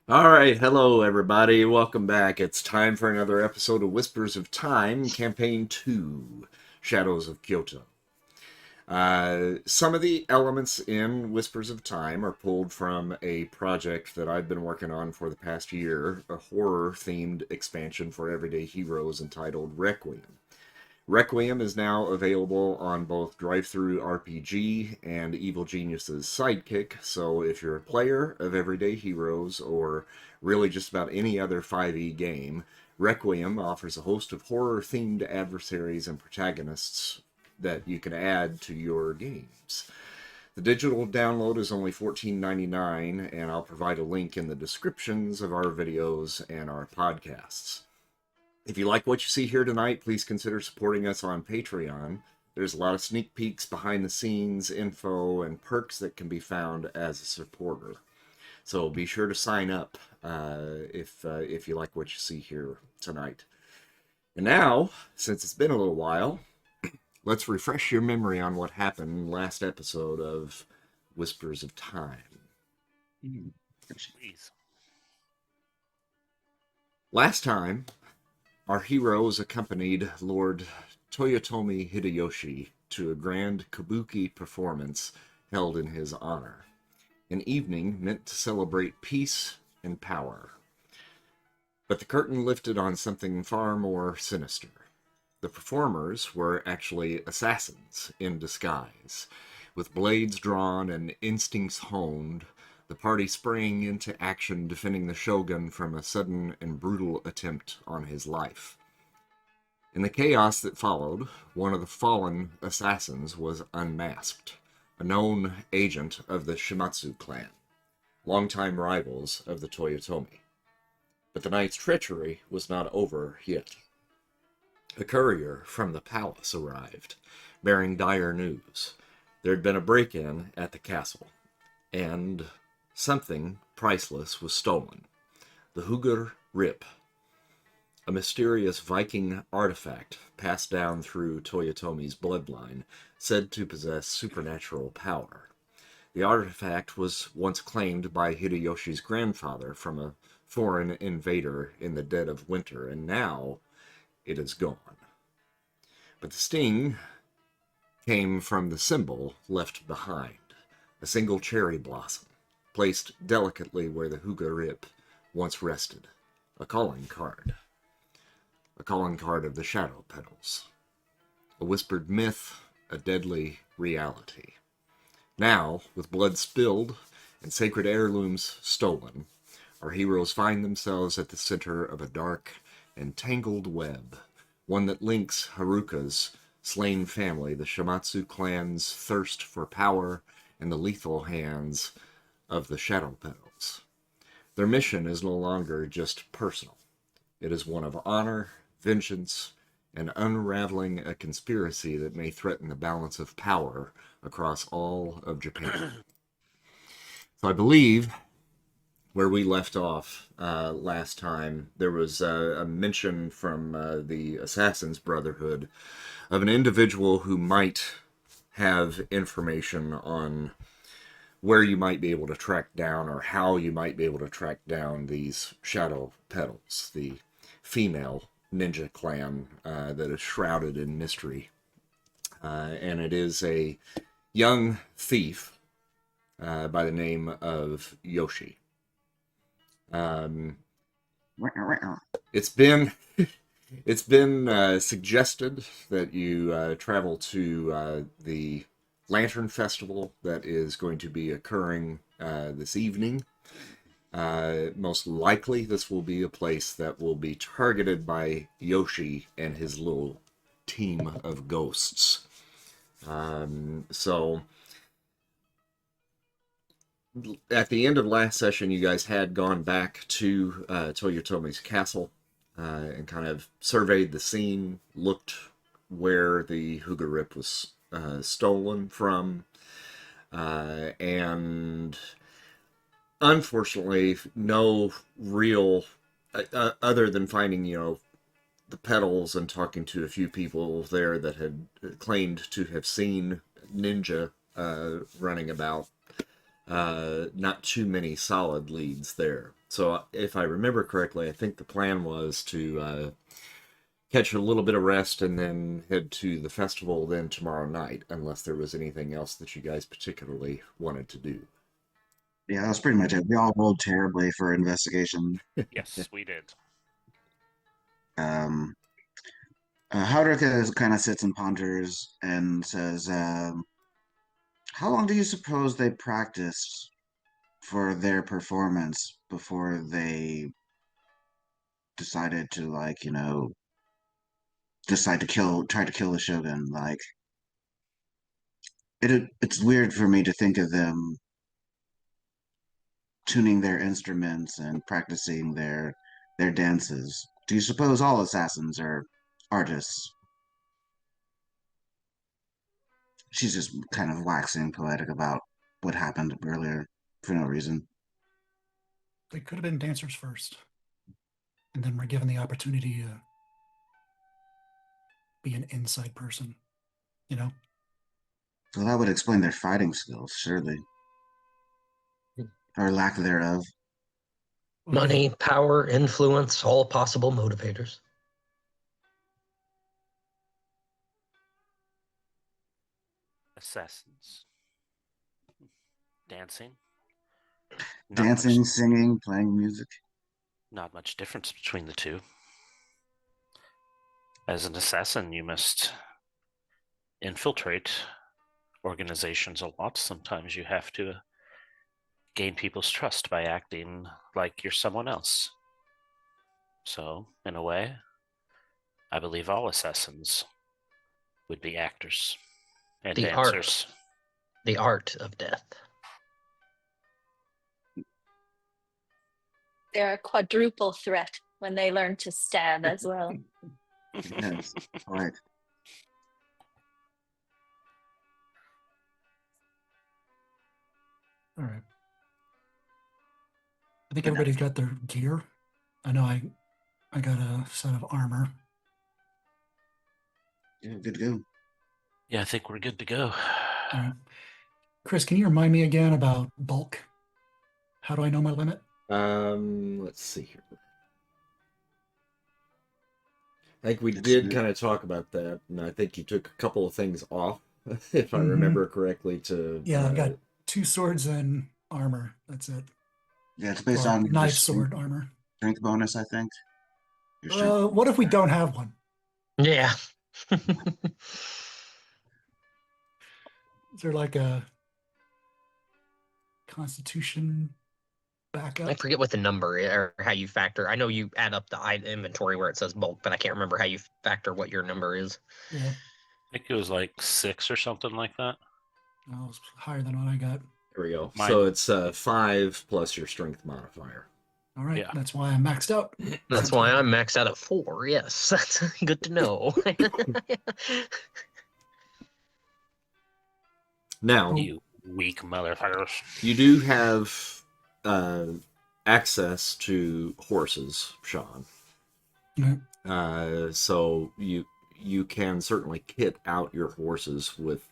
All right, hello everybody. Welcome back. It's time for another episode of Whispers of Time, Campaign 2, Shadows of Kyoto. Some of the elements in Whispers of Time are pulled from a project that I've been working on for the past year, a horror-themed expansion for everyday heroes entitled Requiem. Requiem is now available on both Drive-Thru RPG and Evil Genius's Sidekick, so if you're a player of Everyday Heroes or really just about any other 5e game, Requiem offers a host of horror-themed adversaries and protagonists that you can add to your games. The digital download is only $14.99, and I'll provide a link in the descriptions of our videos and our podcasts. If you like what you see here tonight, please consider supporting us on Patreon. There's a lot of sneak peeks, behind the scenes info, and perks that can be found as a supporter. So be sure to sign up if you like what you see here tonight. And now, since it's been a little while, let's refresh your memory on what happened last episode of Whispers of Time. Please. Last time, our heroes accompanied Lord Toyotomi Hideyoshi to a grand kabuki performance held in his honor, an evening meant to celebrate peace and power. But the curtain lifted on something far more sinister. The performers were actually assassins in disguise. With blades drawn and instincts honed, the party sprang into action defending the shogun from a sudden and brutal attempt on his life. In the chaos that followed, one of the fallen assassins was unmasked, a known agent of the Shimatsu clan, longtime rivals of the Toyotomi. But the night's treachery was not over yet. A courier from the palace arrived, bearing dire news. There had been a break-in at the castle, and something priceless was stolen. The Hugr Rip, a mysterious Viking artifact passed down through Toyotomi's bloodline, said to possess supernatural power. The artifact was once claimed by Hideyoshi's grandfather from a foreign invader in the dead of winter, and now it is gone. But the sting came from the symbol left behind, a single cherry blossom, placed delicately where the Hugr Rip once rested, a calling card. A calling card of the shadow petals. A whispered myth, a deadly reality. Now, with blood spilled and sacred heirlooms stolen, our heroes find themselves at the center of a dark and tangled web, one that links Haruka's slain family, the Shimatsu clan's thirst for power, and the lethal hands of the shadow petals. Their mission is no longer just personal. It is one of honor, vengeance, and unraveling a conspiracy that may threaten the balance of power across all of Japan. So I believe where we left off last time, there was a mention from the Assassin's Brotherhood of an individual who might have information on where you might be able to track down or how you might be able to track down these shadow petals, the female ninja clan that is shrouded in mystery. And it is a young thief by the name of Yoshi. It's been it's been suggested that you travel to the Lantern Festival that is going to be occurring this evening. Most likely, this will be a place that will be targeted by Yoshi and his little team of ghosts. So, at the end of last session, you guys had gone back to Toyotomi's castle and kind of surveyed the scene, looked where the Hugr Rip was stolen from, and unfortunately, no real, other than finding, the petals and talking to a few people there that had claimed to have seen ninja running about, not too many solid leads there. So if I remember correctly, I think the plan was to catch a little bit of rest and then head to the festival then tomorrow night, unless there was anything else that you guys particularly wanted to do. Yeah, that's pretty much it. We all rolled terribly for investigation. Yes, we did. Um, Haruka kind of sits and ponders and says, "How long do you suppose they practiced for their performance before they decided to, like, decide to try to kill the Shogun? Like, it's weird for me to think of them tuning their instruments and practicing their dances. Do you suppose all assassins are artists?" She's just kind of waxing poetic about what happened earlier for no reason. They could have been dancers first, and then were given the opportunity to be an inside person, you know? So that would explain their fighting skills, surely, or lack thereof. Well, yeah, Money, power, influence, all possible motivators. Assassins. Dancing. Not Dancing, much, singing, playing music. not much difference between the two. As an assassin, you must infiltrate organizations a lot. Sometimes you have to gain people's trust by acting like you're someone else. So, in a way, I believe all assassins would be actors and The art. dancers. The art of death. They're a quadruple threat when they learn to stab as well. Yes, right. all right. I think everybody's got their gear. I know I got a set of armor. Yeah, good to go. Yeah, I think we're good to go. All right. Chris, can you remind me again about bulk? How do I know my limit? Let's see here. I think we It's did good. kind of talk about that, and I think you took a couple of things off, if I Mhm. remember correctly. To Yeah, I've got 2 swords and armor. That's it. Yeah, it's based Or on your knife, sword, armor. strength bonus, I think. Your strength. What if we don't have one? Yeah. Is there like a constitution backup? I forget what the number is or how you factor. I know you add up the inventory where it says bulk, but I can't remember how you factor what your number is. Yeah, I think it was like 6 or something like that. no, it's higher than what I got. There we go. Mine- So it's 5 plus your strength modifier. All right, Yeah. that's why I'm maxed out. That's why I'm maxed out at 4. Yes, that's good to know. Now, You weak motherfuckers. you do have access to horses, Sean. Yeah. So you can certainly kit out your horses with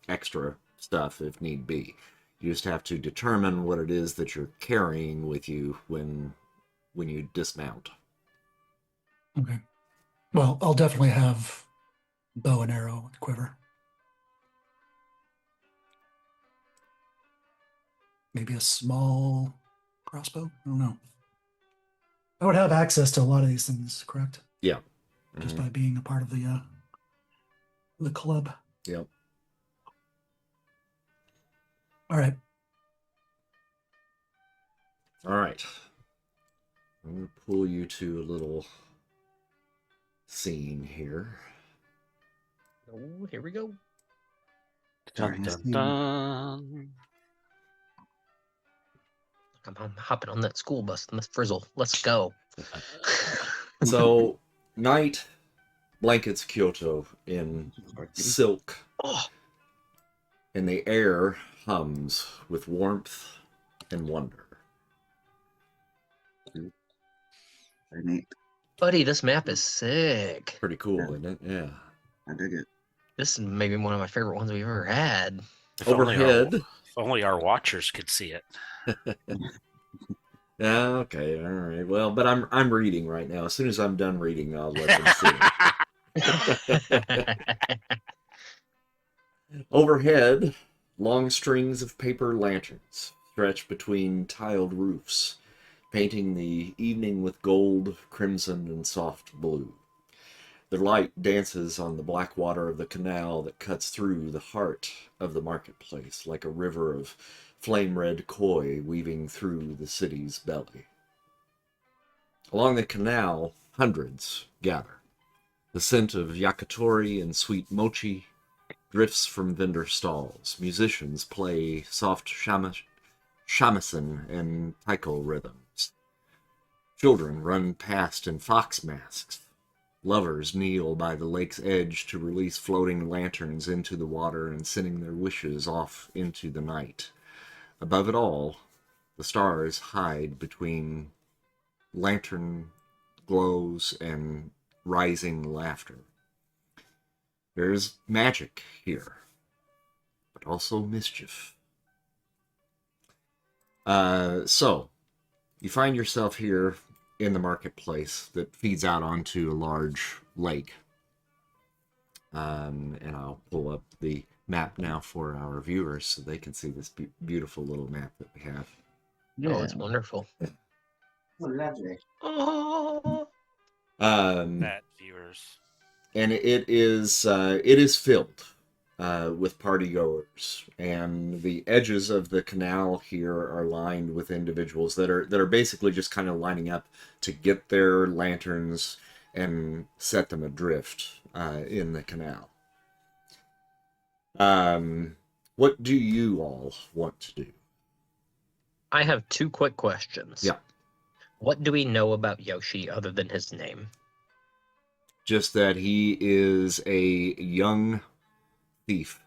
extra stuff if need be. You just have to determine what it is that you're carrying with you when you dismount. Okay. Well, I'll definitely have bow and arrow and quiver. Maybe a small crossbow. I don't know. I would have access to a lot of these things, correct? Yeah. Just Mhm. by being a part of the club. Yep. All right. All right. I'm going to pull you to a little scene here. Oh, here we go. Dun, dun, dun. I'm hopping on that school bus in the frizzle. Let's go. So, night blankets Kyoto in silk, Oh, and the air hums with warmth and wonder. Very neat. buddy, this map is sick. Pretty cool, isn't it? Yeah. I dig it. This is maybe one of my favorite ones we've ever had. If only Overhead, if only our watchers could see it. Okay, all right. Well, but I'm reading right now. As soon as I'm done reading, I'll let them see it. Overhead, long strings of paper lanterns stretch between tiled roofs, painting the evening with gold, crimson, and soft blue. The light dances on the black water of the canal that cuts through the heart of the marketplace like a river of flame red koi weaving through the city's belly. Along the canal, hundreds gather. The scent of yakitori and sweet mochi drifts from vendor stalls. Musicians play soft shamisen and taiko rhythms. Children run past in fox masks. Lovers kneel by the lake's edge to release floating lanterns into the water and sending their wishes off into the night. Above it all, the stars hide between lantern glows and rising laughter. There's magic here, but also mischief. So, you find yourself here in the marketplace that feeds out onto a large lake. And I'll pull up the map now for our viewers so they can see this beautiful little map that we have. Oh, it's wonderful. Lovely. Oh, That viewers. And it is filled with partygoers, and the edges of the canal here are lined with individuals that are basically just kind of lining up to get their lanterns and set them adrift in the canal. What do you all want to do? I have two quick questions. Yeah. What do we know about Yoshi other than his name? Just that he is a young thief.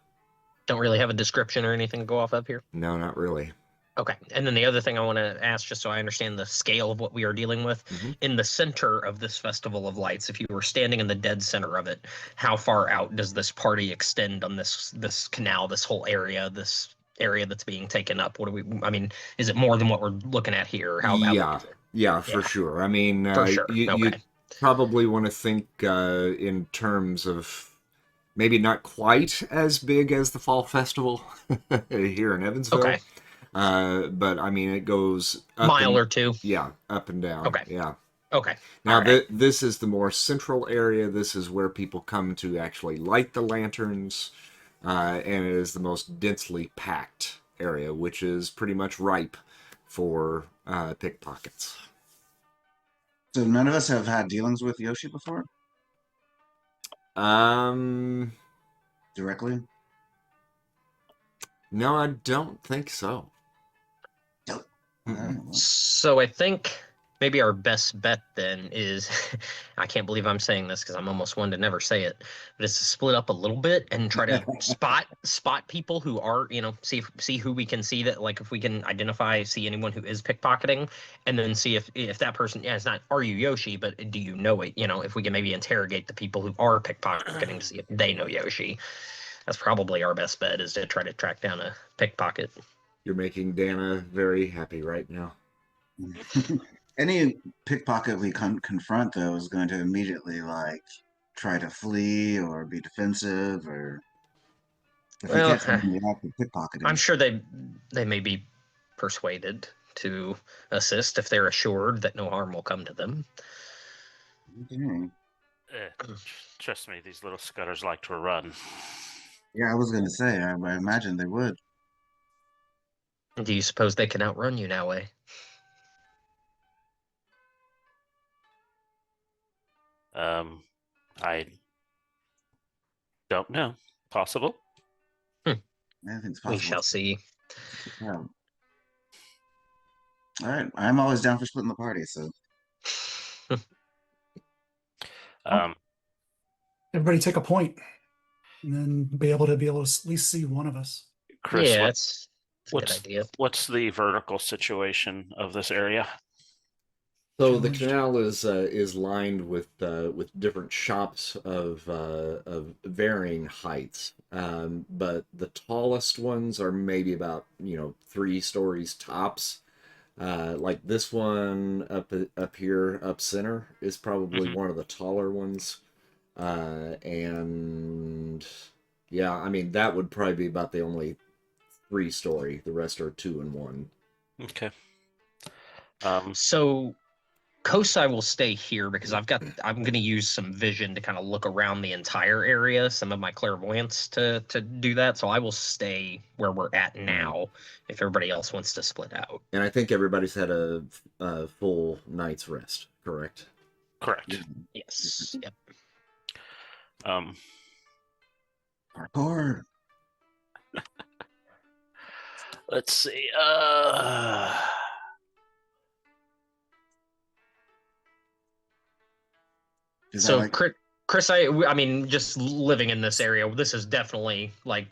Don't really have a description or anything to go off of here? No, not really. Okay. And then the other thing I want to ask, just so I understand the scale of what we are dealing with, in the center of this Festival of Lights, if you were standing in the dead center of it, how far out does this party extend on this canal, this whole area, this area that's being taken up? I mean, is it more than what we're looking at here? How big is it? Yeah, for sure. I mean, For sure. you Okay. probably want to think in terms of maybe not quite as big as the Fall Festival here in Evansville. Okay. But I mean, it goes up Mile or two. Yeah, up and down. Okay. Yeah. Okay. Now, All right. this is the more central area. This is where people come to actually light the lanterns, and it is the most densely packed area, which is pretty much ripe for pickpockets. So none of us have had dealings with Yoshi before, directly. No, I don't think so. Nope. Mm-mm. So I think maybe our best bet then is, I can't believe I'm saying this because I'm almost one to never say it, but it's to split up a little bit and try to spot people who are, see who we can see, that, like, if we can see anyone who is pickpocketing, and then see if that person, it's not, are you Yoshi, but do you know it? If we can maybe interrogate the people who are pickpocketing to see if they know Yoshi. That's probably our best bet, is to try to track down a pickpocket. You're making Dana very happy right now. Any pickpocket we confront, though, is going to immediately try to flee or be defensive, or if we catch them in the act of pickpocketing. I'm sure they may be persuaded to assist if they're assured that no harm will come to them. Okay. Trust me, these little scutters like to run. Yeah, I was going to say, I imagine they would. Do you suppose they can outrun you now, eh? I don't know. Possible? Anything's possible. We shall see. Yeah. All right, I'm always down for splitting the party, so. Everybody take a point, and then be able to at least see one of us. Chris, yeah, that's a good what's idea. what's the vertical situation of this area? So the canal is lined with different shops of varying heights, but the tallest ones are maybe about 3 stories tops, Like this one up here, up center, is probably Mhm. one of the taller ones. And yeah, I mean that would probably be about the only 3-story. The rest are 2 and 1. Okay. So Kosai will stay here because I'm gonna use some vision to kind of look around the entire area, some of my clairvoyance to do that. So I will stay where we're at now if everybody else wants to split out. And I think everybody's had a full night's rest, correct? Correct. Yes. Yep. Parkour. Let's see. Is that So like Chris, I mean, just living in this area, this is definitely like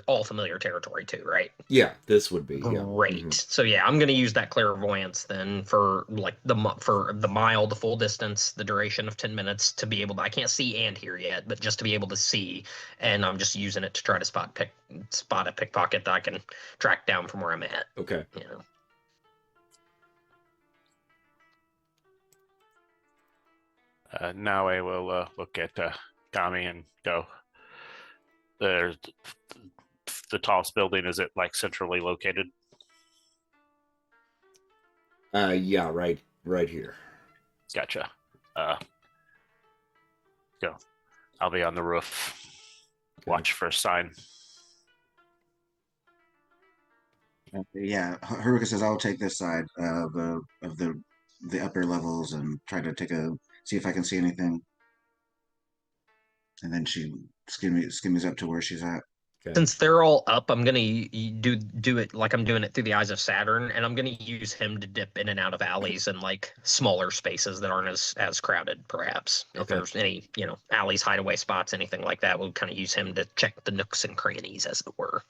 all familiar territory too, right? Yeah, this would be. Yeah. Great. Mhm. So yeah, I'm gonna use that clairvoyance then for like for the mile, the full distance, the duration of 10 minutes to be able to. I can't see and hear yet, but just to be able to see, and I'm just using it to try to spot a pickpocket that I can track down from where I'm at. Okay. You know. Now I will look at Kami and go. The tallest building, is it like centrally located? Yeah, right here. Gotcha. Go. I'll be on the roof. Okay. Watch for a sign. Yeah, Haruka says I'll take this side of the upper levels and try to see if I can see anything. And then she skimmies up to where she's at. Okay. Since they're all up, I'm gonna do it like I'm doing it through the eyes of Saturn, and I'm gonna use him to dip in and out of alleys and like smaller spaces that aren't as crowded, perhaps. If Okay. there's any, alleys, hideaway spots, anything like that, we'll kind of use him to check the nooks and crannies, as it were.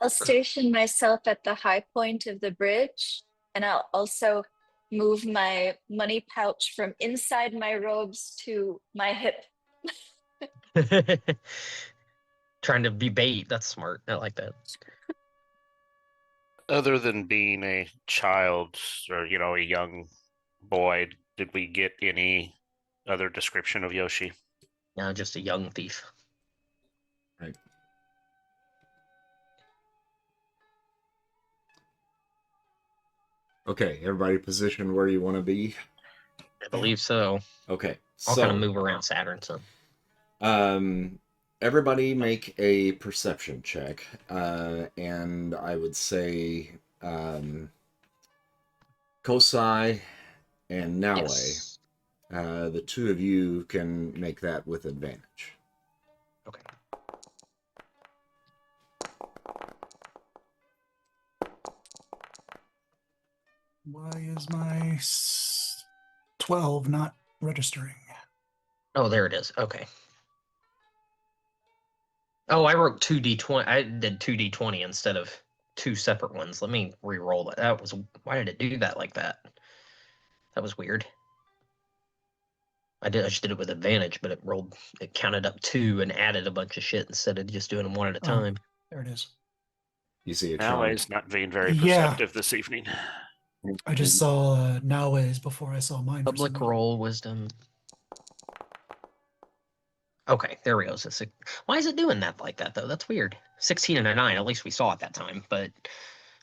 I'll station myself at the high point of the bridge, and I'll also move my money pouch from inside my robes to my hip. Trying to be bait. That's smart. I like that. Other than being a child or a young boy, did we get any other description of Yoshi? Just a young thief. Right. Okay, everybody position where you want to be. I believe so. Okay, I'll so kind of move around Saturn. So everybody make a perception check, and I would say Kosai and Naue. yes. The 2 of you can make that with advantage. Okay. Why is my 12 not registering? Oh, there it is. Okay. Oh, I wrote 2d20. I did 2d20 instead of 2 separate ones. Let me re-roll it. Why did it do that like that? That was weird. I just did it with advantage, but it counted up 2 and added a bunch of shit instead of just doing them one at a Oh. time. There it is. You see a Now Tron. is not being very Yeah. perceptive this evening. I just saw Noway's before I saw mine. for some Public reason. roll wisdom. Okay, there we go. Why is it doing that like that though? That's weird. 16 and a 9. At least we saw it that time, but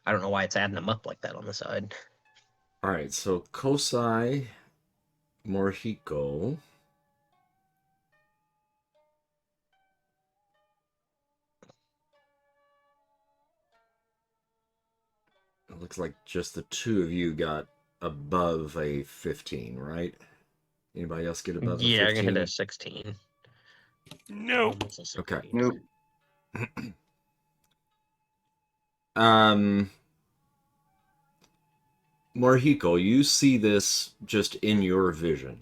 I don't know why it's adding them up like that on the side. All right, so Kosai Morihiko. It looks like just the 2 of you got above a 15, right? Anybody else get above a 15? Yeah, I can hit a 16. No. Almost a 16. Okay. Nope. Morihiko, you see this just in your vision.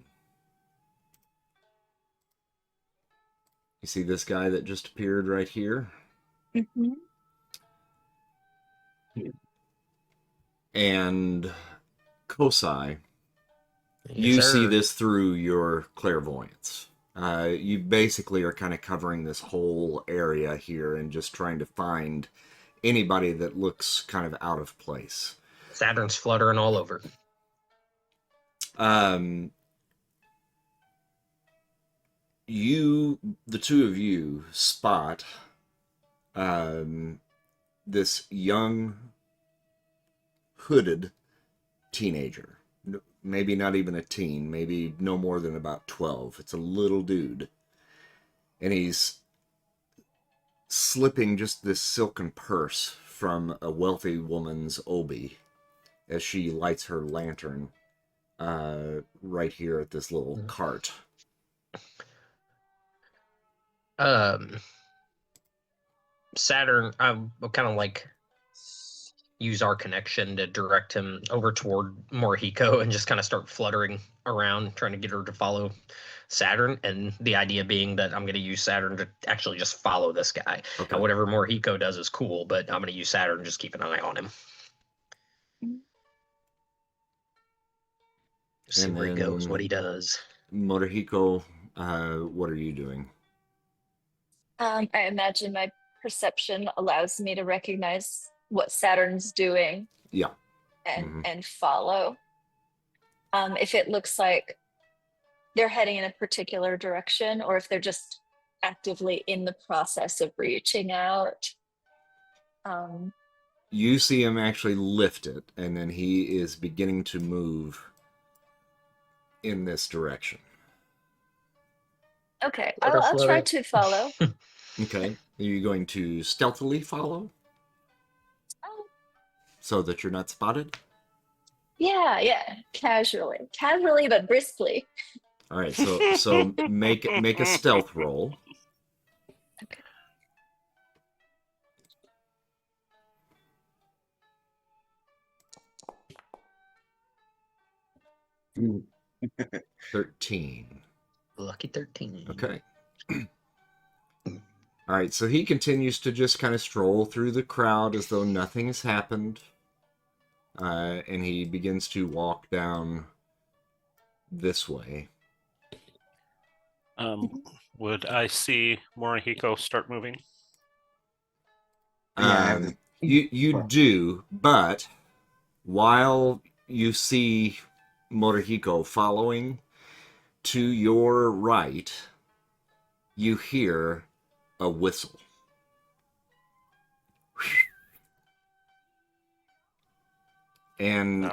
You see this guy that just appeared right here? Mm-hmm. And Kosai, Yes, you see sir. this through your clairvoyance. You basically are kind of covering this whole area here and just trying to find anybody that looks kind of out of place. Saturn's fluttering all over. The two of you spot this young hooded teenager. Maybe not even a teen, maybe no more than about 12. It's a little dude. And he's slipping just this silken purse from a wealthy woman's obi as she lights her lantern right here at this little cart. Saturn, I will kind of like use our connection to direct him over toward Morihiko and just kind of start fluttering around, trying to get her to follow Saturn. And the idea being that I'm going to use Saturn to actually just follow this guy. Okay. Now, whatever Morihiko does is cool, but I'm going to use Saturn and just keep an eye on him. See And where he goes, then what he does. Morihiko, what are you doing? I imagine my perception allows me to recognize what Saturn's doing Yeah. and follow. If it looks like they're heading in a particular direction, or if they're just actively in the process of reaching out. You see him actually lift it, and then he is beginning to move in this direction. Okay, I'll try to follow. Okay. Are you going to stealthily follow? So that you're not spotted? Yeah. Casually, but briskly. All right, so make a stealth roll. Okay. 13. Lucky 13. Okay. All right, so he continues to just kind of stroll through the crowd as though nothing has happened. And he begins to walk down this way. Would I see Morihiko start moving? You do, but while you see Morihiko following, to your right, you hear a whistle. And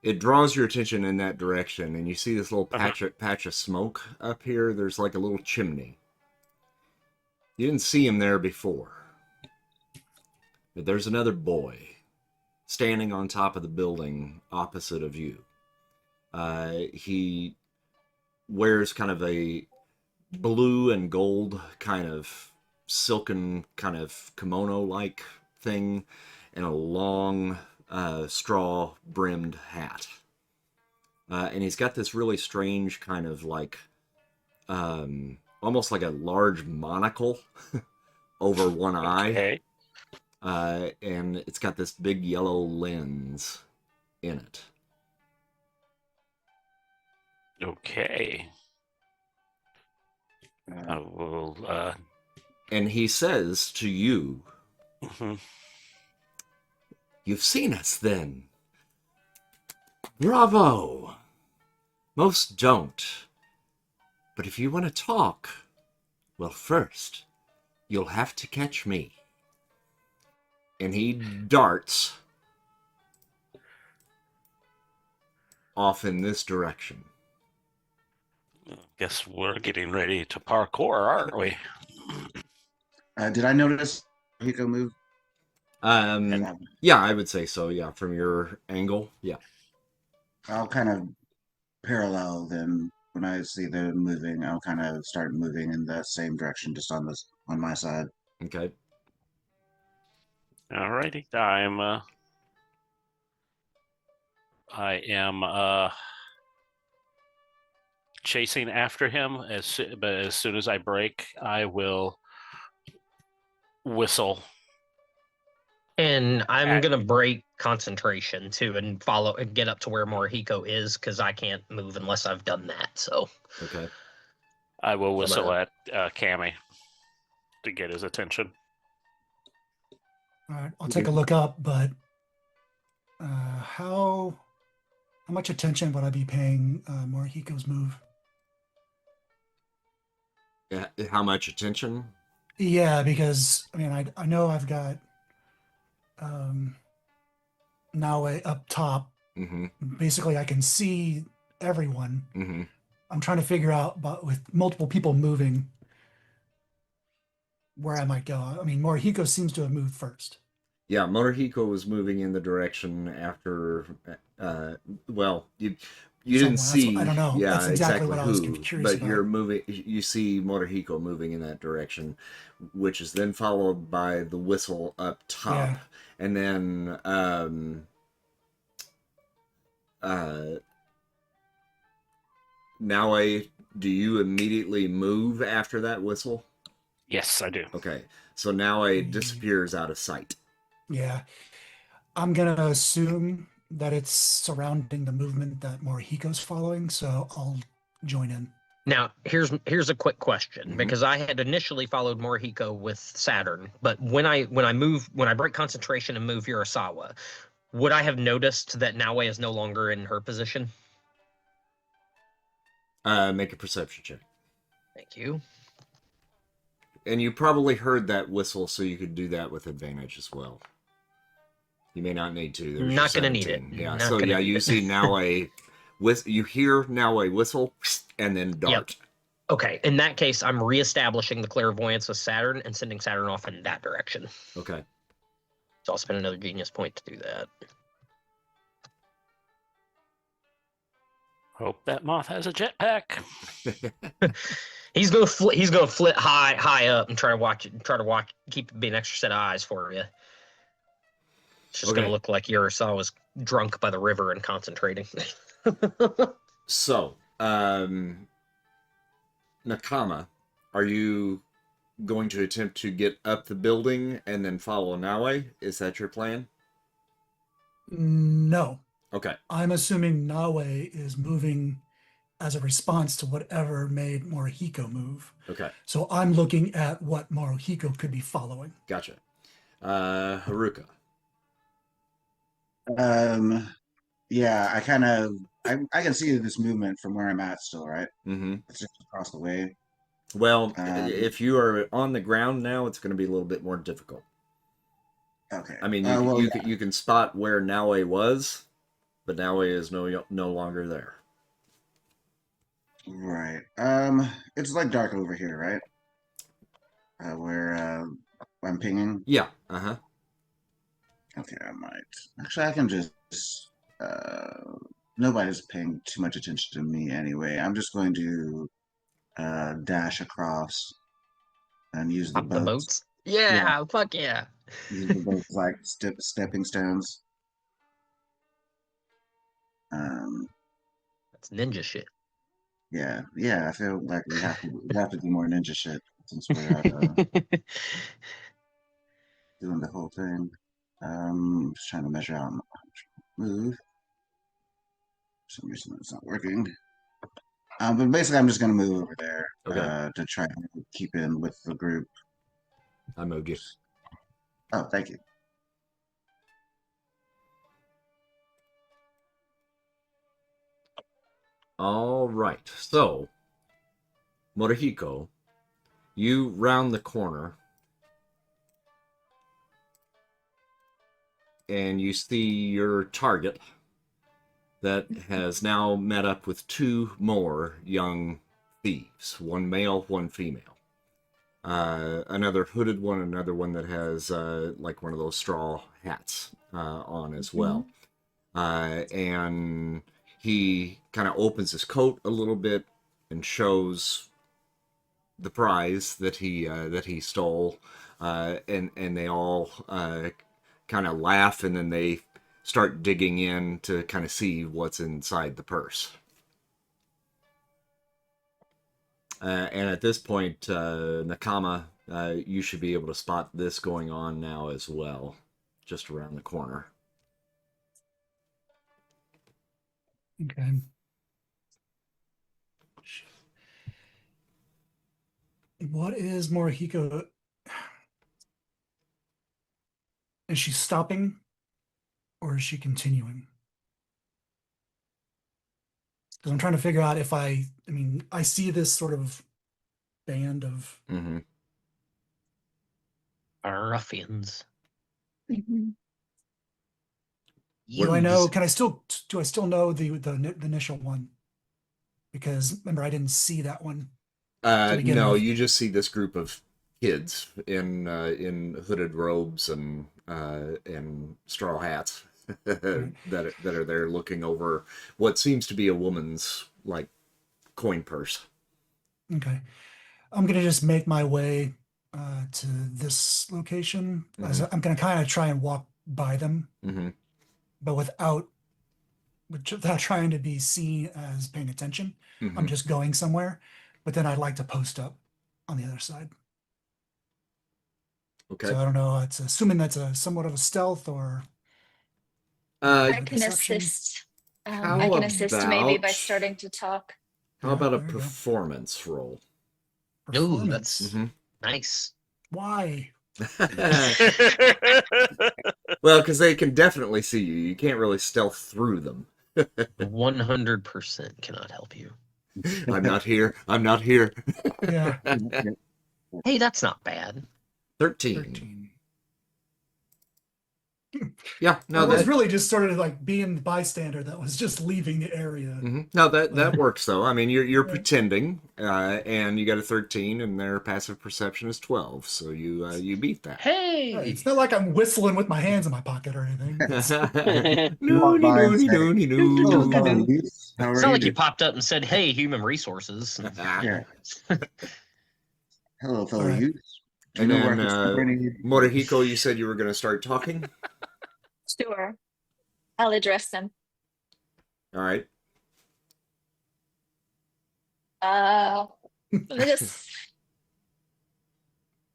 it draws your attention in that direction, and you see this little patch of smoke up here. There's like a little chimney. You didn't see him there before. But there's another boy standing on top of the building opposite of you. He wears kind of a blue and gold kind of silken kind of kimono-like thing and a long straw-brimmed hat. And he's got this really strange kind of like almost like a large monocle over one eye. And it's got this big yellow lens in it. Okay. I will. And he says to you, "You've seen us then. Bravo! Most don't. But if you want to talk, well, first, you'll have to catch me." And he darts off in this direction. Guess we're getting ready to parkour, aren't we? Did I notice Hiko move? Yeah, I would say so. Yeah, from your angle, yeah. I'll kind of parallel them when I see them moving. I'll kind of start moving in that same direction, just on my side. Okay. Alrighty, I am chasing after him. But as soon as I break, I will whistle. And I'm gonna break concentration too, and follow and get up to where Morihiko is, because I can't move unless I've done that. So Okay. I will whistle at Cammy to get his attention. All right, I'll take a look up, but how much attention would I be paying Morihiko's move? How much attention? Yeah, because I mean, I know I've got Naue up top. Mm-hmm. Basically, I can see everyone. Mm-hmm. I'm trying to figure out, but with multiple people moving, where I might go. I mean, Morihiko seems to have moved first. Yeah, Motorhiko was moving in the direction after. Well, you didn't Someone. I see, don't know. yeah, That's exactly exactly what I was who, curious but you're about. moving. You see Motorhiko moving in that direction, which is then followed by the whistle up top, Yeah. and then uh, now do you immediately move after that whistle? Yes, I do. Okay, so now disappears out of sight. Yeah. I'm gonna assume that it's surrounding the movement that Morihiko's following, so I'll join in. Now, here's a quick question, Mhm. because I had initially followed Morihiko with Saturn, but when I break concentration and move Urasawa, would I have noticed that Naue is no longer in her position? Make a perception check. Thank you. And you probably heard that whistle, so you could do that with advantage as well. You may not need to. There's Not your gonna need it. 17. Yeah. Not So gonna yeah, need you it. see now you hear now a whistle and then dart. Okay, in that case, I'm reestablishing the clairvoyance with Saturn and sending Saturn off in that direction. Okay. So I'll spend another genius point to do that. Hope that moth has a jetpack. He's gonna flit high up and try to watch, keep being an extra set of eyes for you. It's just Okay. gonna look like Urasawa was drunk by the river and concentrating. So, Nakama, are you going to attempt to get up the building and then follow Naue? Is that your plan? No, Okay. I'm assuming Naue is moving as a response to whatever made Morihiko move. Okay. So I'm looking at what Morihiko could be following. Gotcha. Haruka. Yeah, I can see this movement from where I'm at still, right? Mm-hmm. It's just across the way. Well, Um, if you are on the ground now, it's going to be a little bit more difficult. Okay. I mean, Well, you can spot where Naue was, but Naue is no longer there. right. It's like dark over here, right? Where I'm pinging. Yeah. Uh-huh. Okay, I might. Actually, I can just. Uh, Nobody's paying too much attention to me anyway. I'm just going to dash across and use the Pop the boats. boats. Yeah, fuck yeah. Use the boats like stepping stones. Um, That's ninja shit. yeah. I feel like we have to do more ninja shit since we're doing the whole thing. Just trying to measure out my move. For some reason it's not working. But basically, I'm just going to move over there to try and keep in with the group. I moved you. Oh, thank you. All right. So, Morihiko, you round the corner and you see your target that has now met up with two more young thieves, one male, one female. Another hooded one, another one that has like one of those straw hats on as well. And he kind of opens his coat a little bit and shows the prize that he stole, and they all kind of laugh, and then they start digging in to kind of see what's inside the purse. And at this point, Nakama, you should be able to spot this going on now as well, just around the corner. Okay. What is Morihiko? Is she stopping or is she continuing? Because I'm trying to figure out if I mean, I see this sort of band of Mm-hmm. Ruffians. Mhm. do I know? Does- Can I still do I still know the initial one? Because remember, I didn't see that one. to begin no, with. you just see this group of kids in hooded robes and straw hats Right. that are there looking over what seems to be a woman's like coin purse. Okay, I'm gonna just make my way to this location. Mhm. I'm gonna kind of try and walk by them, Mm-hmm. but without trying to be seen as paying attention. Mm-hmm. I'm just going somewhere, but then I'd like to post up on the other side. Okay. So I don't know. It's assuming that's a somewhat of a stealth or Uh, I can deception. assist. I how can assist maybe by about starting to talk. how Yeah, about a there you go. performance roll? Ooh, Performance. that's Mm-hmm. nice. Why? Well, because they can definitely see you. You can't really stealth through them. 100% cannot help you. I'm not here. I'm not here. Yeah. Hey, that's not bad. 13. 13. Yeah, no, I was that really just sort of like being the bystander that was just leaving the area. no, that works though. I mean, you're Yeah. pretending, and you got a 13, and their passive perception is 12, so you beat that. Hey, Right, it's not like I'm whistling with my hands in my pocket or anything. It's- walk Noony, by and noony, say, noony, "Hello, noo. fellow youth. How it's are not you?" like you popped up and said, "Hey, human resources." Yeah. Hello, fellow All right. youth. Do you And know where I then can store any? Morihiko, you said you were going to start talking. Sure. I'll address them. All right. Let me just.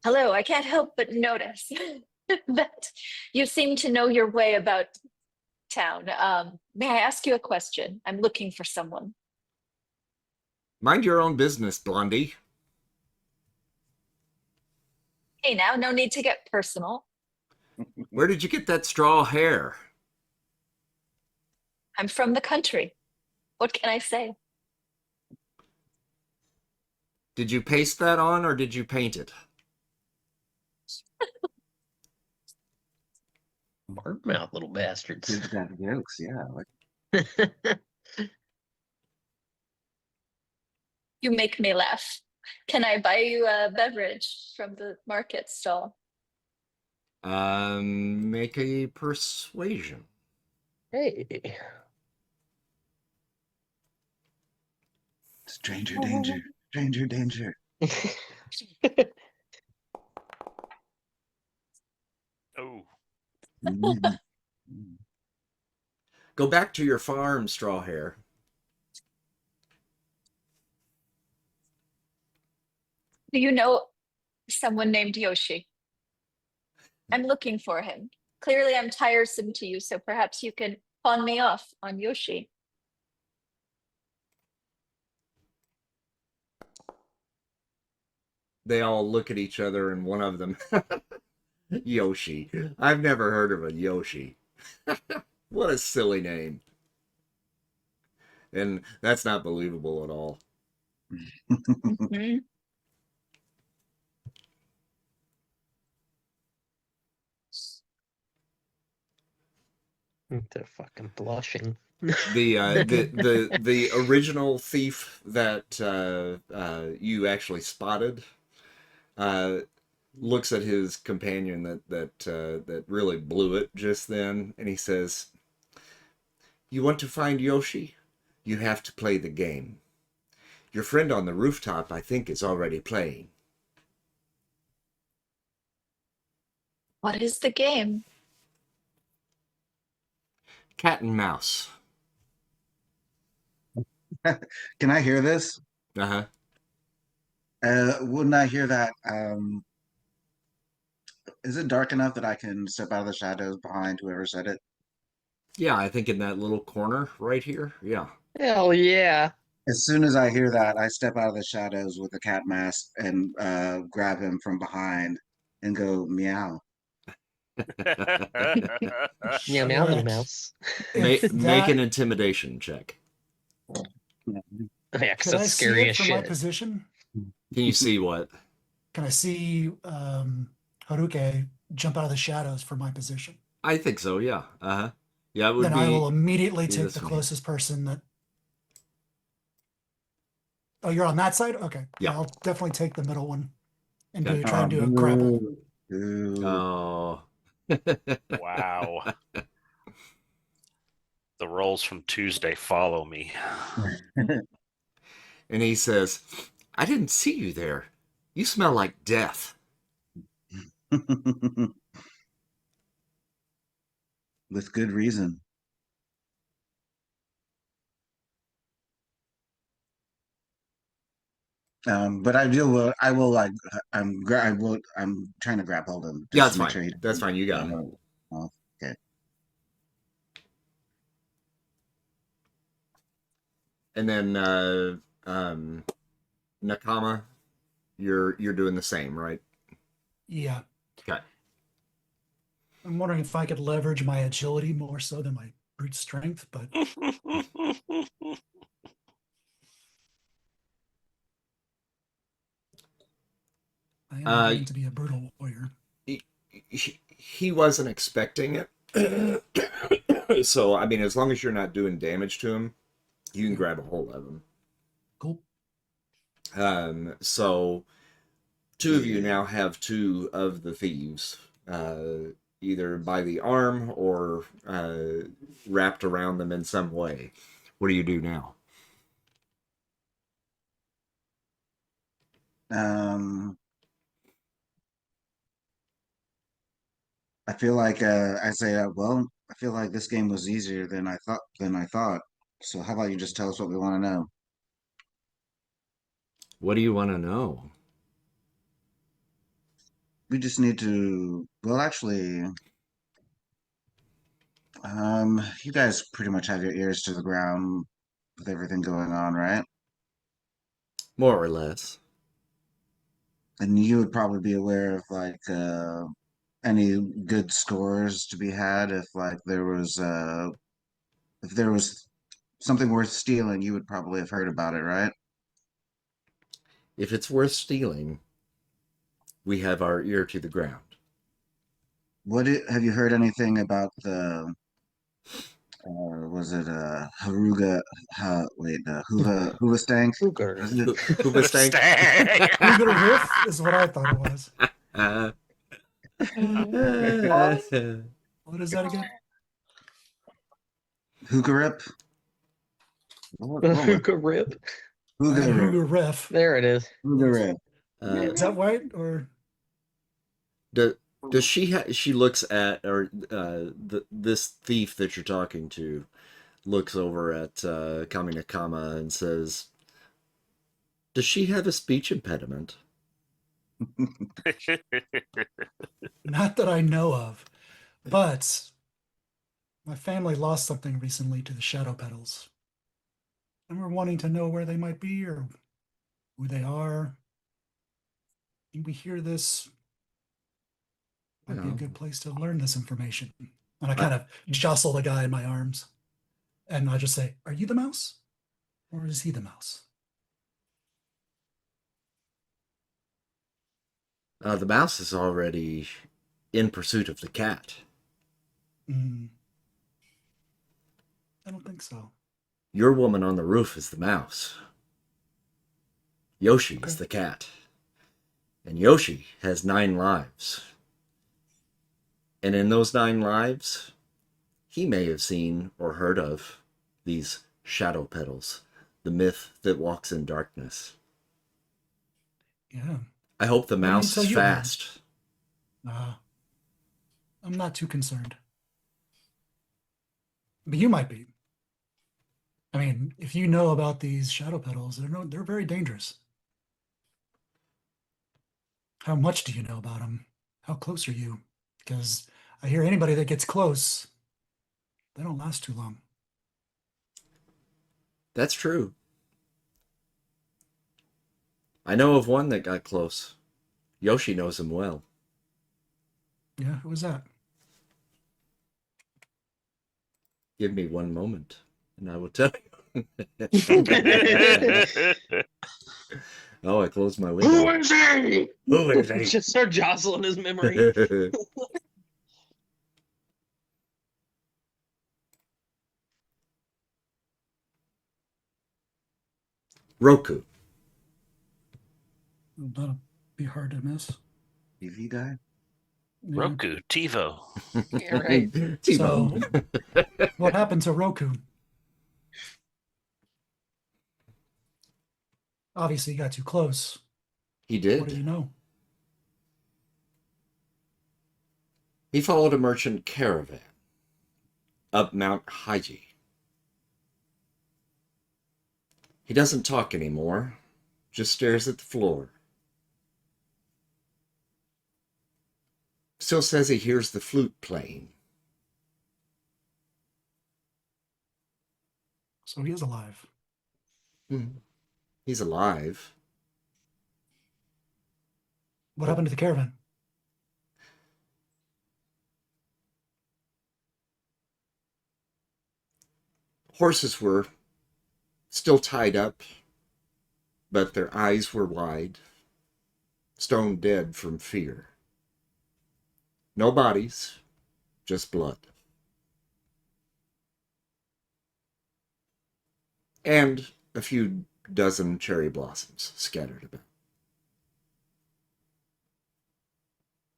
Hello, I can't help but notice that you seem to know your way about town. May I ask you a question? I'm looking for someone. Mind your own business, Blondie. Hey, now, no need to get personal. Where did you get that straw hair? I'm from the country. What can I say? Did you paste that on or did you paint it? Hard mouth little bastards. Kids got jokes, yeah. Like, You make me laugh. Can I buy you a beverage from the market stall? Make a persuasion. Hey. stranger danger, stranger danger. Oh, Mhm. Go back to your farm, straw hair. Do you know someone named Yoshi? I'm looking for him. Clearly, I'm tiresome to you, so perhaps you can pawn me off on Yoshi. They all look at each other and one of them, Yoshi. I've never heard of a Yoshi. What a silly name. And that's not believable at all. Mhm. They're fucking blushing. The original thief that you actually spotted looks at his companion that really blew it just then, and he says, "You want to find Yoshi? You have to play the game. Your friend on the rooftop, I think, is already playing." What is the game? Cat and mouse. Can I hear this? Uh-huh. Wouldn't I hear that? Is it dark enough that I can step out of the shadows behind whoever said it? Yeah, I think in that little corner right here. Yeah. Hell yeah. As soon as I hear that, I step out of the shadows with the cat mask and grab him from behind and go meow. Meow meow, little Alright. mouse. If Make an that, intimidation check. Yeah, because could that's I see scary it as from my shit. position? Can you see what? Can I see Haruke jump out of the shadows from my position? I think so. Yeah. Yeah, it would Then I will be immediately take this the one here. closest person that. Oh, you're on that side? Okay. Yeah. I'll definitely take the middle one and Okay. try and do a grapple. Boo. Oh. Wow. The rolls from Tuesday follow me. And he says, "I didn't see you there. You smell like death." With good reason. But I will like, I'm trying to grab hold of him Yeah, just that's to make fine. sure he. That's fine. You got it. Oh, okay. And then Nakama, you're doing the same, right? Yeah. Okay. I'm wondering if I could leverage my agility more so than my brute strength, but I am going to be a brutal warrior. He wasn't expecting it. So, I mean, as long as you're not doing damage to him, you can Yeah. grab a hold of him. Cool. So two of you now have two of the thieves, either by the arm or wrapped around them in some way. What do you do now? I feel like I say, well, I feel like this game was easier than I thought. So how about you just tell us what we want to know? What do you want to know? We just need to. Well, actually, you guys pretty much have your ears to the ground with everything going on, right? More or less. And you would probably be aware of like any good scores to be had if there was something worth stealing, you would probably have heard about it, right? If it's worth stealing, we have our ear to the ground. Have you heard anything about the was it Haruga wait Hoova Stank? Cougar. Was it? Hooba stank? Cougar riff is what I thought it was. What is that again? Hoogarip? What was Cougar rip. I had Hoogarip? Cougar riff. There it is. Hoogarip. Is that white or? Does she looks at, or this thief that you're talking to looks over at Kaminakama and says, "Does she have a speech impediment?" Not that I know of, but my family lost something recently to the shadow petals. And we're wanting to know where they might be or who they are. And we hear this might be a good place to learn this information. And I kind of jostle the guy in my arms. And I just say, "Are you the mouse? Or is he the mouse?" The mouse is already in pursuit of the cat. Mm, I don't think so. Your woman on the roof is the mouse. Yoshi is the cat. And Yoshi has 9 lives. And in those 9 lives, he may have seen or heard of these shadow petals, the myth that walks in darkness. Yeah. I hope the mouse until is you learn. fast. I'm not too concerned. But you might be. I mean, if you know about these shadow petals, they're very dangerous. How much do you know about them? How close are you? Because I hear anybody that gets close, they don't last too long. That's true. I know of one that got close. Yoshi knows him well. Yeah, who was that? Give me one moment, and I will tell you. Oh, I closed my Who window. is he? Who is he? Just start jostling his memory. Roku. That'll be hard to miss. TV guy. Yeah. Roku, TiVo. Yeah, right. T-Bone. What happened to Roku? Obviously, you got too close. He What do you did. know? He followed a merchant caravan up Mount Haiji. He doesn't talk anymore, just stares at the floor. Still says he hears the flute playing. So he is alive. He's alive. What happened to the caravan? Horses were still tied up, but their eyes were wide, stone dead from fear. No bodies, just blood. And a few dozen cherry blossoms scattered about.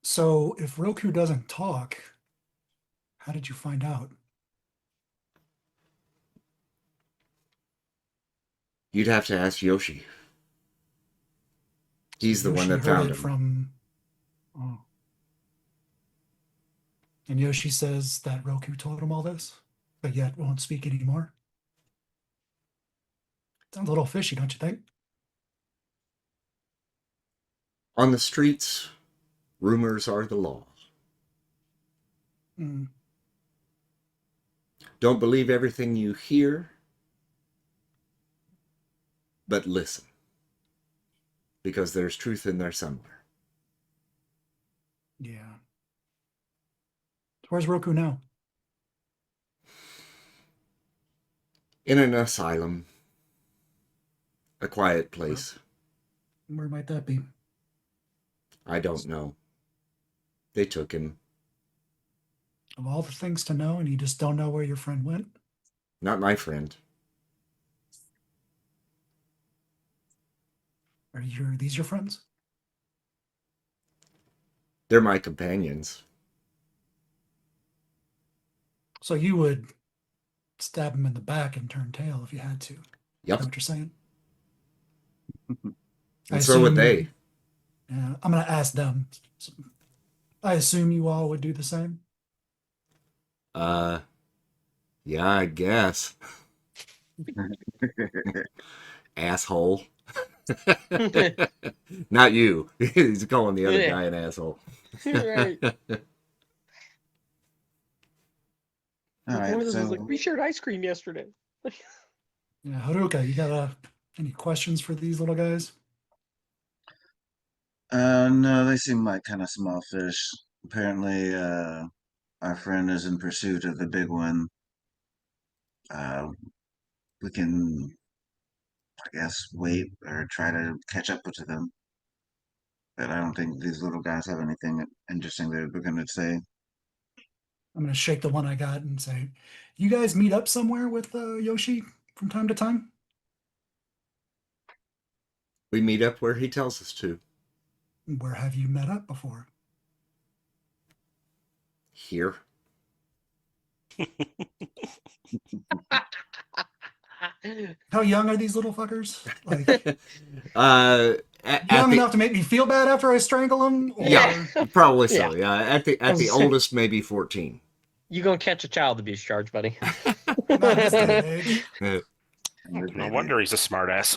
So if Roku doesn't talk, how did you find out? You'd have to ask Yoshi. He's the one Yoshi that heard found it him. from. Oh. And Yoshi says that Roku told him all this, but yet won't speak anymore. Sounds a little fishy, don't you think? On the streets, rumors are the law. Mm. Don't believe everything you hear, but listen. Because there's truth in there somewhere. Yeah. Where's Roku now? In an asylum. A quiet place. Where might that be? I don't know. They took him. Of all the things to know, and you just don't know where your friend went? Not my friend. Are these your friends? They're my companions. So you would stab him in the back and turn tail if you had to. Is Yep. that what you're saying? And so would they. Yeah, I'm going to ask them. I assume you all would do the same. Yeah, I guess. Asshole. Not you. He's calling the other guy an asshole. Right. All One of right, us so was like, we shared ice cream yesterday. Yeah, Haruka, you got any questions for these little guys? no, they seem like kind of small fish. Apparently, our friend is in pursuit of the big one. We can, I guess, wait or try to catch up to them. But I don't think these little guys have anything interesting they're going to say. I'm going to shake the one I got and say, you guys meet up somewhere with Yoshi from time to time? We meet up where he tells us to. Where have you met up before? Here. How young are these little fuckers? Like At young the, enough to make me feel bad after I strangle them? Or... yeah, probably so. Yeah, at the was the saying- oldest, maybe 14. You gonna catch a child abuse charge, buddy? Not this day and age. No wonder he's a smartass.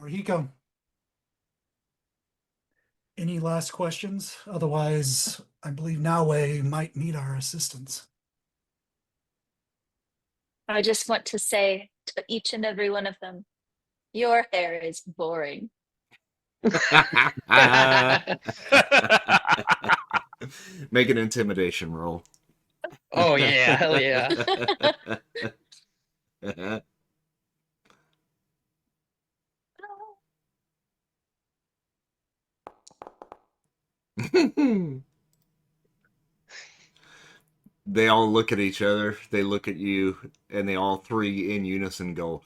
Hiko, any last questions? Otherwise, I believe Naue might need our assistance. I just want to say to each and every one of them, your hair is boring. Make an intimidation roll. Oh yeah, hell yeah. They all look at each other, they look at you, and they all three in unison go.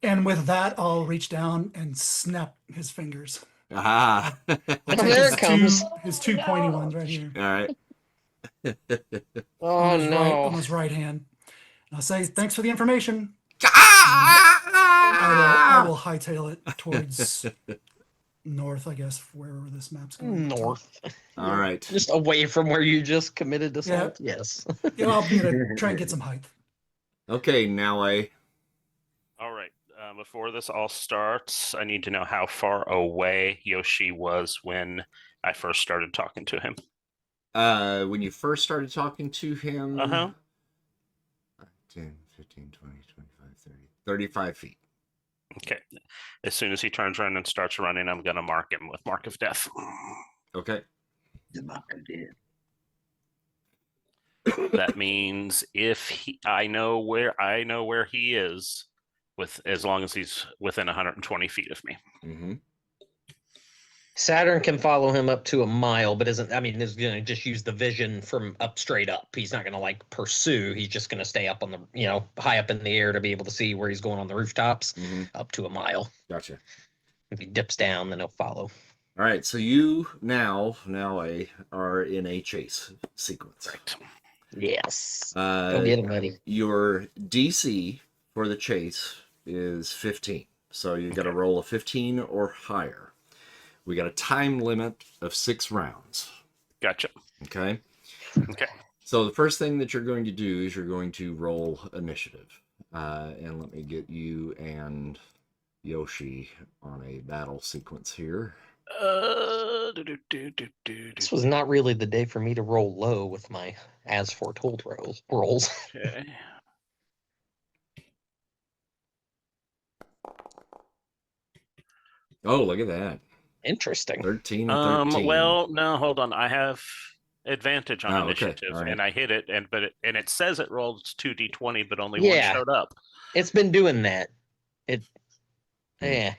And with that, I'll reach down and snap his fingers. Ah. I'll Oh, take there it comes. his two pointy ones right here All right. Oh on no. his right hand. And I'll say, "Thanks for the information." I will hightail it towards north, I guess, wherever this map's going. North. All right. Just away from where you just committed assault. Yeah. Yes. Yeah, I'm gonna try and get some height. Okay, now All right. Before this all starts, I need to know how far away Yoshi was when I first started talking to him. when you first started talking to him, 10, 15, 20, 25, 30, 35 feet. Okay. As soon as he turns around and starts running, I'm going to mark him with Mark of Death. Okay. That means if I know where he is, as long as he's within 120 feet of me. Mm-hmm. Saturn can follow him up to a mile, but is gonna just use the vision from up straight up. He's not gonna like pursue. He's just gonna stay up on the, high up in the air to be able to see where he's going on the rooftops up to a mile. Gotcha. If he dips down, then he'll follow. All right, so you now are in a chase sequence. Right. Yes. Go get him, buddy. Your DC for the chase is 15. So you got to roll a 15 or higher. We got a time limit of 6 rounds. Gotcha. Okay. Okay. So the first thing that you're going to do is you're going to roll initiative. And let me get you and Yoshi on a battle sequence here. This was not really the day for me to roll low with my as foretold rolls. Okay. Oh, look at that. Interesting. 13 and 13. Well, no, hold on. I have advantage on Oh, okay. initiative, All right. and I hit it, and it says it rolls 2d20, but only Yeah. one showed up. It's been doing that. It And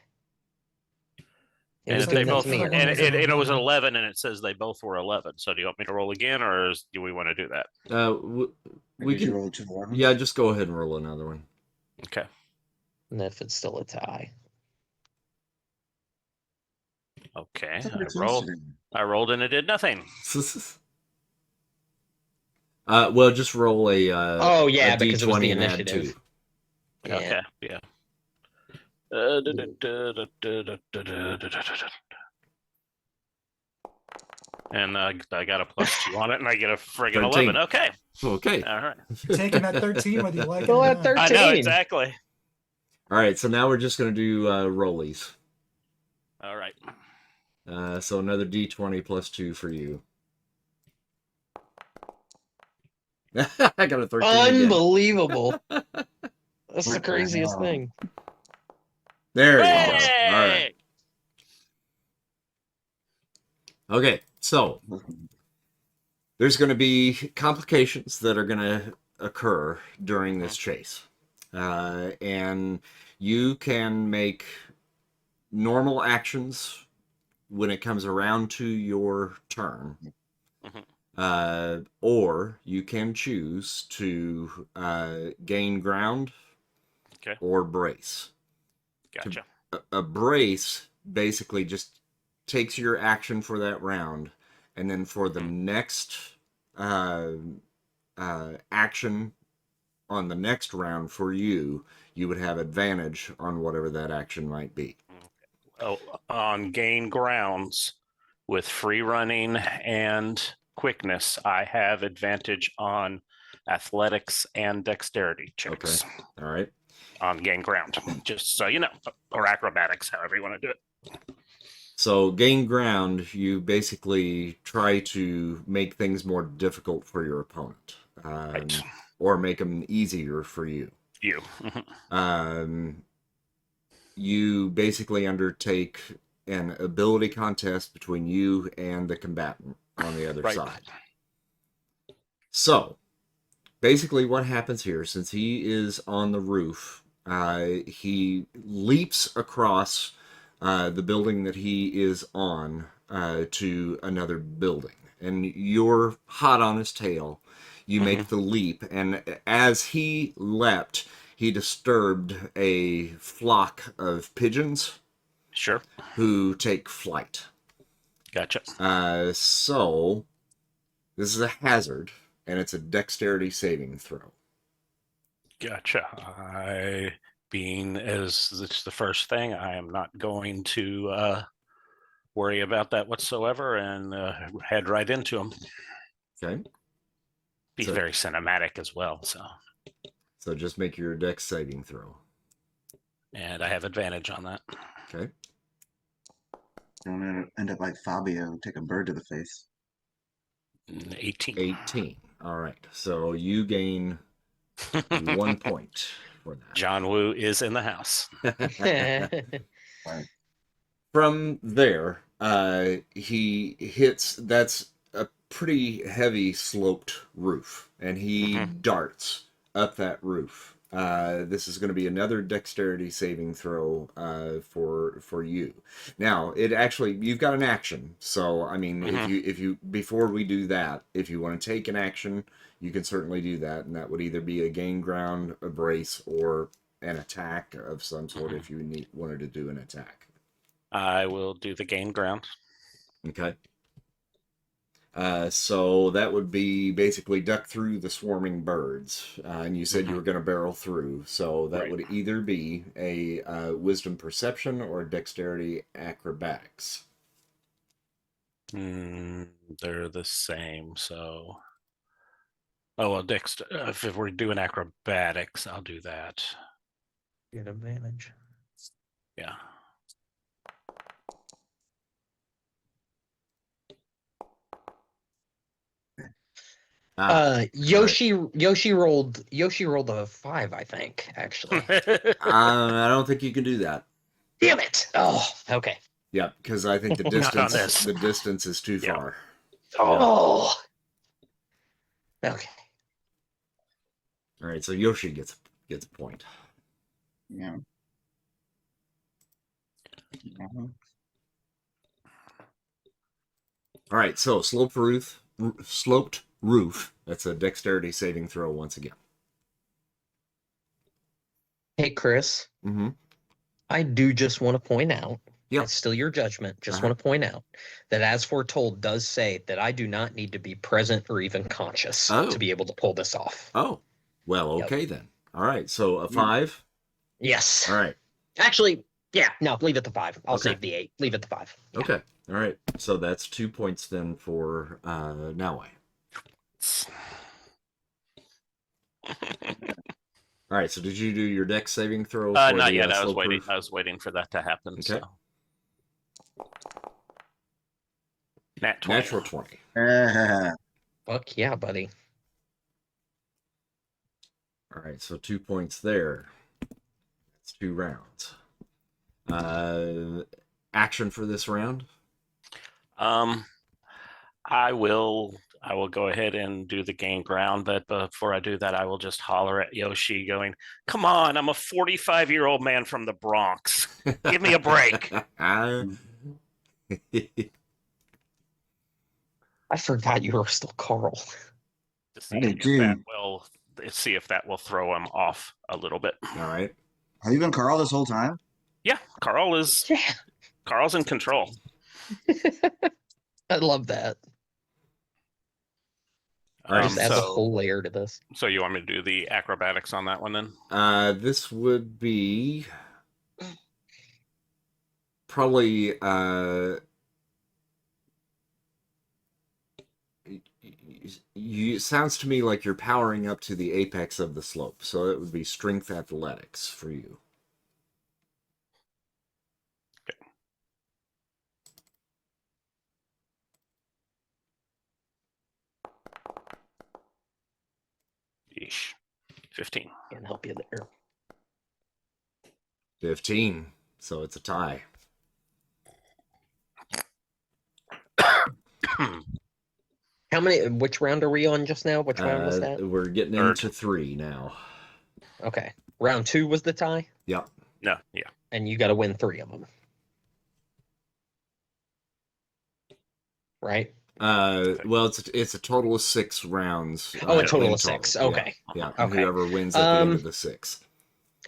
was they doing that both, to me. and and earlier. it was 11, and it says they both were 11. So do you want me to roll again, or do we want to do that? We Did you can roll 2 1? Yeah, just go ahead and roll another one. Okay. And if it's still a tie. Okay. That's I rolled and it did nothing. Well, just roll a Oh, yeah, a because it was the D20 and add initiative. 2. Yeah. Okay. Yeah. And I got a +2 on it, and I get a friggin' 13. 11. Okay. Okay. All right. You're taking that 13, whether you like it Go or at not. 13. I know exactly. All right, so now we're just going to do rollies. All right. So another D20 plus 2 for you. I got a 13 again. Unbelievable. That's the craziest thing. There you go. Hey! All right. Okay, so there's going to be complications that are going to occur during this chase. And you can make normal actions when it comes around to your turn. Or you can choose to gain ground or brace. Gotcha. A brace basically just takes your action for that round, and then for the next action on the next round for you, you would have advantage on whatever that action might be. Oh, on gain grounds with free running and quickness, I have advantage on athletics and dexterity checks. Okay. All right. On gain ground, just so you know, or acrobatics, however you want to do it. So gain ground, you basically try to make things more difficult for your opponent, Right. or make them easier for you. You. You basically undertake an ability contest between you and the combatant on the other Right. side. So, basically, what happens here, since he is on the roof, he leaps across the building that he is on to another building. And you're hot on his tail. You make the leap, and as he leapt, he disturbed a flock of pigeons Sure. who take flight. Gotcha. So, this is a hazard, and it's a dexterity saving throw. Gotcha. Being as it's the first thing, I am not going to worry about that whatsoever and head right into him. Okay. Be So- very cinematic as well. So just make your dex saving throw. And I have advantage on that. Okay. Don't end up like Fabio, take a bird to the face. 18. 18. All right. So you gain 1 point for that. John Woo is in the house. From there, he hits. That's a pretty heavy sloped roof, and he darts up that roof. This is going to be another dexterity saving throw for you. Now, you've got an action. So I mean, if you before we do that, if you want to take an action, you can certainly do that, and that would either be a gain ground, a brace, or an attack of some sort if you wanted to do an attack. I will do the gain ground. Okay. So that would be basically duck through the swarming birds. And you said you were going to barrel through. So that would either be a wisdom perception or a dexterity acrobatics. They're the same, so... Oh, well, if we're doing acrobatics, I'll do that. Get advantage. Yeah. Yoshi rolled a 5, I think, actually. I don't think you can do that. Damn it! Oh, okay. Yeah, because I think the Not on distance this. is too Yeah. far. Oh. Okay. All right, so Yoshi gets a point. Yeah. All right, so sloped roof. That's a dexterity saving throw once again. Hey, Chris. Mm-hmm. I do just want to point out, Yep. it's still your judgment, just want to point out that as foretold does say that I do not need to be present or even conscious to be able to pull this off. Oh, well, okay then. All right, so a 5? Yes. All right. Actually, yeah, no, leave it to 5. I'll Okay. save the 8. Leave it to 5. Yeah. Okay. All right. So that's 2 points then for Naoi. All right. So did you do your dex saving throw? Not yet. I was waiting for that to happen. Okay. So. Nat 20. Natural 20. Fuck yeah, buddy. All right. So 2 points there. That's 2 rounds. Action for this round? I will go ahead and do the gain ground, but before I do that, I will just holler at Yoshi going, "Come on, I'm a 45-year-old man from the Bronx. Give me a break." I forgot you were still Carl. To see if that will throw him off a little bit. All right. Have you been Carl this whole time? Yeah, Carl's in control. I love that. All right, Just adds a whole layer to this. So you want me to do the acrobatics on that one then? This would be probably it sounds to me like you're powering up to the apex of the slope, so it would be strength athletics for you. Okay. Yeesh. 15. Can't help you there. 15. So it's a tie. How many? Which round are we on just now? Which round was that? We're getting Third. into 3 now. Okay. Round 2 was the tie, Yep. No, yeah. and you got to win 3 of them. Right? Well, it's a total of 6 rounds. Oh, a total in of 6. Yeah, Okay. Yeah. Okay. Whoever wins at the end of the 6.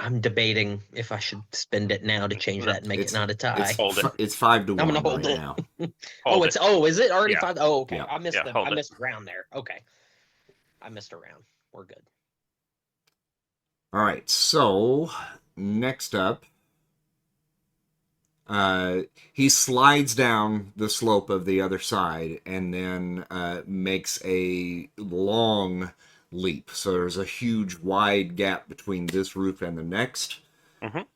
I'm debating if I should spend it now to change that and make it not a tie. Hold it. It's 5 to 1 I'm gonna hold right it. now. Oh, is it already Yeah. 5? Oh, okay. Yeah. I missed Yeah, hold I it. missed a round there. Okay. I missed a round. We're good. All right. So next up, he slides down the slope of the other side and then makes a long leap. So there's a huge wide gap between this roof and the next. Mhm.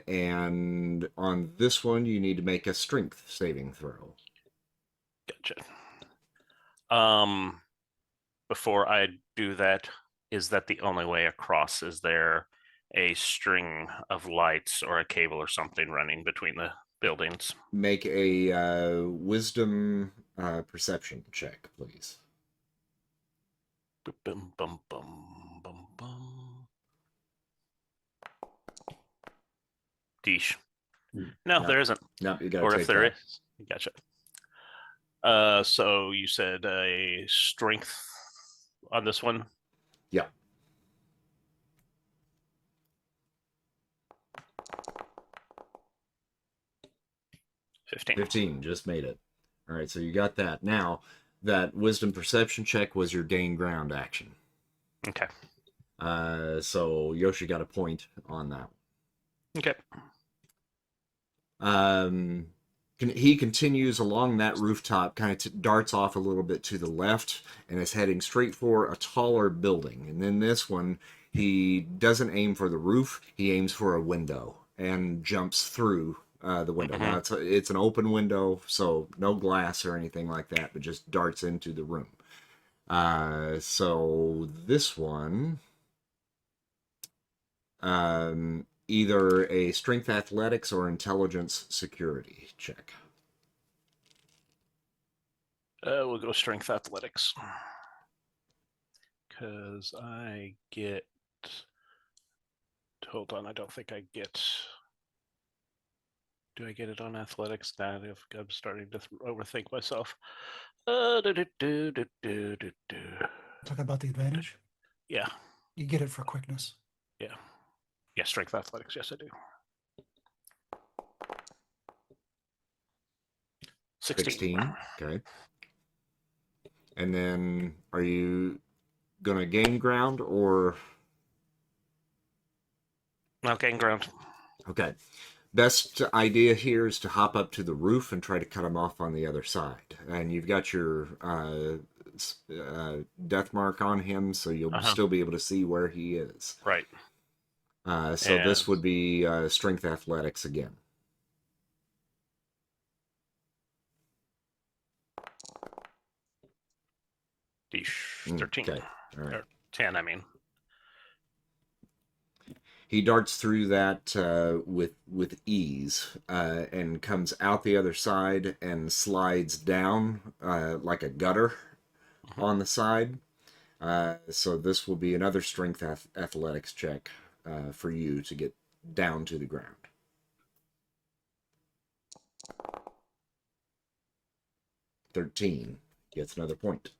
And on this one, you need to make a strength saving throw. Gotcha. Before I do that, is that the only way across? Is there a string of lights or a cable or something running between the buildings? Make a wisdom perception check, please. Bum, bum, bum, bum, bum. Deesh. No, No. there isn't. No, you gotta Or take if there that. is, gotcha. So you said a strength on this one? Yeah. $15. 15, just made it. All right, so you got that. Now, that wisdom perception check was your gain ground action. Okay. So Yoshi got a point on that. Okay. He continues along that rooftop, kind of darts off a little bit to the left, and is heading straight for a taller building. And then this one, he doesn't aim for the roof; he aims for a window and jumps through the window. Now it's an open window, so no glass or anything like that, but just darts into the room. So this one, either a strength athletics or intelligence security check. We'll go strength athletics. Because I get... Hold on, I don't think I get... Do I get it on athletics? Nah, I'm starting to overthink myself. Talking about the advantage? Yeah. You get it for quickness. Yeah. Yeah, strength athletics. Yes, I do. 16. Okay. And then are you going to gain ground or... Not gain ground. Okay. Best idea here is to hop up to the roof and try to cut him off on the other side. And you've got your death mark on him, so you'll still be able to see where he is. Right. So this would be strength athletics again. Deesh. 13. Okay. All right. Or 10, I mean. He darts through that with ease and comes out the other side and slides down like a gutter on the side. So this will be another strength athletics check for you to get down to the ground. $13 gets another point.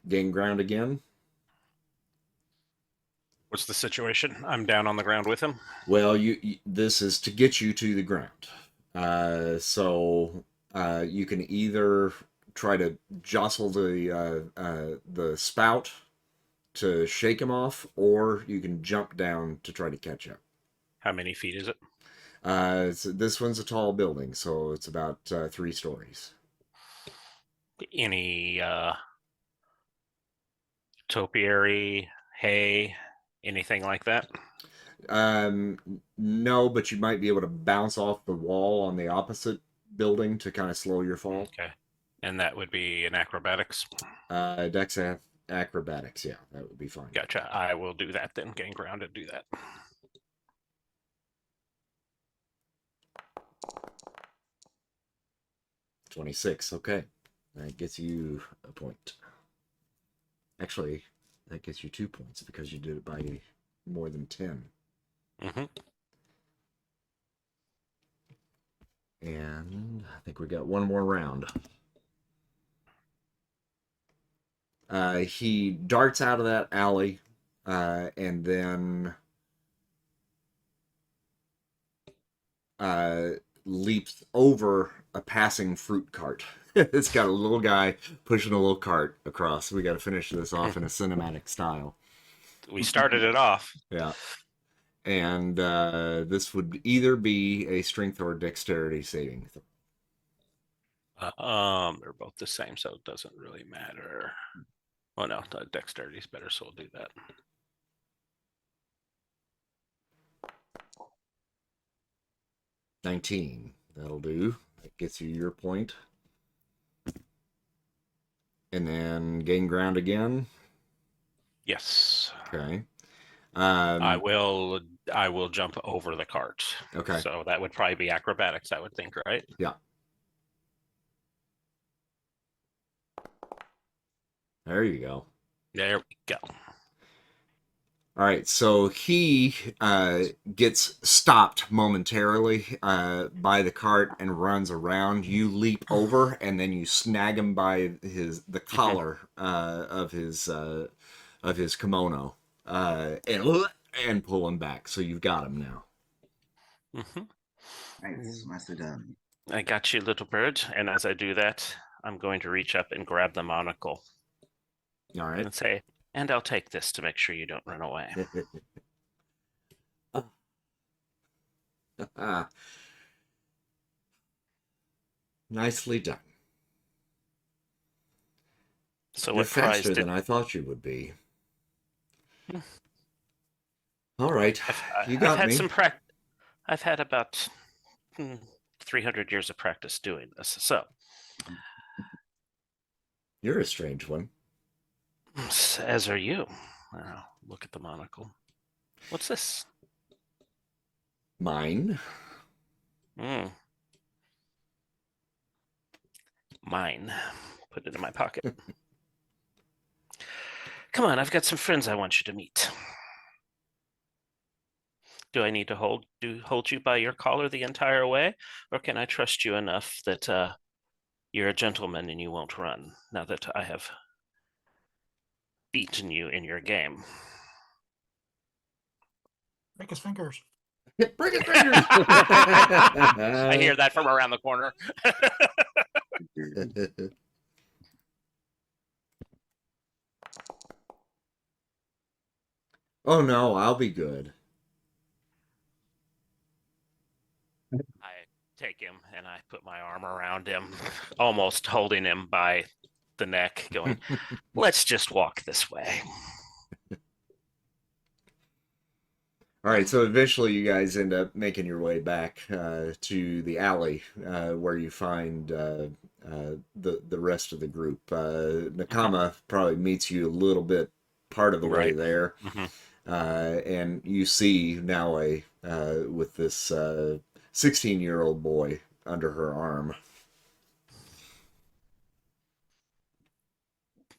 Gain ground again. What's the situation? I'm down on the ground with him. Well, this is to get you to the ground. So you can either try to jostle the spout to shake him off, or you can jump down to try to catch up. How many feet is it? So this one's a tall building, so it's about 3 stories. Any topiary, hay, anything like that? No, but you might be able to bounce off the wall on the opposite building to kind of slow your fall. Okay. And that would be an acrobatics? Dex acrobatics. Yeah, that would be fine. Gotcha. I will do that then. Gain ground and do that. $26. Okay, that gets you a point. Actually, that gets you 2 points because you did it by more than 10. Mm-hmm. And I think we got one more round. He darts out of that alley, and then leaps over a passing fruit cart. It's got a little guy pushing a little cart across. We got to finish this off in a cinematic style. We started it off. Yeah. And this would either be a strength or dexterity saving. They're both the same, so it doesn't really matter. Oh no, the dexterity is better, so we'll do that. $19. That'll do. That gets you your point. And then gain ground again. Yes. Okay. I will jump over the cart. Okay. So that would probably be acrobatics, I would think, right? Yeah. There you go. There we go. All right, so he gets stopped momentarily by the cart and runs around. You leap over, and then you snag him by the collar of his kimono and pull him back. So you've got him now. Mm-hmm. Nice, nicely done. I got you, little bird. And as I do that, I'm going to reach up and grab the monocle. All right. And say, and I'll take this to make sure you don't run away. Nicely done. So You're what prize faster did than I thought you would be. All right, you got I've had me. some I've had about 300 years of practice doing this. So You're a strange one. as are you. Wow, look at the monocle. What's this? Mine. Mine. Put it in my pocket. Come on, I've got some friends I want you to meet. Do I need to hold you by your collar the entire way, or can I trust you enough that you're a gentleman and you won't run now that I have beaten you in your game? Break his fingers. Break his fingers. I hear that from around the corner. Oh no, I'll be good. I take him and I put my arm around him, almost holding him by the neck, going, let's just walk this way. All right, so eventually you guys end up making your way back to the alley where you find the rest of the group. Nakama probably meets you a little bit part of the way Right. there, Mm-hmm. and you see now with this 16-year-old boy under her arm.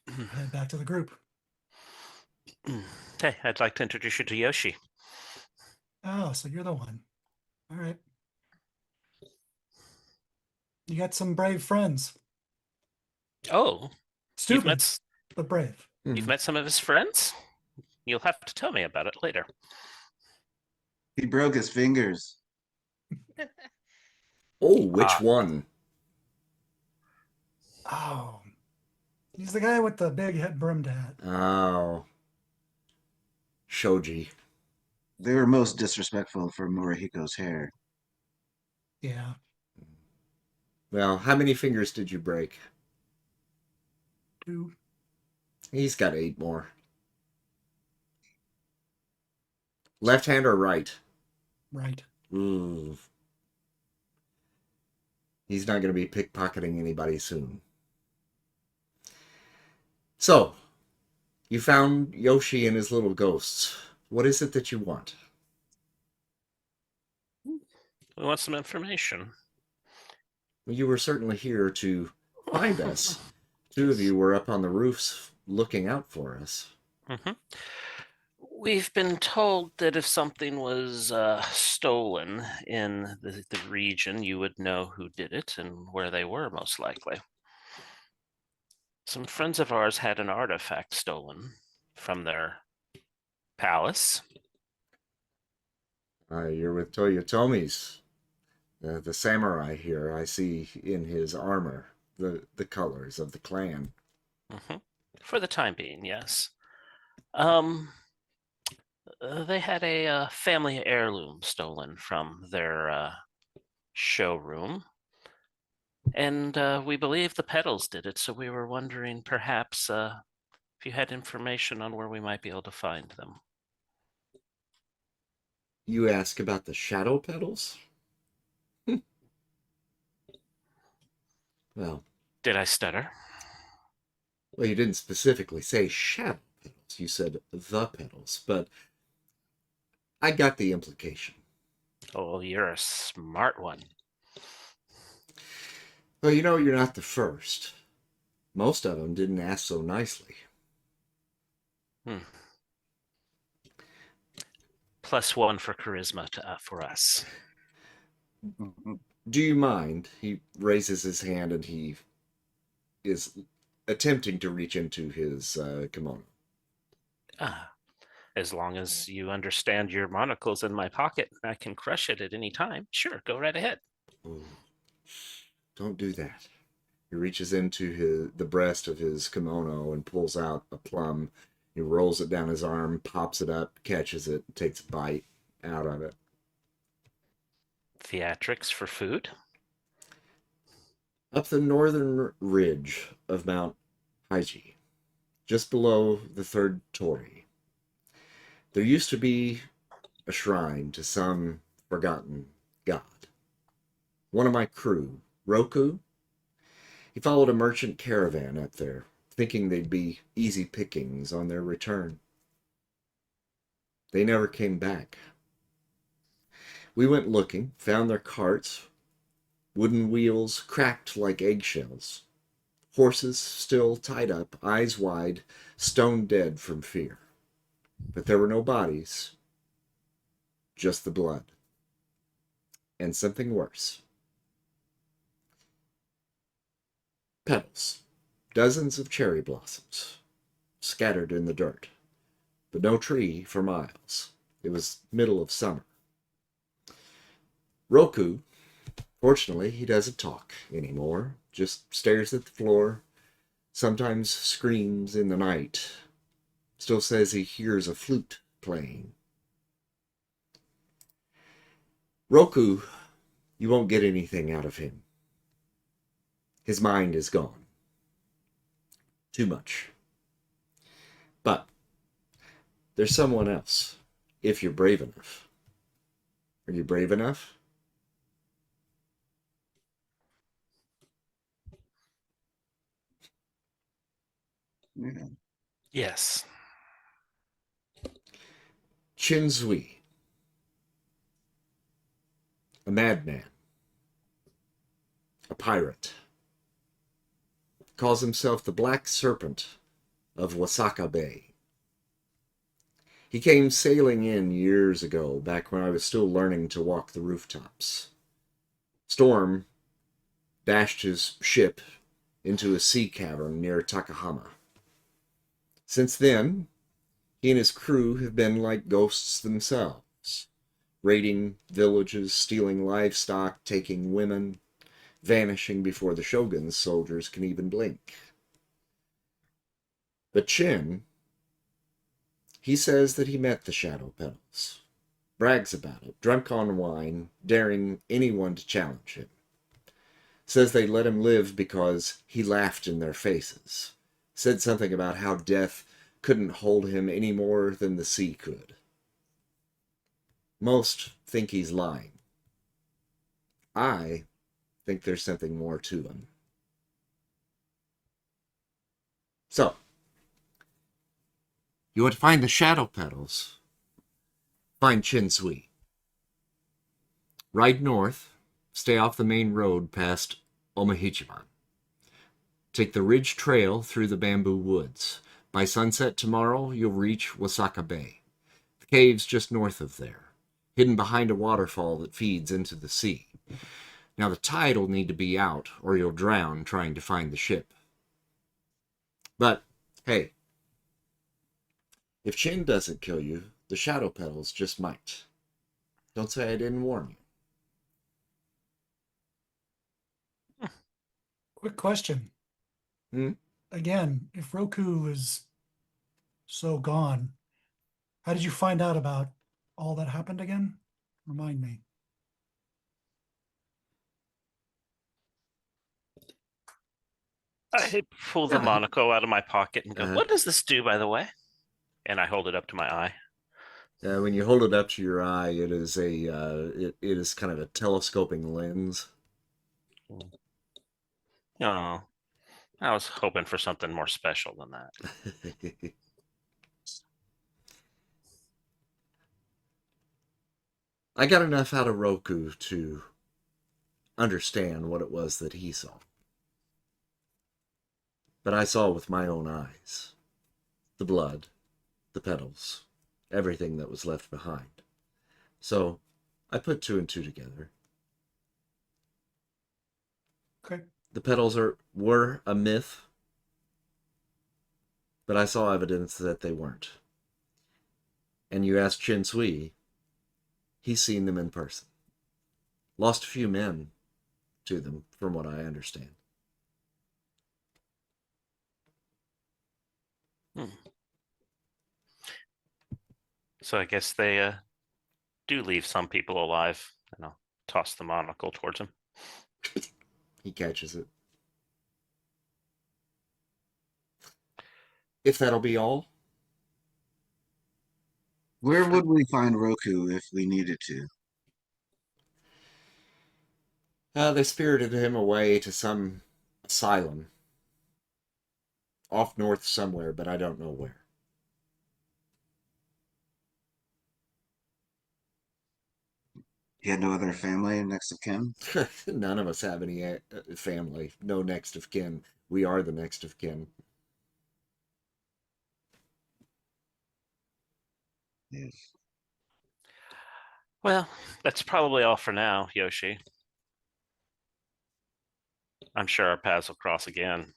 Head back to the group. Hey, I'd like to introduce you to Yoshi. Oh, so you're the one. All right. You got some brave friends. Oh, Stupid, but brave. you've met some of his friends? You'll have to tell me about it later. He broke his fingers. Oh, which one? Oh, he's the guy with the big head brimmed hat. Oh, Shoji. They were most disrespectful for Morihiko's hair. Yeah. Well, how many fingers did you break? 2. He's got 8 more. Left hand or right? Right. Ooh. He's not going to be pickpocketing anybody soon. So, You found Yoshi and his little ghosts. What is it that you want? We want some information. Well, you were certainly here to find us. Two of you were up on the roofs looking out for us. Mm-hmm. We've been told that if something was stolen in the region, you would know who did it and where they were, most likely. Some friends of ours had an artifact stolen from their palace. You're with Toyotomi's, the samurai here. I see in his armor the colors of the clan. Mm-hmm. For the time being, yes. They had a family heirloom stolen from their showroom, and we believe the pedals did it. So we were wondering, perhaps, if you had information on where we might be able to find them. You ask about the shadow petals? Well, Did I stutter? you didn't specifically say shadow petals. You said the petals, but I got the implication. Oh, you're a smart one. Well, you know, you're not the first. Most of them didn't ask so nicely. +1 for charisma for us. Do you mind? He raises his hand and he is attempting to reach into his kimono. As long as you understand your monocle's in my pocket, I can crush it at any time. Sure, go right ahead. Oh, don't do that. He reaches into the breast of his kimono and pulls out a plum. He rolls it down his arm, pops it up, catches it, takes a bite out of it. Theatrics for food? Up the northern ridge of Mount Haiji, just below the third Torii, there used to be a shrine to some forgotten god. One of my crew, Roku, he followed a merchant caravan up there, thinking they'd be easy pickings on their return. They never came back. We went looking, found their carts, wooden wheels cracked like eggshells, horses still tied up, eyes wide, stone dead from fear. But there were no bodies, just the blood. And something worse. Petals, dozens of cherry blossoms, scattered in the dirt, but no tree for miles. It was middle of summer. Roku, fortunately, he doesn't talk anymore, just stares at the floor, sometimes screams in the night, still says he hears a flute playing. Roku, you won't get anything out of him. His mind is gone. Too much. But there's someone else, if you're brave enough. Are you brave enough? Yeah. Yes. Chin Zui, a madman, a pirate, calls himself the Black Serpent of Wasaka Bay. He came sailing in years ago, back when I was still learning to walk the rooftops. Storm dashed his ship into a sea cavern near Takahama. Since then, he and his crew have been like ghosts themselves, raiding villages, stealing livestock, taking women, vanishing before the shogun's soldiers can even blink. But Chin, he says that he met the Shadow Petals, brags about it, drunk on wine, daring anyone to challenge him. Says they let him live because he laughed in their faces. Said something about how death couldn't hold him any more than the sea could. Most think he's lying. I think there's something more to him. So, You want to find the shadow petals? Find Chinsui. Ride north, stay off the main road past Omahichiman. Take the ridge trail through the bamboo woods. By sunset tomorrow, you'll reach Wasaka Bay. The cave's just north of there, hidden behind a waterfall that feeds into the sea. Now the tide will need to be out, or you'll drown trying to find the ship. But, hey, if Chin doesn't kill you, the shadow petals just might. Don't say I didn't warn you. Quick question. Hmm? Again, if Roku is so gone, how did you find out about all that happened again? Remind me. I pull the monocle out of my pocket and go, what does this do, by the way? And I hold it up to my eye. When you hold it up to your eye, it is it is kind of a telescoping lens. Oh, I was hoping for something more special than that. I got enough out of Roku to understand what it was that he saw. But I saw with my own eyes. The blood, the petals, everything that was left behind. So I put two and two together. Okay. The petals were a myth, but I saw evidence that they weren't. And you ask Chin Sui, he's seen them in person. Lost a few men to them, from what I understand. So I guess they do leave some people alive. And I'll toss the monocle towards him. He catches it. If that'll be all. Where would we find Roku if we needed to? They spirited him away to some asylum. Off north somewhere, but I don't know where. He had no other family next of kin? None of us have any family. No next of kin. We are the next of kin. Yes. Well, that's probably all for now, Yoshi. I'm sure our paths will cross again.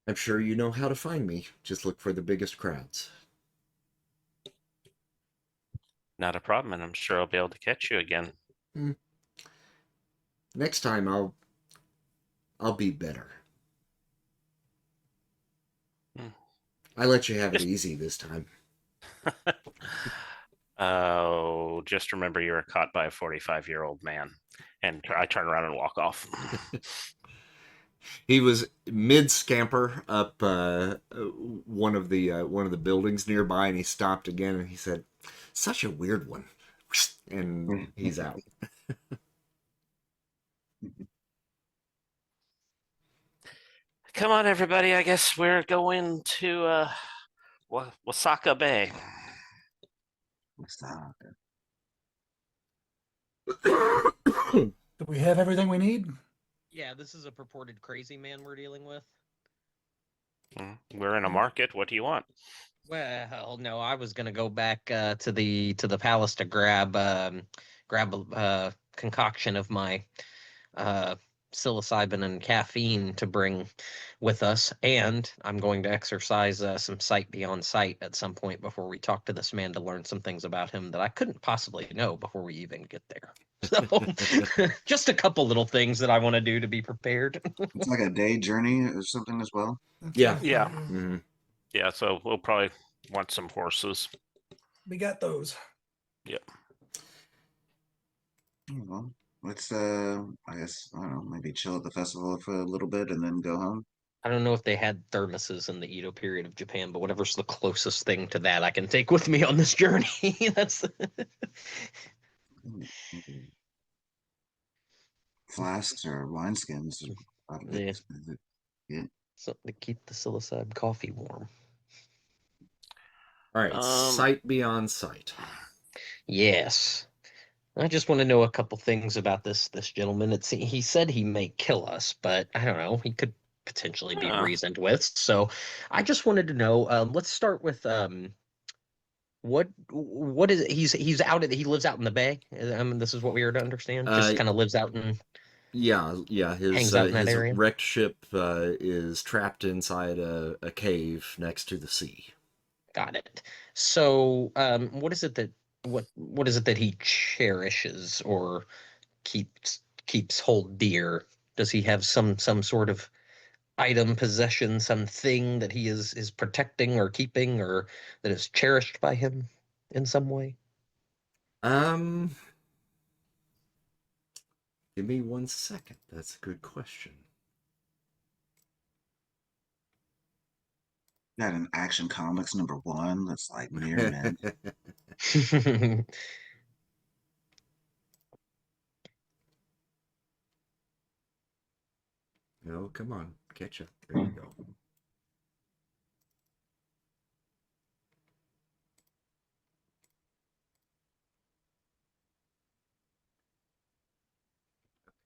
I'm sure you know how to find me. Just look for the biggest crowds. Not a problem, and I'm sure I'll be able to catch you again. Next time I'll be better. I let you have it easy this time. Oh, just remember you were caught by a 45-year-old man. And I turn around and walk off. He was mid scamper up one of the buildings nearby, and he stopped again and he said, "Such a weird one," and he's out. Come on, everybody. I guess we're going to Wasaka Bay. Stop. Do we have everything we need? Yeah, this is a purported crazy man we're dealing with. We're in a market. What do you want? Well, no, I was gonna go back to the palace to grab a concoction of my psilocybin and caffeine to bring with us, and I'm going to exercise some sight beyond sight at some point before we talk to this man to learn some things about him that I couldn't possibly know before we even get there. So, just a couple little things that I want to do to be prepared. It's like a day journey or something as well. Yeah. Yeah. Mm-hmm. Yeah, so we'll probably want some horses. We got those. Yep. Oh, well, let's I guess I don't know, maybe chill at the festival for a little bit and then go home. I don't know if they had thermoses in the Edo period of Japan, but whatever's the closest thing to that I can take with me on this journey. That's Maybe flasks or wineskins. Yeah. Yeah. something to keep the psilocybin coffee warm. All right, sight beyond sight. Yes. I just want to know a couple things about this gentleman. He said he may kill us, but I don't know. He could potentially be Yeah. reasoned with. So I just wanted to know. Let's start with what is it? He lives out in the bay. I mean, this is what we are to understand. Just kind of lives out and Yeah. hangs out in that His area. wrecked ship is trapped inside a cave next to the sea. Got it. So what is it that what is it that he cherishes or keeps hold dear? Does he have some sort of item, possession, something that he is protecting or keeping or that is cherished by him in some way? Um, Give me 1 second. That's a good question. Got an Action Comics #1 that's like near mint. No, come on, catch up. There you go.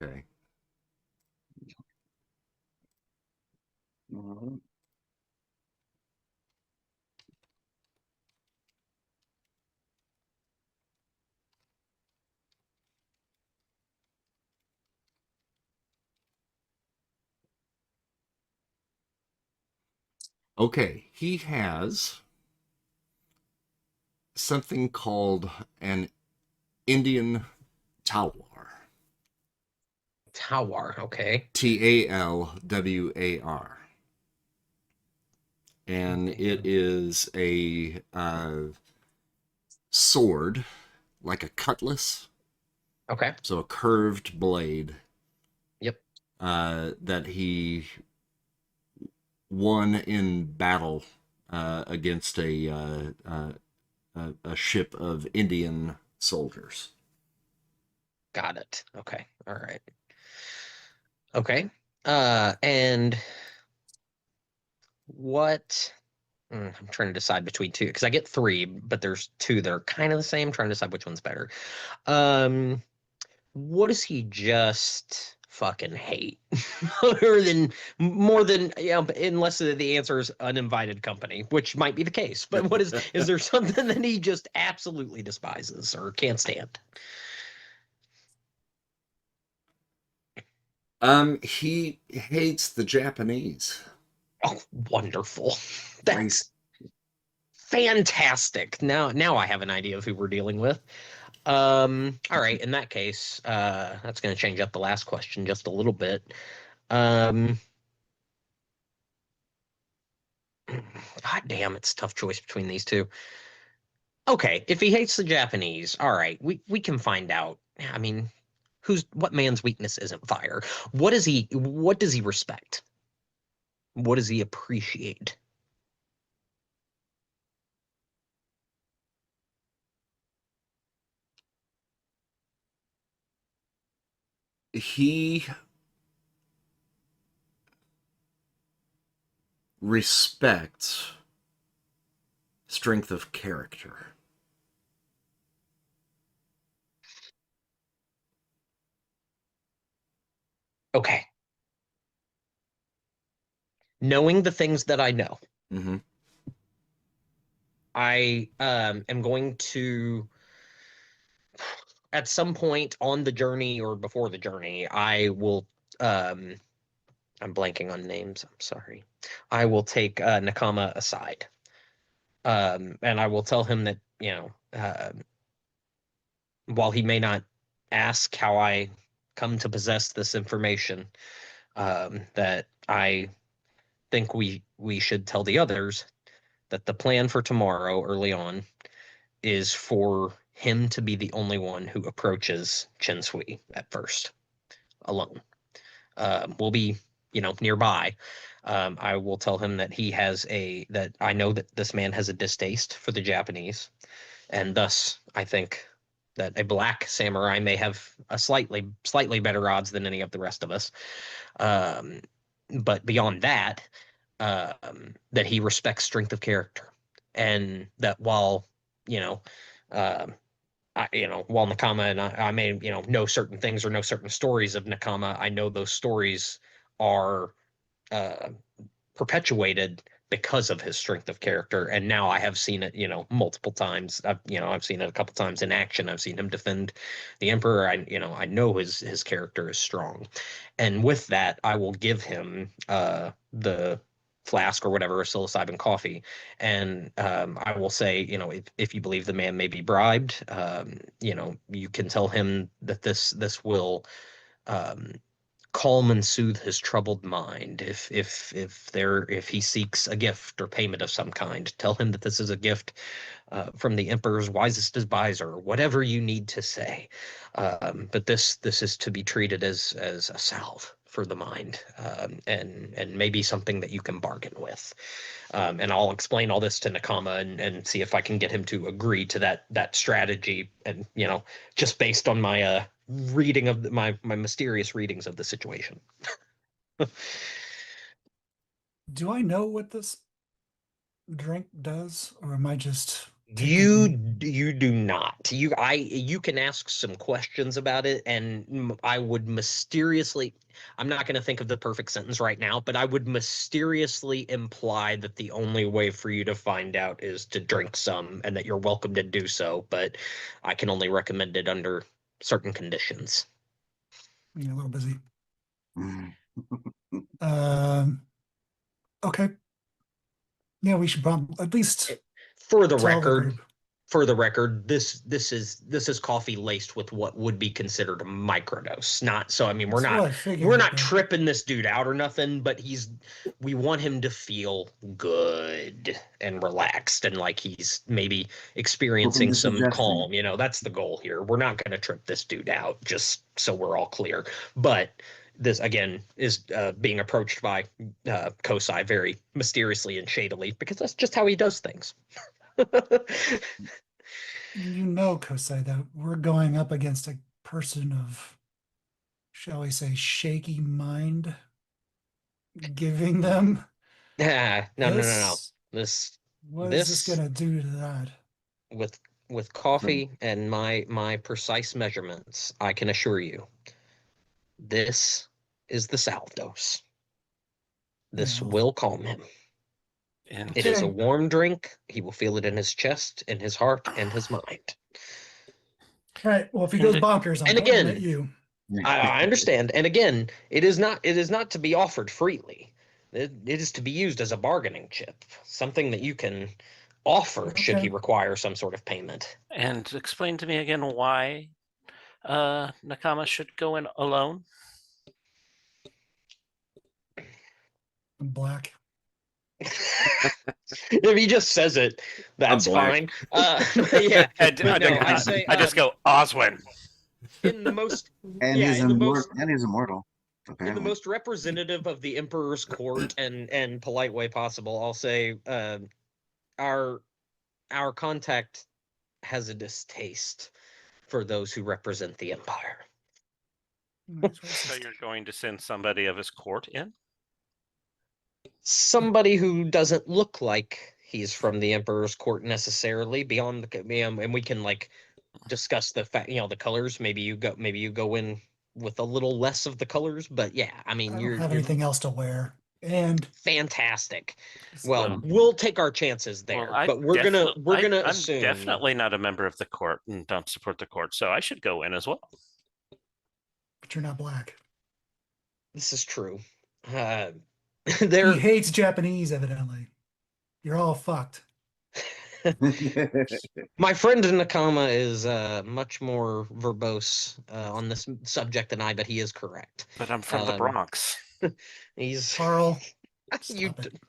Okay. Mhm. Okay, he has something called an Indian Talwar. Tawar, okay. Talwar. And it is a sword, like a cutlass. Okay. So a curved blade Yep. that he won in battle against a ship of Indian soldiers. Got it. Okay. All right. Okay. And what I'm trying to decide between two because I get three, but there's two that are kind of the same. Trying to decide which one's better. Um, what does he just fucking hate? Other than more than unless the answer is uninvited company, which might be the case. But is there something that he just absolutely despises or can't stand? He hates the Japanese. Oh, wonderful. That's fantastic. Now I have an idea of who we're dealing with. All right, in that case, that's going to change up the last question just a little bit. Um, God damn, it's a tough choice between these two. Okay, if he hates the Japanese, all right, we can find out. I mean, what man's weakness isn't fire? What does he respect? What does he appreciate? He respects strength of character. Okay. Knowing the things that I know, Mm-hmm. I am going to at some point on the journey or before the journey, I will um I'm blanking on names. I'm sorry. I will take Nakama aside. And I will tell him that, while he may not ask how I come to possess this information, that I think we should tell the others that the plan for tomorrow early on is for him to be the only one who approaches Chinsui at first, alone. We'll be, nearby. I will tell him that that I know that this man has a distaste for the Japanese, and thus I think that a black samurai may have a slightly better odds than any of the rest of us. But beyond that, that he respects strength of character, and that while you know, uh, while Nakama and I may know certain things or know certain stories of Nakama, I know those stories are uh, perpetuated because of his strength of character. And now I have seen it, multiple times. I've seen it a couple times in action. I've seen him defend the Emperor. I know his character is strong. And with that, I will give him the flask or whatever, psilocybin coffee. And I will say, if you believe the man may be bribed, you can tell him that this will um, calm and soothe his troubled mind. If he seeks a gift or payment of some kind, tell him that this is a gift from the Emperor's wisest advisor, whatever you need to say. But this is to be treated as a salve for the mind, and maybe something that you can bargain with. And I'll explain all this to Nakama and see if I can get him to agree to that strategy. And just based on my reading of my mysterious readings of the situation. Do I know what this drink does, or am I just You taking? you do not. You can ask some questions about it, and I would mysteriously. I'm not going to think of the perfect sentence right now, but I would mysteriously imply that the only way for you to find out is to drink some, and that you're welcome to do so. But I can only recommend it under certain conditions. A little busy. Mm. Okay. Yeah, we should probably at least For the tell the record, group. this is coffee laced with what would be considered a microdose. Not so. I mean, That's what I figured. we're not but tripping this dude out or nothing. But we want him to feel good and relaxed, and like he's maybe experiencing Open to some suggestion. calm. That's the goal here. We're not going to trip this dude out, just so we're all clear. But this again is being approached by Kosai very mysteriously and shadily, because that's just how he does things. Kosai, that we're going up against a person of, shall we say, shaky mind, giving them No. this. This What is this this gonna do to that? with coffee and my precise measurements, I can assure you, this is the salve dose. This Yeah. will calm him. It is a Okay. warm drink. He will feel it in his chest, in his heart, and his mind. All right. Well, if he goes bonkers, I'm And pointing at again, you. I understand. And again, it is not to be offered freely. It is to be used as a bargaining chip, something that you can offer should he Okay. require some sort of payment. And explain to me again why Nakama should go in alone. I'm black. If he just says it, that's black. fine. Yeah, I no, I say I just go Oswin. in the most And yeah he's in the most immortal. in the Apparently. most representative of the Emperor's court and polite way possible. I'll say our contact has a distaste for those who represent the Empire. So you're going to send somebody of his court in? Somebody who doesn't look like he's from the Emperor's court necessarily, beyond the and we can like discuss the fact, the colors. Maybe you go in with a little less of the colors, but yeah, I mean I don't you're have anything else to wear, and fantastic. Well, we'll take our chances there, Well, but we're gonna assume. I'm definitely not a member of the court and don't support the court, so I should go in as well. but you're not black. This is true. He There, hates Japanese, evidently. You're all fucked. my friend Nakama is much more verbose on this subject than I, but he is correct. But I'm from the Bronx. He's Carl, you. stop it.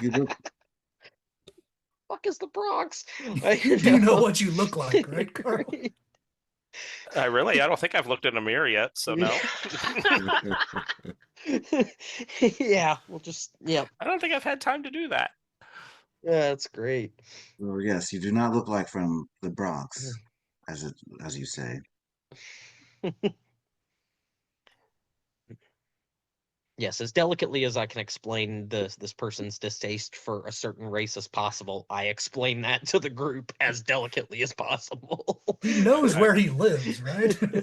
You look Fuck is the Bronx? You do know what you look like, right, Carl? I don't think I've looked in a mirror yet, so no. Yeah, we'll just I don't think I've had time to do that. Yeah, that's great. well, yes, you do not look like from the Bronx, as you say. Yes, as delicately as I can explain this person's distaste for a certain race as possible, I explain that to the group as delicately as possible. He knows I- where he lives, right? I,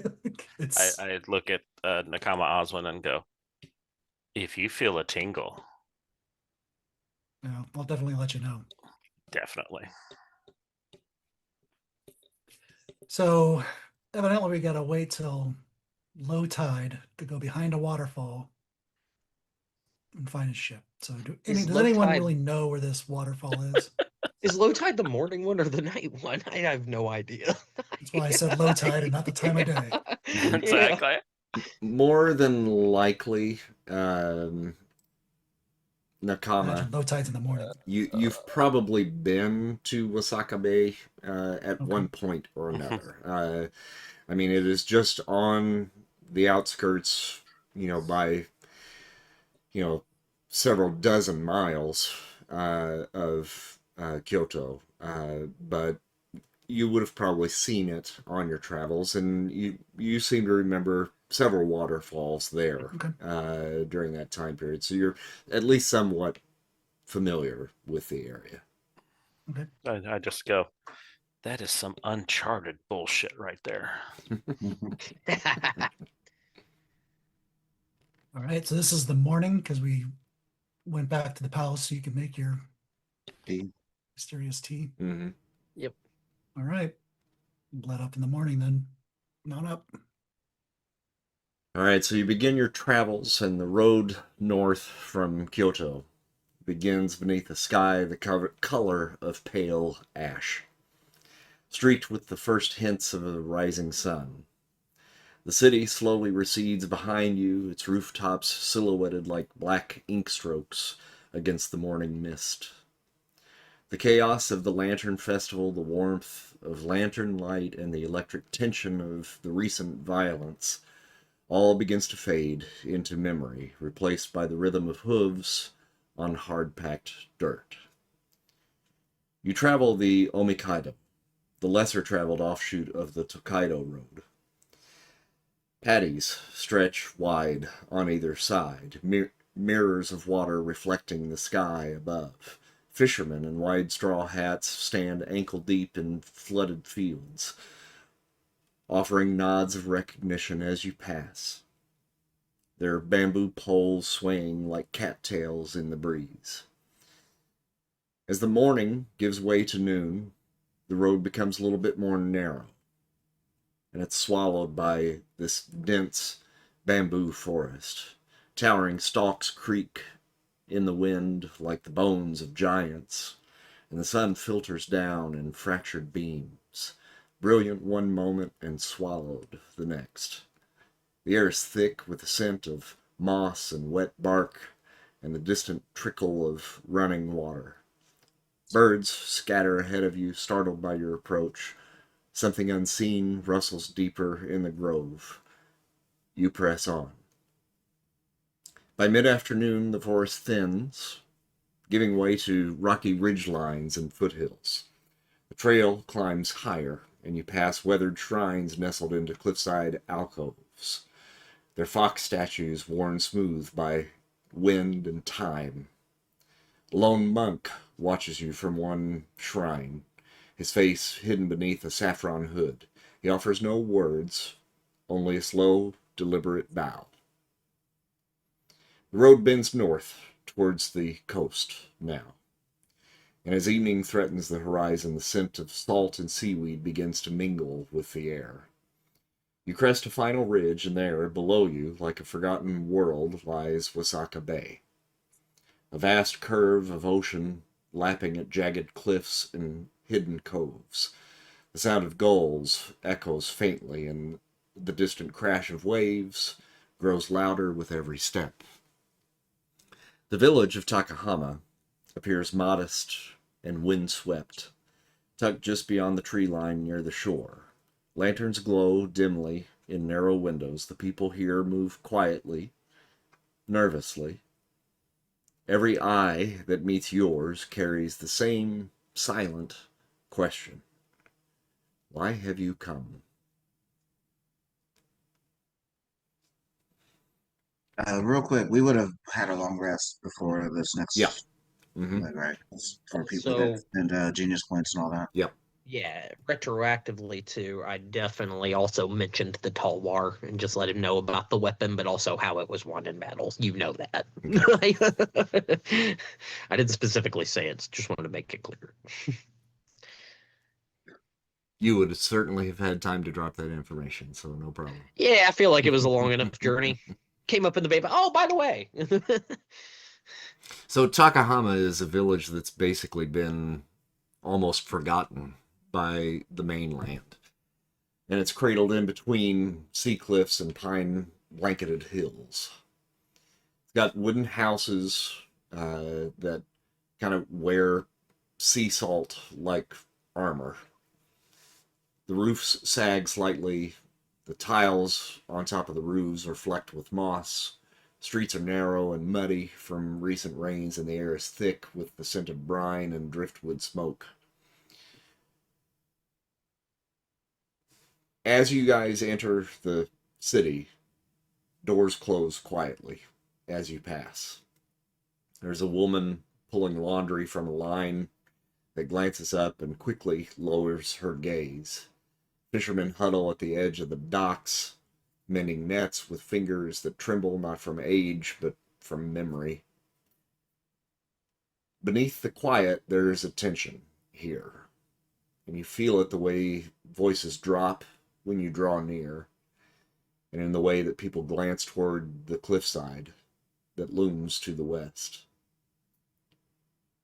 It's I look at Nakama Oswin and go, if you feel a tingle, no, I'll definitely let you know. definitely. So evidently we gotta wait till low tide to go behind a waterfall and find his ship. So does low anyone tide- really know where this waterfall is? Is low tide the morning one or the night one? I have no idea. That's why I said low tide and not the time of day. Yeah. Exactly. More than likely, Nakama, Imagine low tides in the morning. you've probably been to Wasaka Bay at Okay. one point or another. I mean, it is just on the outskirts, by several dozen miles of Kyoto. But you would have probably seen it on your travels, and you seem to remember several waterfalls there Okay. during that time period. So you're at least somewhat familiar with the area. Okay. I just go, that is some uncharted bullshit right there. All right. So this is the morning because we went back to the palace so you can make your Tea. mysterious tea. Mm-hmm. Yep. All right. Let up in the morning then. Not up. All right, so you begin your travels, and the road north from Kyoto begins beneath a sky the color of pale ash, streaked with the first hints of a rising sun. The city slowly recedes behind you, its rooftops silhouetted like black ink strokes against the morning mist. The chaos of the Lantern Festival, the warmth of lantern light, and the electric tension of the recent violence all begins to fade into memory, replaced by the rhythm of hooves on hard-packed dirt. You travel the Omikaido, the lesser-traveled offshoot of the Tokaido Road. Paddies stretch wide on either side, mirrors of water reflecting the sky above. Fishermen in wide straw hats stand ankle-deep in flooded fields, offering nods of recognition as you pass, their bamboo poles swaying like cattails in the breeze. As the morning gives way to noon, the road becomes a little bit more narrow, and it's swallowed by this dense bamboo forest. Towering stalks creak in the wind like the bones of giants, and the sun filters down in fractured beams, brilliant one moment and swallowed the next. The air is thick with the scent of moss and wet bark and the distant trickle of running water. Birds scatter ahead of you, startled by your approach. Something unseen rustles deeper in the grove. You press on. By mid-afternoon, the forest thins, giving way to rocky ridgelines and foothills. The trail climbs higher, and you pass weathered shrines nestled into cliffside alcoves, their fox statues worn smooth by wind and time. A lone monk watches you from one shrine, his face hidden beneath a saffron hood. He offers no words, only a slow, deliberate bow. The road bends north towards the coast now, and as evening threatens the horizon, the scent of salt and seaweed begins to mingle with the air. You crest a final ridge, and there, below you, like a forgotten world, lies Wasaka Bay. A vast curve of ocean lapping at jagged cliffs and hidden coves. The sound of gulls echoes faintly, and the distant crash of waves grows louder with every step. The village of Takahama appears modest and windswept, tucked just beyond the tree line near the shore. Lanterns glow dimly in narrow windows. The people here move quietly, nervously. Every eye that meets yours carries the same silent question. Why have you come? Real quick, we would have had a long rest before this Yeah. next Mm-hmm. leg, right? It's for people that So and genius points and all that. Yep. yeah, retroactively too, I definitely also mentioned the Talwar and just let him know about the weapon, but also how it was won in battle. You know that. I didn't specifically say it, just wanted to make it clear. You would certainly have had time to drop that information, so no problem. Yeah, I feel like it was a long enough journey. Came up in the bay, but oh, by the way. So Takahama is a village that's basically been almost forgotten by the mainland. And it's cradled in between sea cliffs and pine blanketed hills. It's got wooden houses that kind of wear sea salt like armor. The roofs sag slightly. The tiles on top of the roofs are flecked with moss. Streets are narrow and muddy from recent rains, and the air is thick with the scent of brine and driftwood smoke. As you guys enter the city, doors close quietly as you pass. There's a woman pulling laundry from a line that glances up and quickly lowers her gaze. Fishermen huddle at the edge of the docks, mending nets with fingers that tremble not from age but from memory. Beneath the quiet, there is a tension here, and you feel it the way voices drop when you draw near, and in the way that people glance toward the cliffside that looms to the west,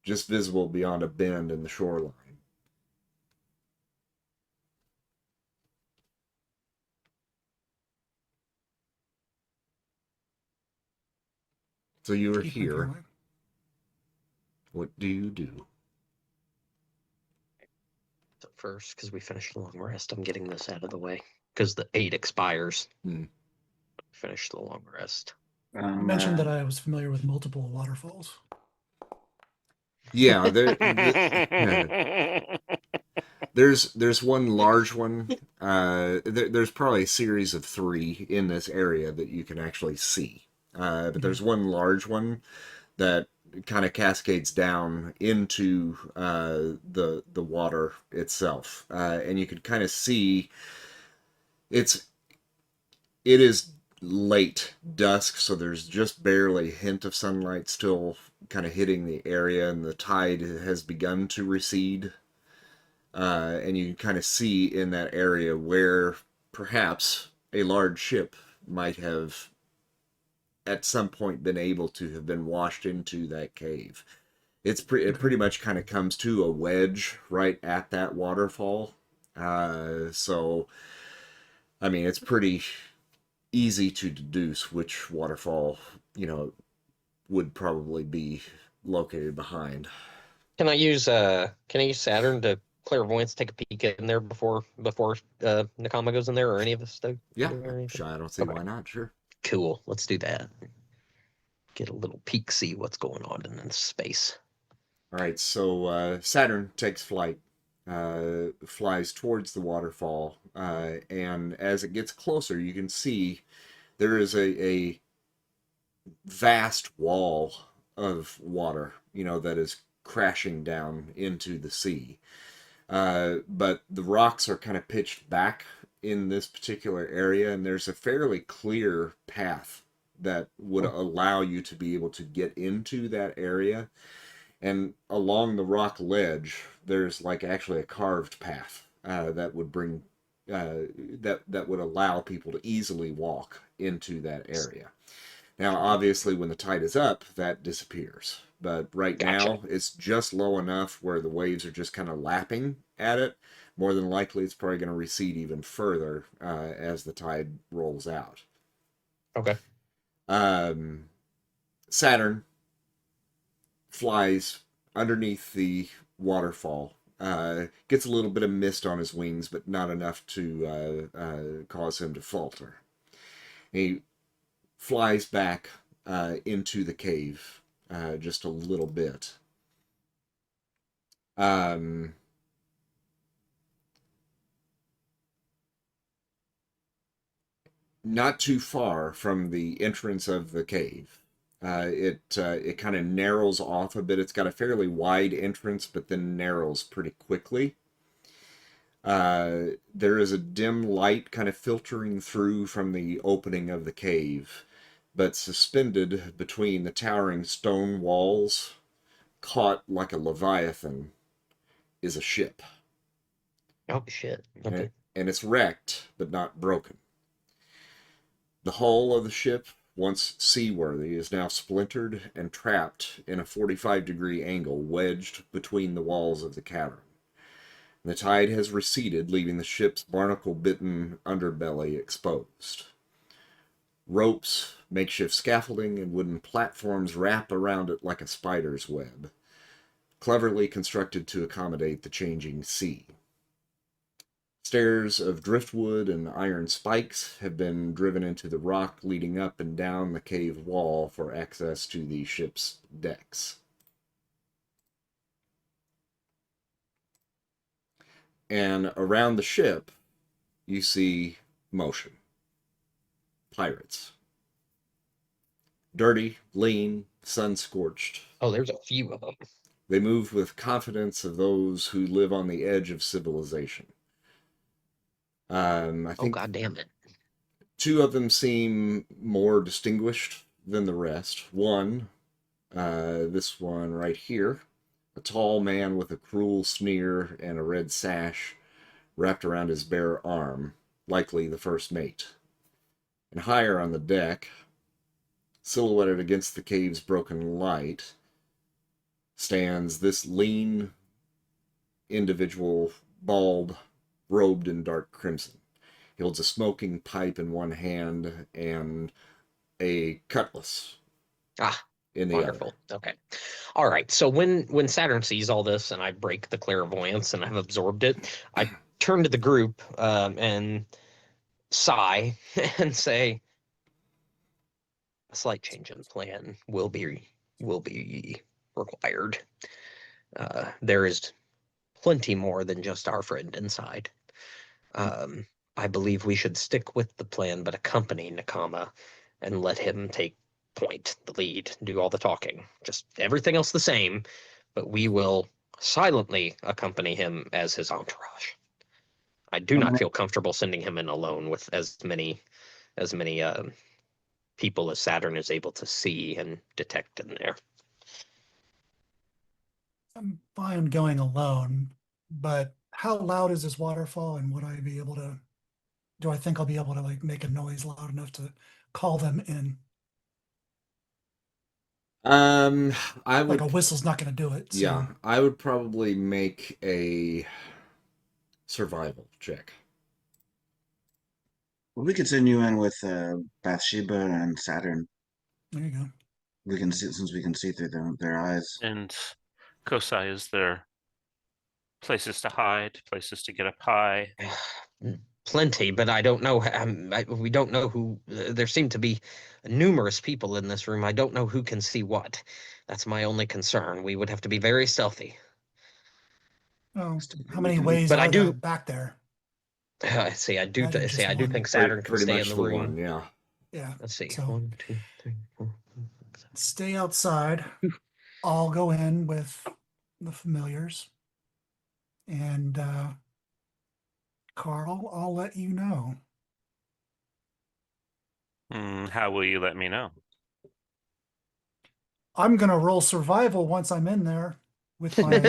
just visible beyond a bend in the shoreline. So you are Keep my here. family. What do you do? So first, because we finished the long rest, I'm getting this out of the way. Because the 8 expires. Finish the long rest. You mentioned that I was familiar with multiple waterfalls. Yeah, there's one large one. There's probably a series of 3 in this area that you can actually see. But there's one large one that kind of cascades down into the water itself, and you can kind of see it is late dusk, so there's just barely a hint of sunlight still kind of hitting the area, and the tide has begun to recede. And you can kind of see in that area where perhaps a large ship might have at some point been able to have been washed into that cave. It pretty much kind of comes to a wedge right at that waterfall. So I mean, it's pretty easy to deduce which waterfall, would probably be located behind. Can I use Saturn to clairvoyance take a peek in there before Nakama goes in there or any of us do Yeah, or anything? I don't see Okay. why not. Sure. Cool. Let's do that. Get a little peek, see what's going on in this space. All right, so Saturn takes flight, flies towards the waterfall, and as it gets closer, you can see there is a vast wall of water, that is crashing down into the sea. But the rocks are kind of pitched back in this particular area, and there's a fairly clear path that would allow you to be able to get into that area. And along the rock ledge, there's like actually a carved path that would bring that would allow people to easily walk into that area. Now, obviously, when the tide is up, that disappears. But right now, it's just low enough where the waves are just kind of lapping at it. More than likely, it's probably going to recede even further as the tide rolls out. Okay. Saturn flies underneath the waterfall. Gets a little bit of mist on his wings, but not enough to cause him to falter. He flies back into the cave just a little bit. not too far from the entrance of the cave. It kind of narrows off a bit. It's got a fairly wide entrance, but then narrows pretty quickly. There is a dim light kind of filtering through from the opening of the cave, but suspended between the towering stone walls, caught like a leviathan, is a ship. Oh shit. Okay. And it's wrecked, but not broken. The hull of the ship, once seaworthy, is now splintered and trapped in a 45-degree angle wedged between the walls of the cavern. The tide has receded, leaving the ship's barnacle-bitten underbelly exposed. Ropes, makeshift scaffolding, and wooden platforms wrap around it like a spider's web, cleverly constructed to accommodate the changing sea. Stairs of driftwood and iron spikes have been driven into the rock leading up and down the cave wall for access to the ship's decks. And around the ship, you see motion. Pirates. Dirty, lean, sun-scorched. Oh, there's a few of them. They move with confidence of those who live on the edge of civilization. I think God damn it. two of them seem more distinguished than the rest. One, this one right here, a tall man with a cruel sneer and a red sash wrapped around his bare arm, likely the first mate. And higher on the deck, silhouetted against the cave's broken light, stands this lean individual, bald, robed in dark crimson. He holds a smoking pipe in one hand and a cutlass in the Wonderful. other. Okay. All right. So when Saturn sees all this and I break the clairvoyance and I've absorbed it, I turn to the group and sigh and say, a slight change in plan will be required. There is plenty more than just our friend inside. I believe we should stick with the plan, but accompany Nakama and let him take point, the lead, do all the talking. Just everything else the same, but we will silently accompany him as his entourage. I do not feel comfortable sending him in alone with as many people as Saturn is able to see and detect in there. I'm fine going alone, but how loud is this waterfall, and would I be able to? Do I think I'll be able to like make a noise loud enough to call them in? I would. Like a whistle's not going to do it. So. Yeah, I would probably make a survival check. Well, we could send you in with Bathsheba and Saturn. There you go. We can see, since we can see through their eyes. And Kosai, is there places to hide, places to get up high? Plenty, but I don't know. We don't know who. There seem to be numerous people in this room. I don't know who can see what. That's my only concern. We would have to be very stealthy. Oh, how many ways But I are do- there back there? See, I do Imagine just I do one. think Saturn can Pretty stay much in the the room. one, yeah. Yeah. Let's see. So 1, 2, 3, 4, 5, 6, 7. stay outside. I'll go in with the familiars. And Carl, I'll let you know. How will you let me know? I'm gonna roll survival once I'm in there with my with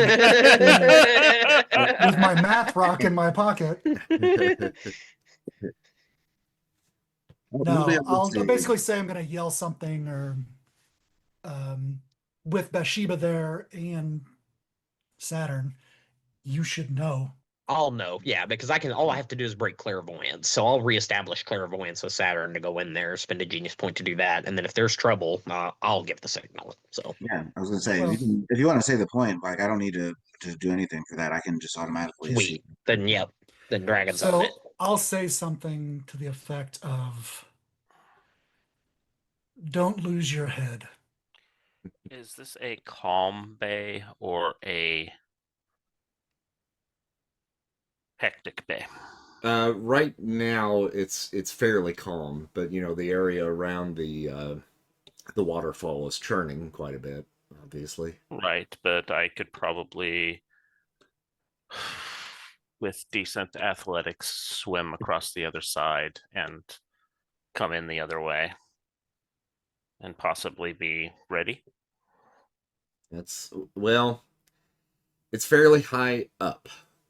my math rock in my pocket. We'll be No, able to I'll see. basically say I'm gonna yell something, or with Bathsheba there and Saturn, you should know. I'll know, yeah, because all I have to do is break clairvoyance. So I'll reestablish clairvoyance with Saturn to go in there, spend a genius point to do that, and then if there's trouble, I'll give the signal. So Yeah, I was gonna say, Well- if you want to say the point, like I don't need to do anything for that. I can just automatically see. sweet. Then yep, then Dragon's on So it. I'll say something to the effect of, "Don't lose your head." Is this a calm bay or a hectic bay? Right now it's fairly calm, but you know the area around the waterfall is churning quite a bit, obviously. Right, but I could probably, with decent athletics, swim across the other side and come in the other way and possibly be ready. That's well, it's fairly high up,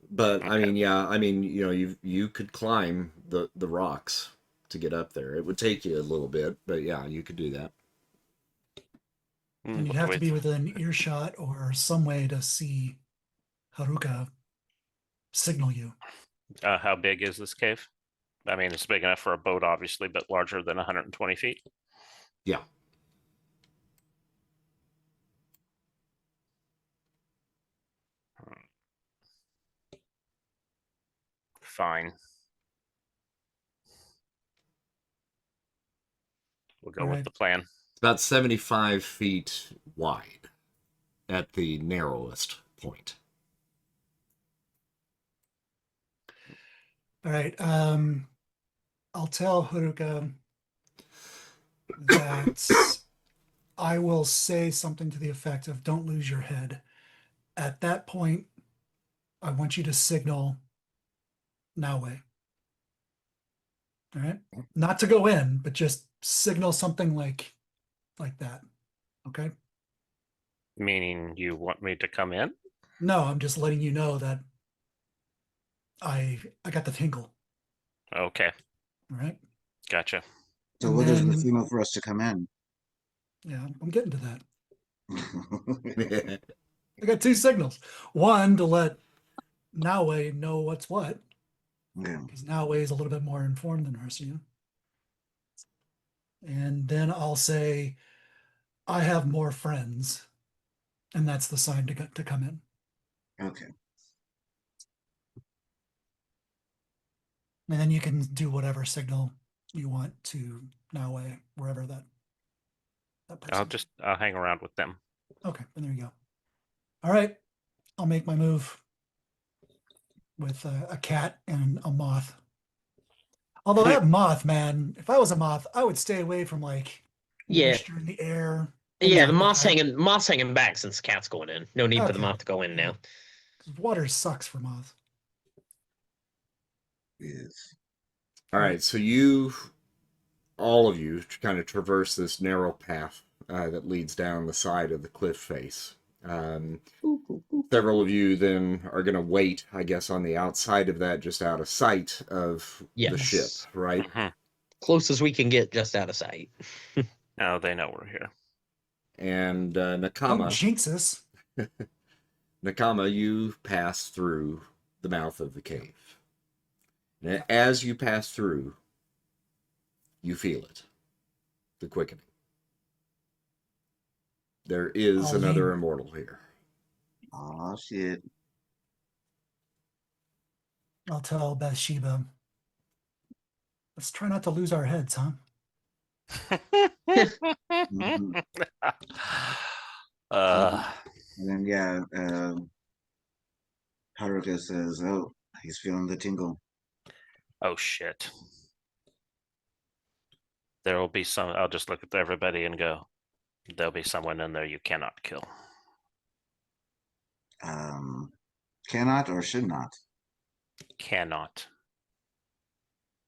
but I Okay. mean, yeah, I mean, you know, you could climb the rocks to get up there. It would take you a little bit, but yeah, you could do that. And you'd We'll have to wait. be within earshot or some way to see Haruka signal you. How big is this cave? I mean, it's big enough for a boat, obviously, but larger than 120 feet. Yeah. Fine. We'll go All with right. the plan. It's about 75 feet wide at the narrowest point. All right. I'll tell Haruka that I will say something to the effect of "Don't lose your head." At that point, I want you to signal Naue. All right. Not to go in, but just signal something like that. Okay. Meaning you want me to come in? No, I'm just letting you know that I got the tingle. Okay, All right. gotcha. So And what is the then, signal for us to come in? yeah, I'm getting to that. Okay. I got two signals. One to let Naue know what's what, because Naue is a little bit more informed than Arcia. And then I'll say, I have more friends, and that's the sign to come in. Okay. And then you can do whatever signal you want to Naue, wherever that puts you. I'll hang around with them. Okay, and there you go. All right, I'll make my move with a cat and a moth. Although that moth, man, if I was a moth, I would stay away from like Yeah. moisture in the air. Yeah, the Like, moth's hanging back since the cat's going in. No need for the Okay. moth to go in now. Water sucks for moths. Yes. All right, so you, all of you, kind of traverse this narrow path that leads down the side of the cliff face. Several of you then are going to wait, I guess, on the outside of that, just out of sight of the ship, Yes. right? Mhm. Close as we can get, just out of sight. Oh, they know we're here. And Don't Nakama, jinx us. Nakama, you pass through the mouth of the cave. And as you pass through, you feel it, the quickening. There is I'll another lean. immortal here. Oh shit. I'll tell Bathsheba. Let's try not to lose our heads, huh? Mhm. uh, And then yeah, Haruka says, "Oh, he's feeling the tingle." oh shit. There will be some. I'll just look at everybody and go, there'll be someone in there you cannot kill. Cannot or should not, Cannot.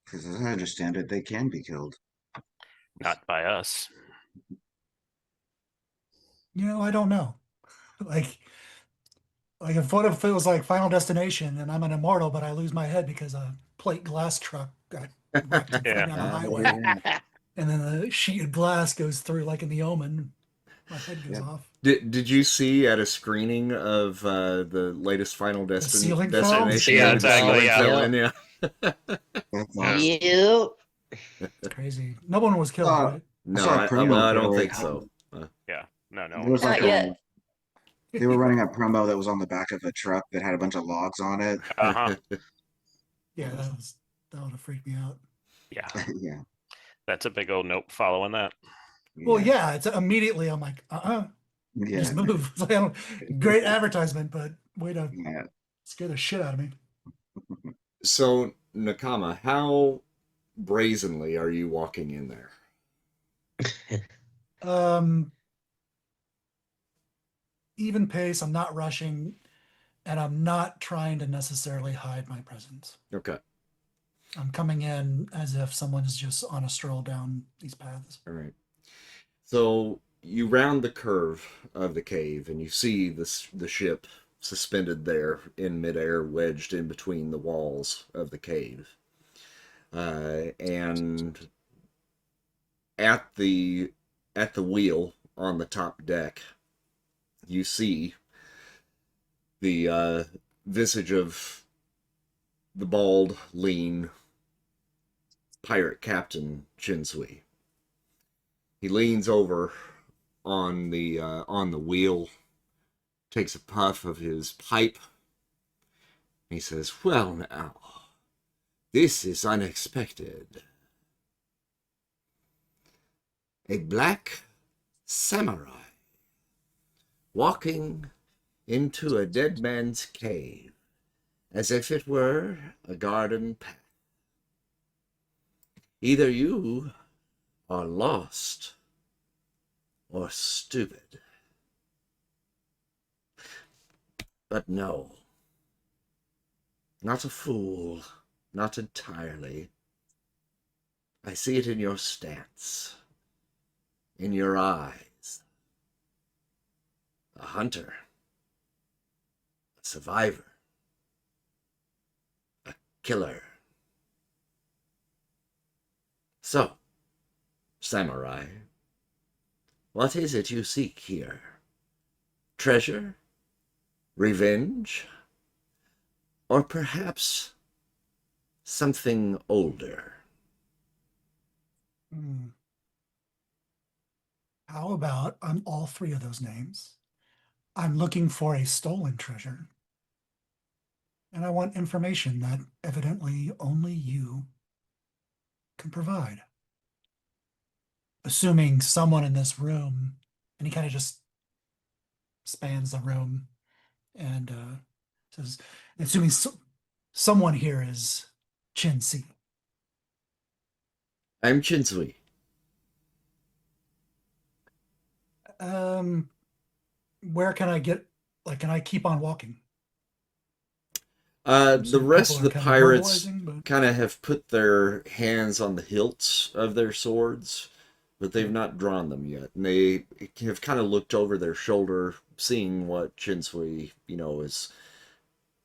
because as I understand it, they can be killed. Not by us. You know, I don't know. Like what if it was like Final Destination and I'm an immortal, but I lose my head because a plate glass truck got wrecked in front of me on the highway, Yeah. and then the sheet of glass goes through, like in The Omen. My head goes Yep. off. Did you see at a screening of the latest Final ceiling fell? Destination? Yeah, the exactly, ceiling yeah. fell in, yeah. That's Yeah. awesome. Yep. It's crazy. No one was killed, Uh, right? I No, saw a promo I don't for think it. so. Yeah. No. There was Not like yet. they were running a promo that was on the back of a truck that had a bunch of logs on it. Uh-huh. Yeah, that would have freaked me out. Yeah. Yeah. That's a big old nope following that. Well, yeah, it's immediately I'm like, Yeah. just move. It's like, great advertisement, but way to Yeah. scare the shit out of me. So Nakama, how brazenly are you walking in there? Um, even pace. I'm not rushing, and I'm not trying to necessarily hide my presence. Okay. I'm coming in as if someone's just on a stroll down these paths. All right. So you round the curve of the cave and you see the ship suspended there in midair, wedged in between the walls of the cave. And at the wheel on the top deck, you see the visage of the bald, lean pirate captain Chinsui. He leans over on the wheel, takes a puff of his pipe, and he says, "Well, now, this is unexpected. A black samurai walking into a dead man's cave as if it were a garden path. Either you are lost or stupid. But no, not a fool, not entirely. I see it in your stance, in your eyes. A hunter, a survivor, a killer. So, samurai, what is it you seek here? Treasure? Revenge? Or perhaps something older?" Hmm. How about I'm all three of those names? I'm looking for a stolen treasure. And I want information that evidently only you can provide. Assuming someone in this room, and he kind of just spans the room and says, assuming someone here is Chinsi. I'm Chinsui. Where can I get, like, can I keep on walking? The rest of People the are kind of pirates verbalizing, but kind of have put their hands on the hilts of their swords, but they've not drawn them yet. And they have kind of looked over their shoulder, seeing what Chinsui, is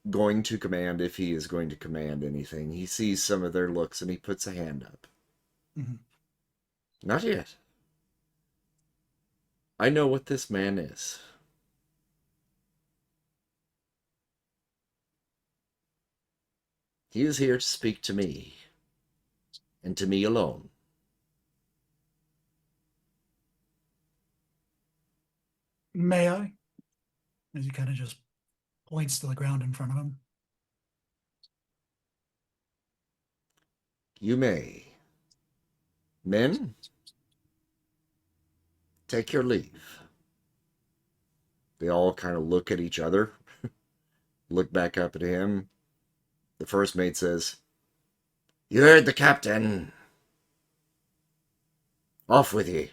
going to command, if he is going to command anything. He sees some of their looks and he puts a hand up. Mhm. Not yet. I know what this man is. He is here to speak to me, and to me alone. May I? As he kind of just points to the ground in front of him. You may. Men, take your leave. They all kind of look at each other, look back up at him. The first mate says, "You heard the captain. Off with ye."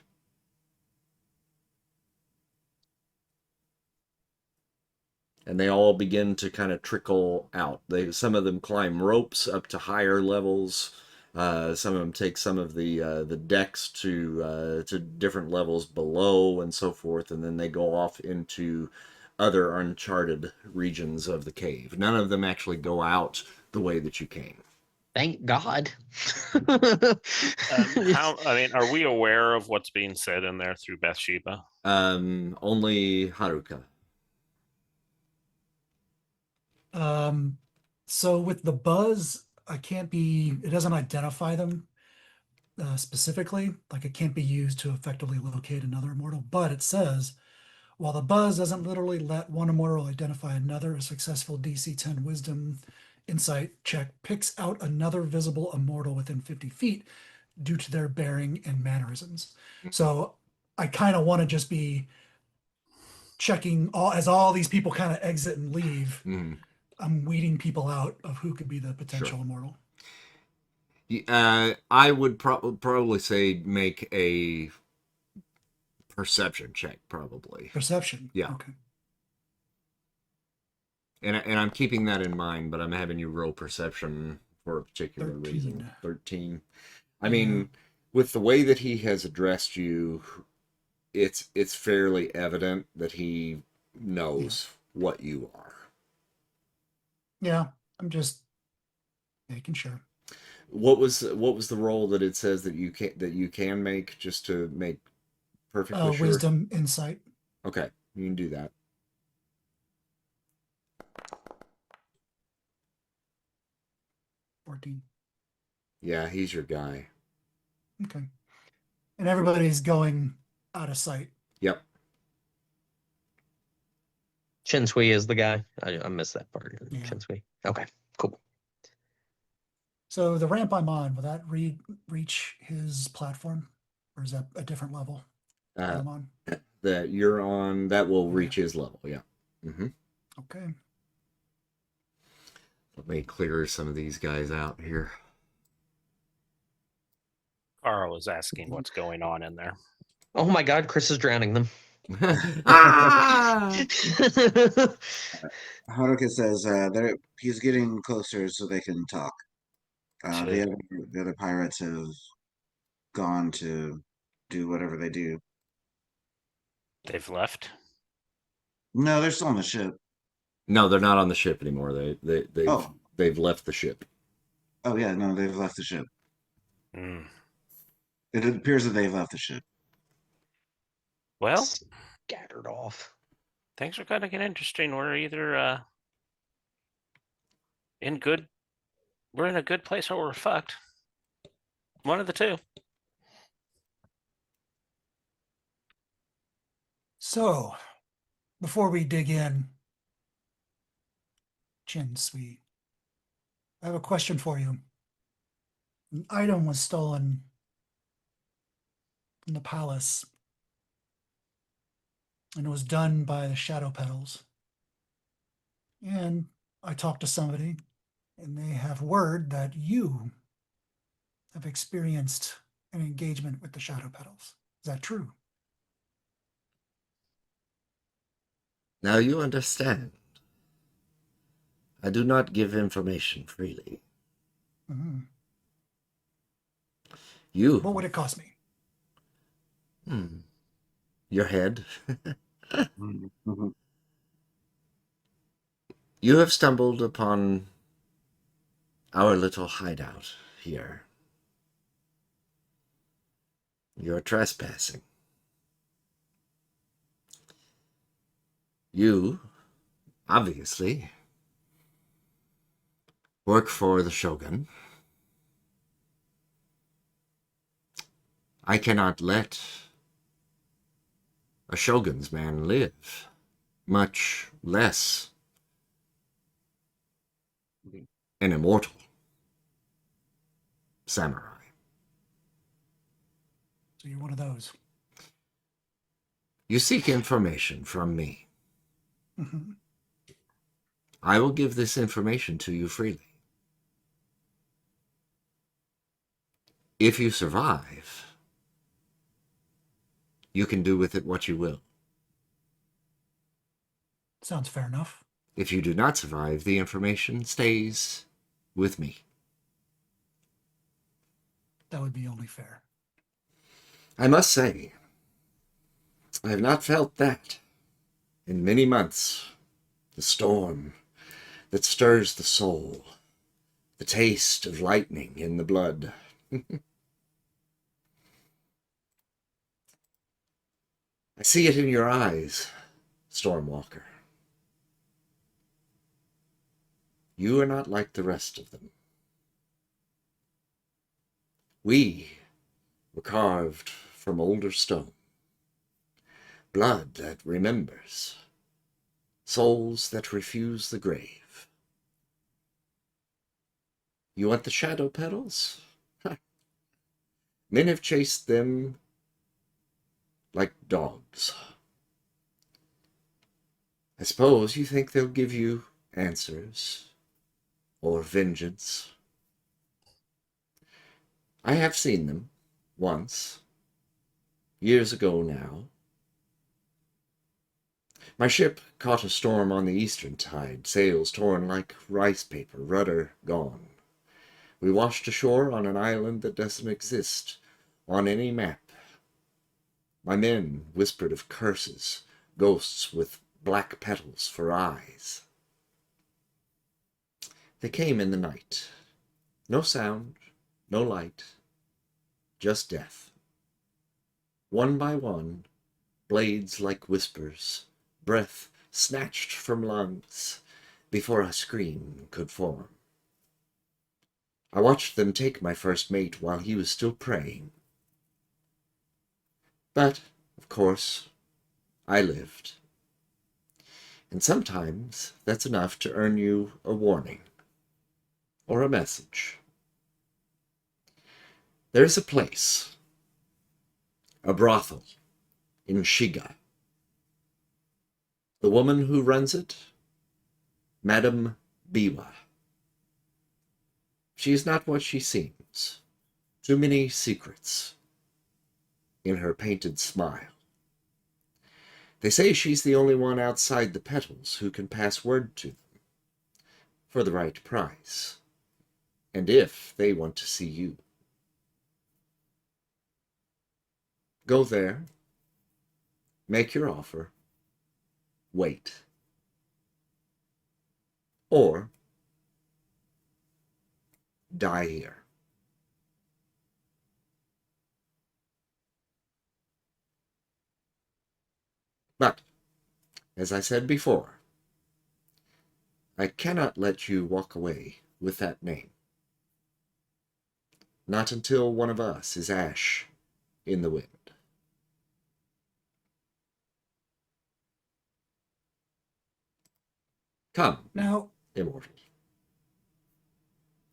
And they all begin to kind of trickle out. Some of them climb ropes up to higher levels. Some of them take some of the decks to different levels below and so forth, and then they go off into other uncharted regions of the cave. None of them actually go out the way that you came. Thank God. Are we aware of what's being said in there through Bathsheba? Only Haruka. So with the buzz, it doesn't identify them specifically. Like, it can't be used to effectively locate another immortal, but it says, while the buzz doesn't literally let one immortal identify another, a successful DC 10 wisdom insight check picks out another visible immortal within 50 feet due to their bearing and mannerisms. So I kind of want to just be checking as all these people kind of exit and leave. Mhm. I'm weeding people out of who could be the potential Sure. immortal. I would probably say make a perception check, probably. Perception. Yeah. Okay. And I'm keeping that in mind, but I'm having you roll perception for a particular 13. reason. 13. I Yeah. mean, with the way that he has addressed you, it's fairly evident that he knows what you are. Yeah. I'm just making sure. What was the roll that it says that you can make, just to make perfectly sure? Wisdom, insight. Okay, you can do that. $14. Yeah, he's your guy. Okay. And everybody's going out of sight. Yep. Chinsui is the guy. I missed that part. Yeah. Chinsui. Okay, cool. So the ramp I'm on, will that reach his platform? Or is that a different level that I'm on? That you're on, that will Yeah. reach his level. Yeah. Mm-hmm. Okay. Let me clear some of these guys out here. Carl is asking what's going on in there. Oh my God, Chris is drowning them. Ah! Haruka says he's getting closer so they can talk. The other pirates have gone to do whatever they do. They've left. No, they're still on the ship. No, they're not on the ship anymore. They've left the ship. Oh yeah, no, they've left the ship. Mm. It appears that they've left the ship. Well, Scattered off. things are gonna get interesting. We're either we're in a good place, or we're fucked. One of the two. So, before we dig in, Chinsui, I have a question for you. An item was stolen from the palace, and it was done by the Shadow Petals. And I talked to somebody, and they have word that you have experienced an engagement with the Shadow Petals. Is that true? Now you understand. I do not give information freely. Mm-hmm. You. What would it cost me? Your head. Mhm. You have stumbled upon our little hideout here. You're trespassing. You, obviously, work for the Shogun. I cannot let a Shogun's man live, much less an immortal samurai. So you're one of those. You seek information from me. Mm-hmm. I will give this information to you freely. If you survive, you can do with it what you will. Sounds fair enough. If you do not survive, the information stays with me. That would be only fair. I must say, I have not felt that in many months. The storm that stirs the soul, the taste of lightning in the blood. I see it in your eyes, Stormwalker. You are not like the rest of them. We were carved from older stone. Blood that remembers. Souls that refuse the grave. You want the shadow petals? Men have chased them like dogs. I suppose you think they'll give you answers or vengeance. I have seen them once, years ago now. My ship caught a storm on the eastern tide, sails torn like rice paper, rudder gone. We washed ashore on an island that doesn't exist on any map. My men whispered of curses, ghosts with black petals for eyes. They came in the night. No sound, no light, just death. One by one, blades like whispers, breath snatched from lungs before a scream could form. I watched them take my first mate while he was still praying. But, of course, I lived. And sometimes that's enough to earn you a warning or a message. There's a place, a brothel in Shiga. The woman who runs it, Madame Biwa. She is not what she seems. Too many secrets in her painted smile. They say she's the only one outside the petals who can pass word to them for the right price, and if they want to see you. Go there, make your offer, wait. Or die here. But, as I said before, I cannot let you walk away with that name. Not until one of us is ash in the wind. Come, Now, immortal.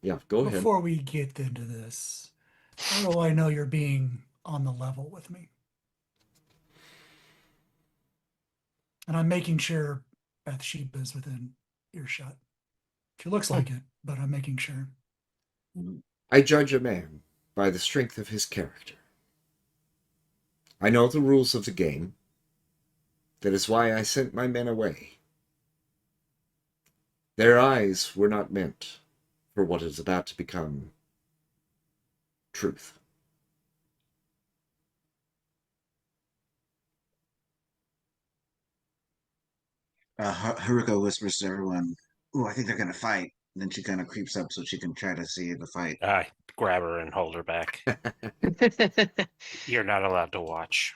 Yeah, go ahead. before we get into this, how do I know you're being on the level with me? And I'm making sure Bathsheba is within earshot. She looks like it, but I'm making sure. I judge a man by the strength of his character. I know the rules of the game. That is why I sent my men away. Their eyes were not meant for what is about to become truth. Haruko whispers to everyone, "Ooh, I think they're gonna fight." And then she kind of creeps up so she can try to see the fight. I grab her and hold her back. You're not allowed to watch.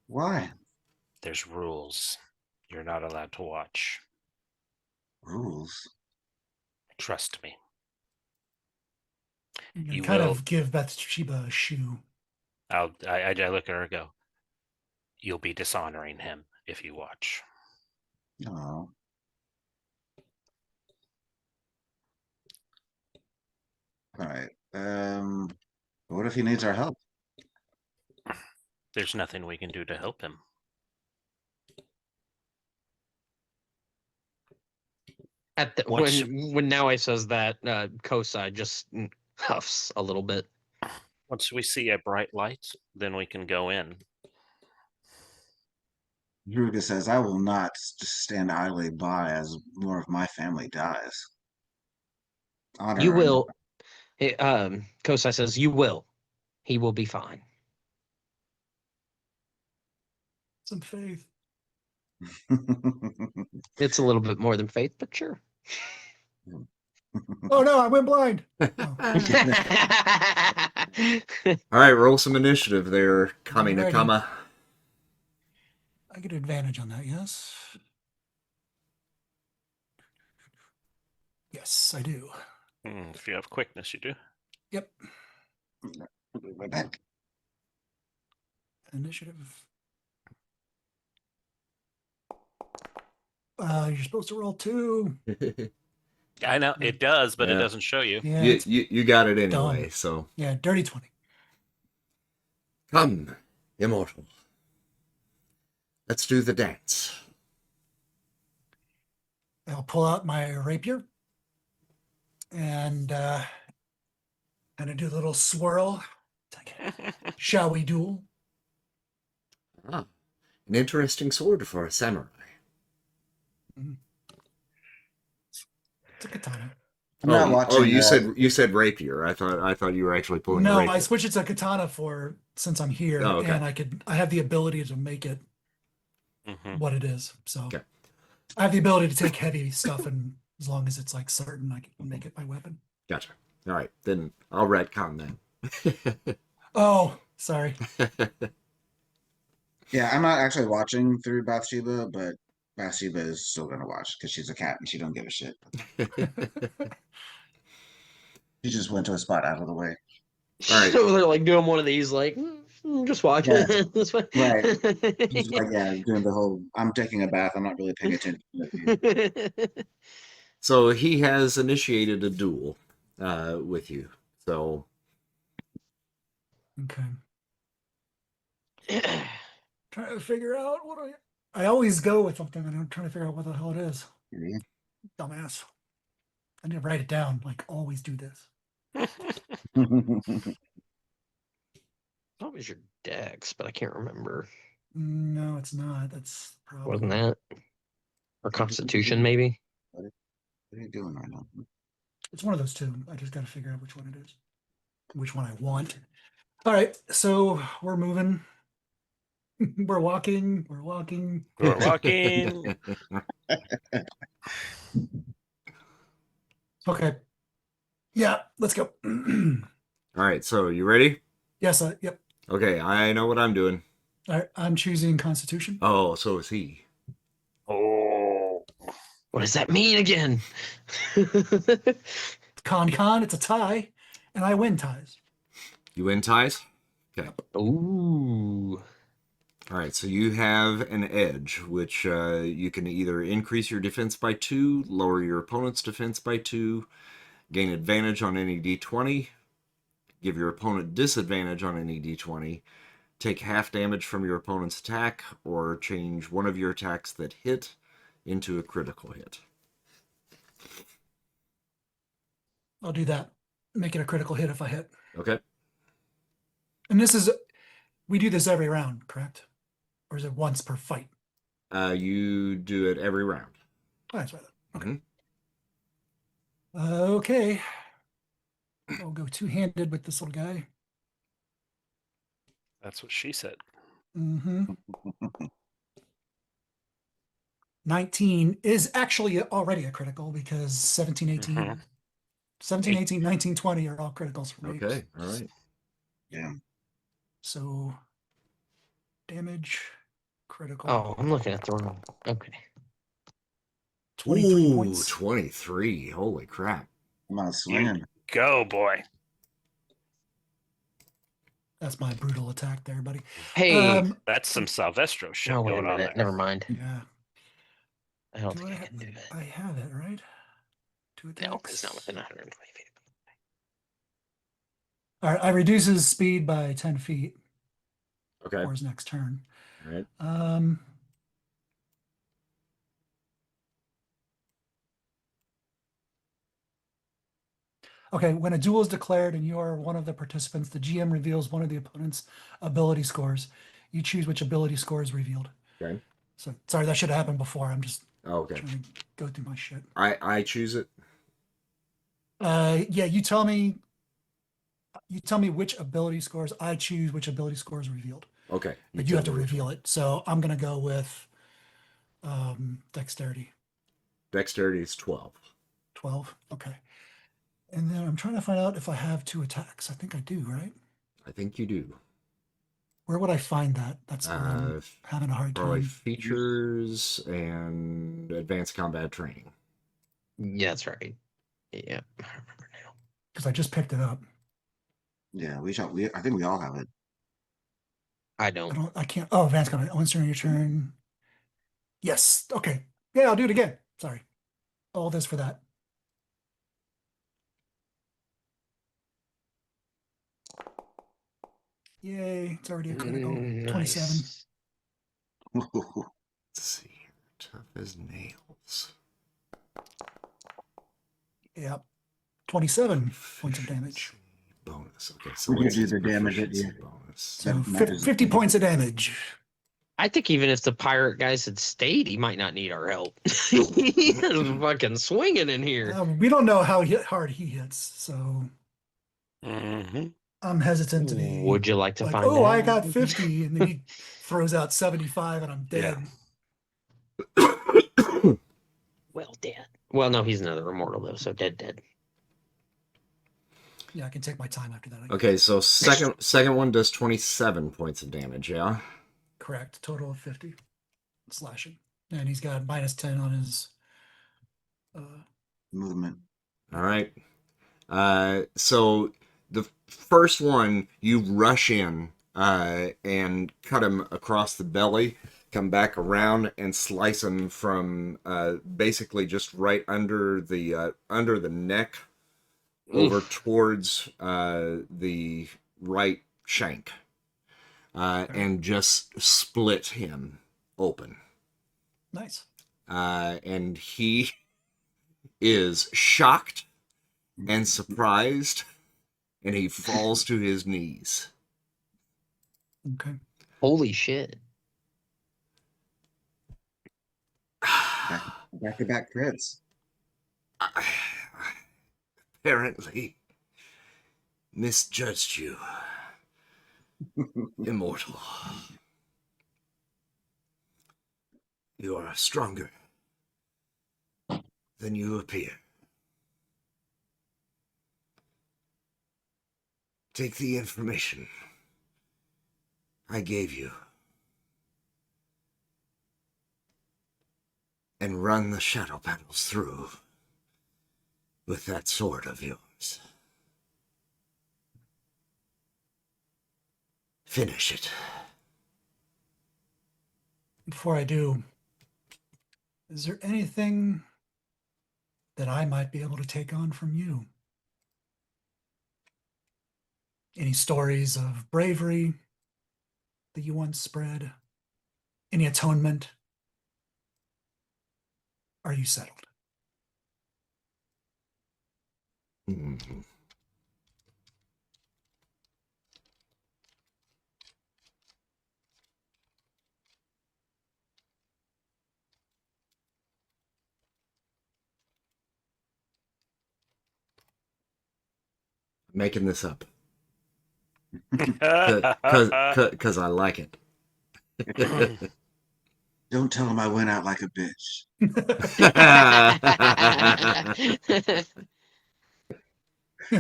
Why? There's rules. You're not allowed to watch. Rules? Trust me. You You kind will. of give Bathsheba a shoe. I look at her and go, you'll be dishonoring him if you watch. Oh. All right. What if he needs our help? There's nothing we can do to help him. When Naoi says that, Kosai just huffs a little bit. Once we see a bright light, then we can go in. Haruka says, "I will not just stand idly by as more of my family dies. Honor You or not." will. Kosai says, "You will. He will be fine." Some faith. It's a little bit more than faith, but sure. Oh no, I went blind. Oh. All right, roll some initiative there, Kami Alrighty. Nakama. I get advantage on that, yes? Yes, I do. If you have quickness, you do. Yep. Right back. Initiative. You're supposed to roll 2. I know it does, but it Yeah. doesn't show you. Yeah, You got it anyway, dumb. so. Yeah, dirty 20. Come, immortal. Let's do the dance. I'll pull out my rapier and Kind of do a little swirl. It's like, shall we duel? Ah, an interesting sword for a samurai. It's a katana. I'm not watching. You said rapier. I thought you were actually pulling a No, rapier. I switched it to katana for since I'm here, Oh, okay. and I have the ability to make it Mhm. what it is. So Okay. I have the ability to take heavy stuff, and as long as it's like certain, I can make it my weapon. Gotcha. All right, then I'll retcon that. Oh, sorry. Yeah, I'm not actually watching through Bathsheba, but Bathsheba is still gonna watch because she's a cat and she don't give a shit. She just went to a spot out of the way. All right. So they're like doing one of these, like, just watch. Yeah. That's fine. Right. She's like, yeah, doing the whole. I'm taking a bath. I'm not really paying attention. So he has initiated a duel with you. So Okay. Trying to figure out what I always go with something and I'm trying to figure out what the hell it is. Yeah. Dumbass. I need to write it down. Like, always do this. That was your Dex, but I can't remember. No, it's not. That's the problem. Wasn't that? Or Constitution, maybe? What are you doing right now? It's one of those two. I just got to figure out which one it is. Which one I want. All right. So we're moving. We're walking. We're walking. We're walking. Okay. Yeah, let's go. all right, so you ready? Yes, yep. Okay, I know what I'm doing. All right, I'm choosing Constitution. Oh, so is he. Oh. What does that mean again? Con, it's a tie, and I win ties. You win ties? Okay. Ooh. All right, so you have an edge, which you can either increase your defense by 2, lower your opponent's defense by 2, gain advantage on any d20, give your opponent disadvantage on any d20, take half damage from your opponent's attack, or change one of your attacks that hit into a critical hit. I'll do that. Make it a critical hit if I hit. Okay. And we do this every round, correct? Or is it once per fight? You do it every round. Oh, that's right. Okay. Mm-hmm. Okay. I'll go two-handed with this little guy. That's what she said. Mm-hmm. 19 is actually already a critical because 17, 18, Mhm. 17, 18, 19, 20 are all criticals for me. Okay, all right. Yeah. So damage, critical. Oh, I'm looking at the wrong. Okay. 23 Ooh, points. 23. Holy crap. I'm not swinging. Go, boy. That's my brutal attack there, buddy. Hey. That's some Salvestro shit Oh, wait a going on minute. there. Never mind. Yeah. I don't Do think I I can do it. I have it, right? Two attacks. No, it's not within 120 feet. All right, I reduce his speed by 10 feet Okay. for his next turn. All right. Okay, when a duel is declared and you are one of the participants, the GM reveals one of the opponent's ability scores. You choose which ability score is revealed. Okay. So sorry, that should have happened before. I'm just Okay. trying to go through my shit. I choose it. Yeah, you tell me which ability scores. I choose which ability score is revealed. Okay. But you have to tell me which reveal one. it. So I'm gonna go with dexterity. Dexterity is 12. 12. Okay. And then I'm trying to find out if I have 2 attacks. I think I do, right? I think you do. Where would I find that? That's where I'm having a hard Probably time. features and advanced combat training. Yeah, that's right. Yeah, I remember now. Because I just picked it up. Yeah, I think we all have it. I don't. I can't. Oh, advanced combat. Once during your turn. Yes. Okay. Yeah, I'll do it again. Sorry. All this for that. Yay. It's already a critical. 27. Nice. Let's see here. Tough as nails. Yep. 27 points of damage. bonus. Okay, so We could what's do his the damage at proficiency you. bonus? So That matches the 50 damage. points of damage. I think even if the pirate guys had stayed, he might not need our help. He's fucking swinging in here. We don't know how hard he hits, so Mm-hmm. I'm hesitant to be Would you like to like, find oh, out? I got 50, and then he throws out 75 and I'm dead. Well, dead. Well, no, he's another immortal though, so dead. Yeah, I can take my time after that. I guess. Okay, so second one does 27 points of damage, yeah? Correct. Total of 50 slashing. And he's got -10 on his Movement. All right. So the first one, you rush in and cut him across the belly, come back around and slice him from basically just right under the neck over towards the right shank, and just split him open. nice. And he is shocked and surprised, and he falls to his knees. Okay. Holy shit. Back-to-back crits. Apparently misjudged you, immortal. You are stronger than you appear. Take the information I gave you and run the shadow petals through with that sword of yours. Finish it. Before I do, is there anything that I might be able to take on from you? Any stories of bravery that you once spread? Any atonement? Are you settled? Mm-hmm. Making this up. Because I like it. Don't tell him I went out like a bitch.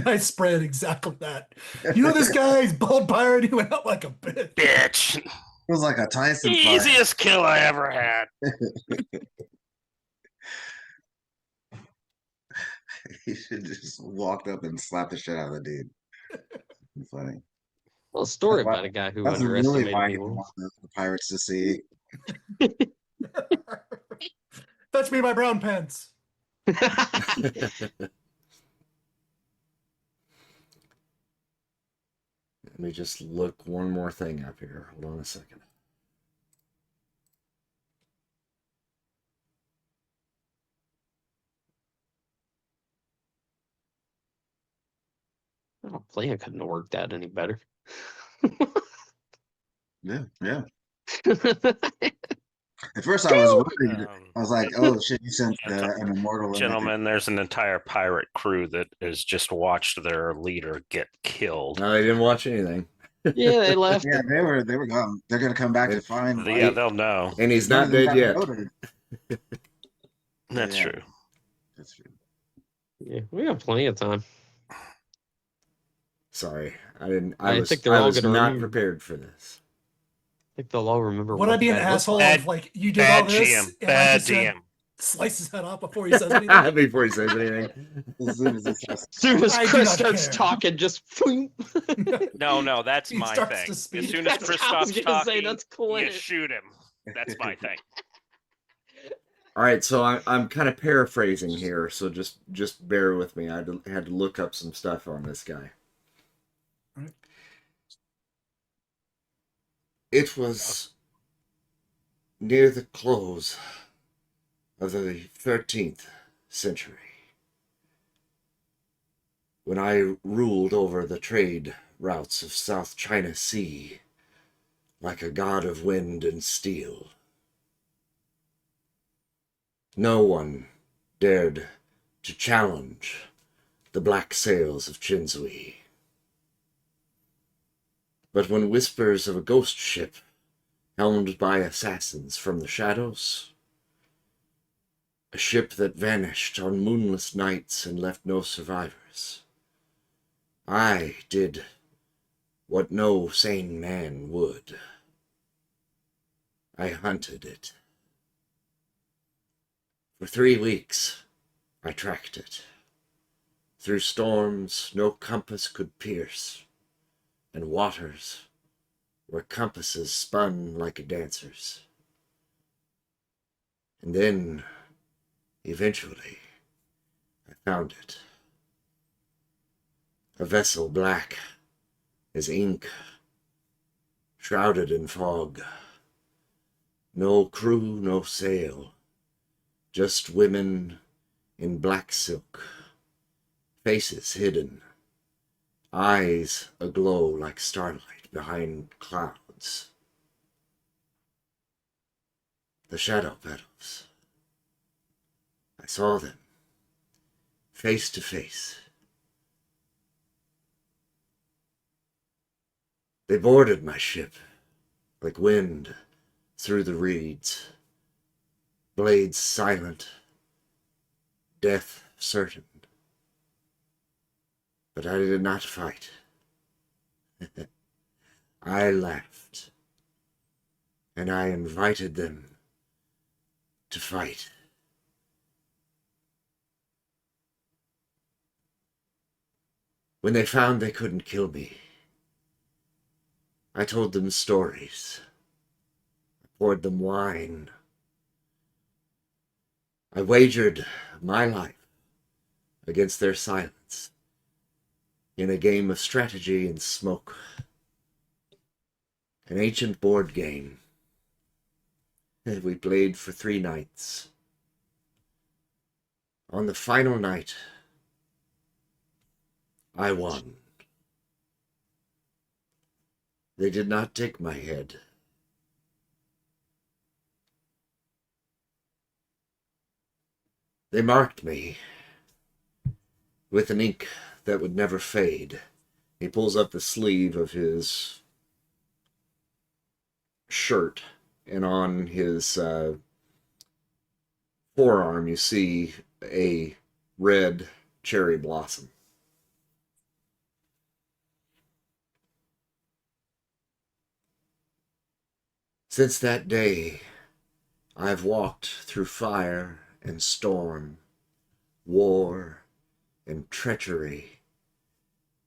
I spread exactly that. You know this guy's bald pirate, he went out like a bitch. Bitch. It was like a Tyson fight. Easiest kill I ever had. He should just walked up and slapped the shit out of the dude. Funny. Well, a story That's why- about a guy who That's really underestimated why you people. want the pirates to see. Fetch me my brown pants. Let me just look one more thing up here. Hold on a second. Oh, plan couldn't have worked out any better. Yeah. At first, I was worried. I was like, "Oh shit, you sent an immortal." in there." Gentlemen, there's an entire pirate crew that has just watched their leader get killed. No, I didn't watch anything. Yeah, they left. Yeah, they were gone. They're gonna come back to find. Yeah, they'll know. And he's None not of them dead got yet. promoted. That's Yeah. true. That's true. Yeah, we got plenty of time. Sorry, I didn't. I was. think they're I all was gonna not remember. prepared for this. I think they'll all remember. Would what I be the an guy looked asshole like. if like you did all Bad this GM. and I Bad just said, GM. slice his head off before he says anything? Before he says anything. As soon as he starts, As soon as I do Chris not starts care. talking, just No, that's He my starts thing. to As speak. soon as That's Chris how I was stops gonna say, talking, that's you Quentin. shoot him. That's my thing. All right, so I'm kind of paraphrasing here, so just bear with me. I had to look up some stuff on this guy. Right. It was near the close of the 13th century. when I ruled over the trade routes of South China Sea like a god of wind and steel. No one dared to challenge the black sails of Chinsui. But when whispers of a ghost ship helmed by assassins from the shadows, a ship that vanished on moonless nights and left no survivors, I did what no sane man would. I hunted it. For 3 weeks, I tracked it. Through storms no compass could pierce, and waters where compasses spun like a dancer's. And then, eventually, I found it. A vessel black as ink, shrouded in fog. No crew, no sail, just women in black silk, faces hidden, eyes aglow like starlight behind clouds. The shadow petals. I saw them, face to face. They boarded my ship like wind through the reeds, blades silent, death certain. But I did not fight. I laughed, and I invited them to fight. When they found they couldn't kill me, I told them stories. I poured them wine. I wagered my life against their silence in a game of strategy and smoke. An ancient board game that we played for 3 nights. On the final night, I won. They did not take my head. They marked me with an ink that would never fade. He pulls up the sleeve of his shirt, and on his forearm you see a red cherry blossom. Since that day, I've walked through fire and storm, war and treachery.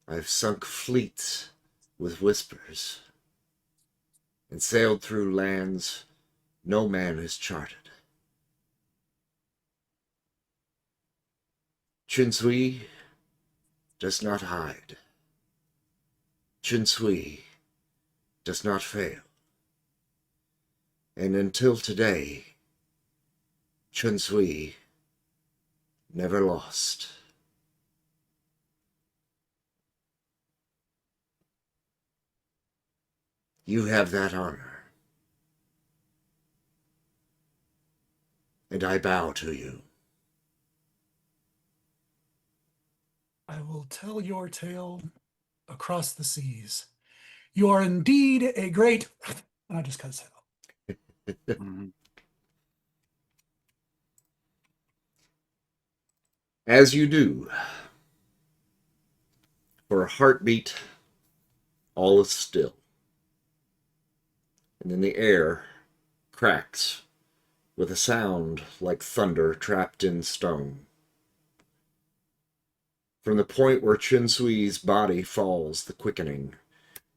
I've sunk fleets with whispers and sailed through lands no man has charted. Chinsui does not hide. Chinsui does not fail. And until today, Chinsui never lost. You have that honor, and I bow to you. I will tell your tale across the seas. You are indeed a great. And I just cut his head off. Mhm. As you do, for a heartbeat, all is still. And then the air cracks with a sound like thunder trapped in stone. From the point where Chinsui's body falls, the quickening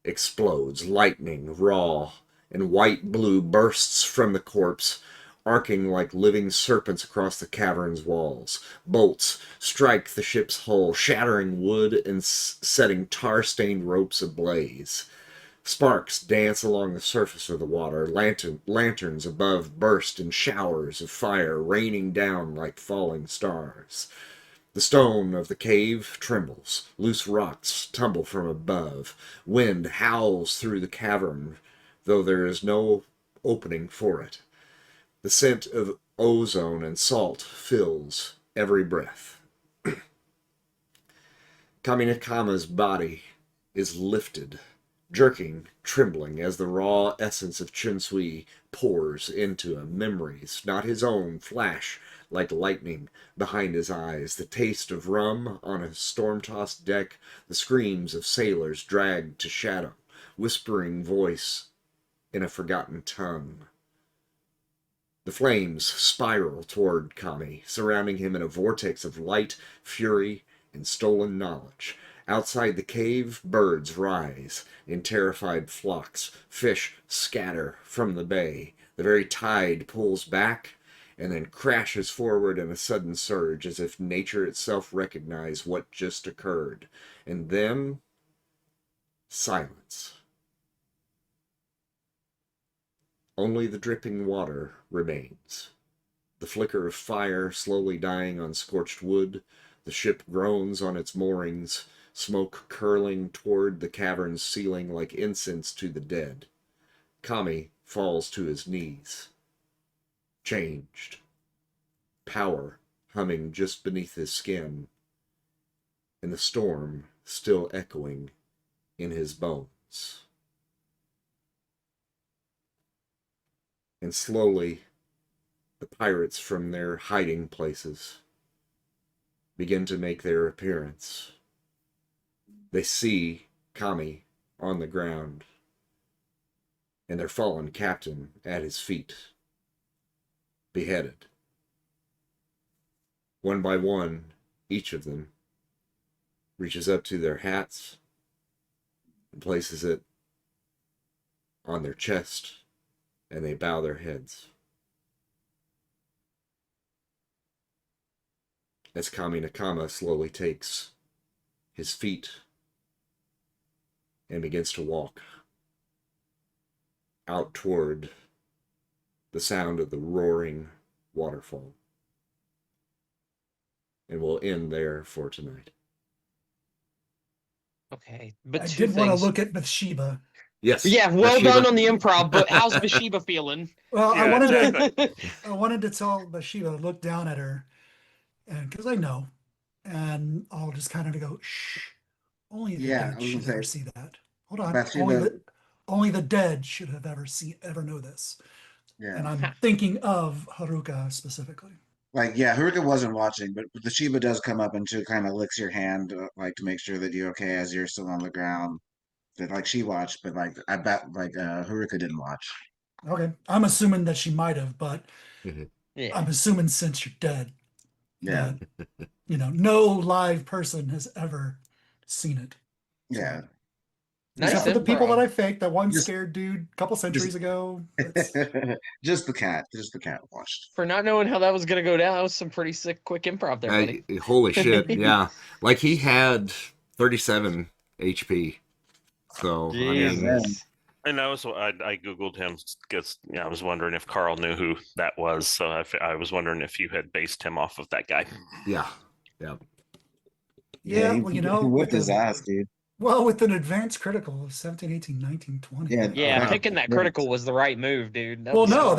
explodes. Lightning, raw and white-blue, bursts from the corpse, arcing like living serpents across the cavern's walls. Bolts strike the ship's hull, shattering wood and setting tar-stained ropes ablaze. Sparks dance along the surface of the water. Lanterns above burst in showers of fire, raining down like falling stars. The stone of the cave trembles. Loose rocks tumble from above. Wind howls through the cavern, though there is no opening for it. The scent of ozone and salt fills every breath. Kaminakama's body is lifted, jerking, trembling as the raw essence of Chunsui pours into him. Memories, not his own, flash like lightning behind his eyes. The taste of rum on a storm-tossed deck, the screams of sailors dragged to shadow, whispering voice in a forgotten tongue. The flames spiral toward Kami, surrounding him in a vortex of light, fury, and stolen knowledge. Outside the cave, birds rise in terrified flocks. Fish scatter from the bay. The very tide pulls back and then crashes forward in a sudden surge, as if nature itself recognized what just occurred. And then, silence. Only the dripping water remains. The flicker of fire slowly dying on scorched wood. The ship groans on its moorings, smoke curling toward the cavern's ceiling like incense to the dead. Kami falls to his knees. Changed. Power humming just beneath his skin, and the storm still echoing in his bones. And slowly, the pirates from their hiding places begin to make their appearance. They see Kami on the ground and their fallen captain at his feet, beheaded. One by one, each of them reaches up to their hats and places it on their chest, and they bow their heads. As Kaminakama slowly takes his feet and begins to walk out toward the sound of the roaring waterfall. And we'll end there for tonight. Okay, but I two did want to things. look at Bathsheba. Yes. Yeah, well Bathsheba. done on the improv, but how's Bathsheba feeling? Well, Yeah, exactly. I wanted to tell Bathsheba, look down at her, and because I know, and I'll just kind of go, shh. Only the Yeah, I dead was should gonna ever say, see that. Hold on. Bathsheba. Only the dead should have ever know this. And Yeah, I'm thinking of Haruka specifically. like yeah, Haruka wasn't watching, but the Shiba does come up and she kind of licks your hand, like to make sure that you're okay as you're still on the ground. That like she watched, but like I bet like Haruka didn't watch. Okay. I'm assuming that she might have, but Yeah. I'm assuming since you're dead, Yeah, that, no live person has ever seen it. yeah. Nice Except for the people that improv. I faked, that one Just- scared dude a couple centuries ago. It's- Just the cat watched. For not knowing how that was gonna go down, that was some pretty sick, quick improv there, buddy. Holy shit, yeah. Like he had 37 HP. So, I mean, Jesus. And I googled him because I was wondering if Carl knew who that was. So I was wondering if you had based him off of that guy. yeah. yeah, he, well, he whipped his with ass, dude. an advanced critical of 17, 18, 19, 20. Yeah, Yeah, wow. picking that critical was the right move, dude. That Well, was no, smart.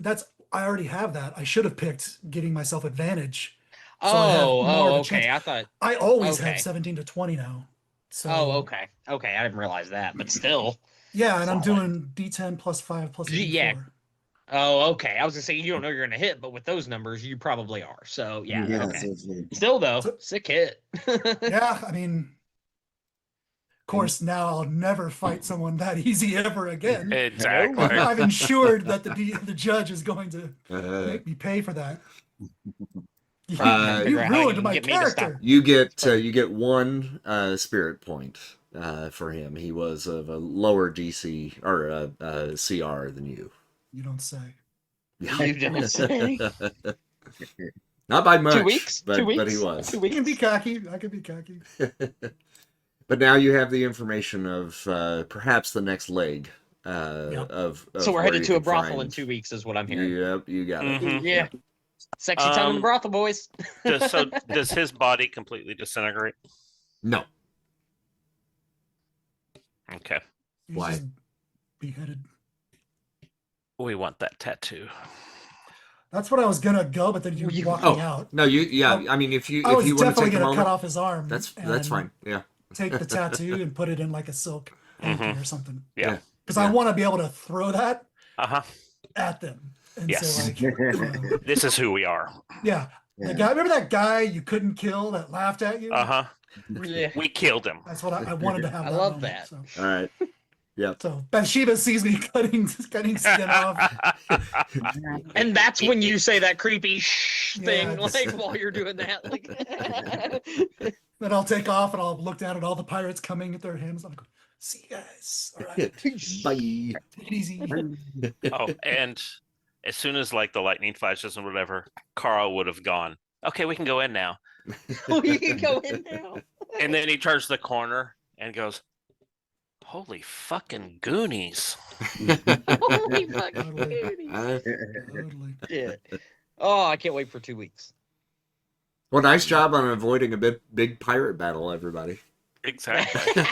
that's I already have that. I should have picked getting myself advantage. So I have more of a okay. chance. I thought. I always Okay. have 17 to 20 now. So Okay. Okay, I didn't realize that, but still. yeah, and I'm Solid. doing D10 plus 5 plus a D4. Yeah. Oh, okay. I was gonna say you don't know you're gonna hit, but with those numbers, you probably are. So yeah. Okay. So it's like- Still though, So- sick hit. Yeah, I mean, of course, now I'll never fight someone that easy ever again. Exactly. I've ensured that the judge is going to Uh, make me pay for that. You, Uh, you Figure out how you ruined can my get me to stop. character. you get one spirit point for him. He was of a lower DC or CR than you. You don't say. Yeah. You don't say. Not by much, 2 weeks. but 2 weeks. but he was. 2 I can be weeks. cocky. I can be cocky. But now you have the information of perhaps the next leg of So we're where headed you to a can brothel in find- 2 weeks, is what I'm hearing. Yep, you got it. Mhm. Yeah. Sexy time in the brothel, boys. Does his body completely disintegrate? No. Okay. He's Why? just beheaded. We want that tattoo. That's what I was gonna go, but then you walked me out. No, I mean, if you I was want to definitely take a gonna cut moment, off his arm. that's and fine. Yeah. Take the tattoo and put it in like a silk hanky or something. Yeah. Because I want to be able to throw that at them and Yes. say like, This is who we are. yeah. The guy, remember that guy you couldn't kill that laughed at you? Yeah. We killed him. That's what I wanted to have. I that love moment, that. So. All right. Yeah. So Bathsheba sees me cutting skin off. And that's when you say that creepy shh thing, Yeah, just- like while you're doing that. Like, Then I'll take off and I'll look down at all the pirates coming at their hands. I'm like, see you guys. All right. Bye. Take it easy. Oh, and as soon as like the lightning flashes and whatever, Carl would have gone, okay, we can go in now. we can go in now. And then he turns the corner and goes, holy fucking Goonies. Holy fucking Totally. goodies. Totally. Yeah. Oh, I can't wait for 2 weeks. Well, nice job on avoiding a big pirate battle, everybody. Exactly.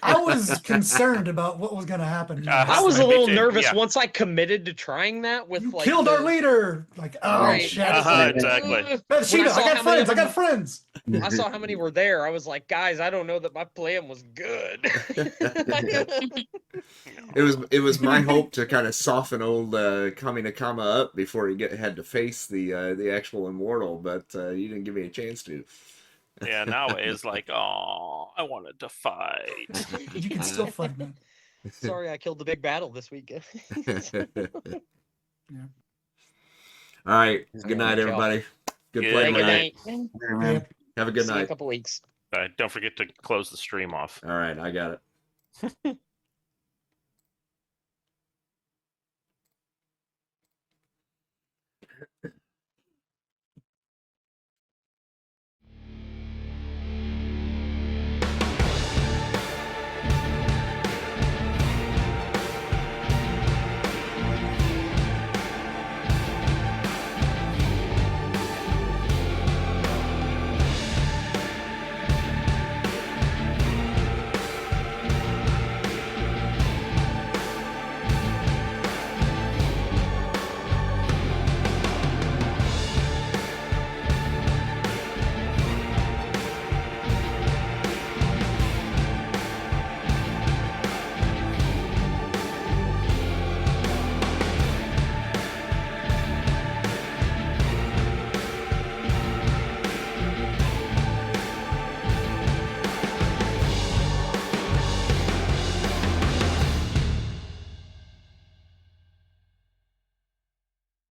I was concerned about what was going to happen. I was a Me little too, nervous yeah. once I committed to trying that with You like killed our leader. Like, oh Right. shit. Exactly. Bathsheba, saw I got how many friends. of I got them- friends. I saw how many were there. I was like, guys, I don't know that my plan was good. It was my hope to kind of soften old Kaminakama up before he had to face the actual immortal, but you didn't give me a chance to. Yeah, now it's like, oh, I wanted to fight. You can still fight, man. Sorry, I killed the big battle this week. Yeah. All right. Good night, everybody. Good Good play night. tonight. Yeah. Have a good See you in a night. couple weeks. Don't forget to close the stream off. All right. I got it.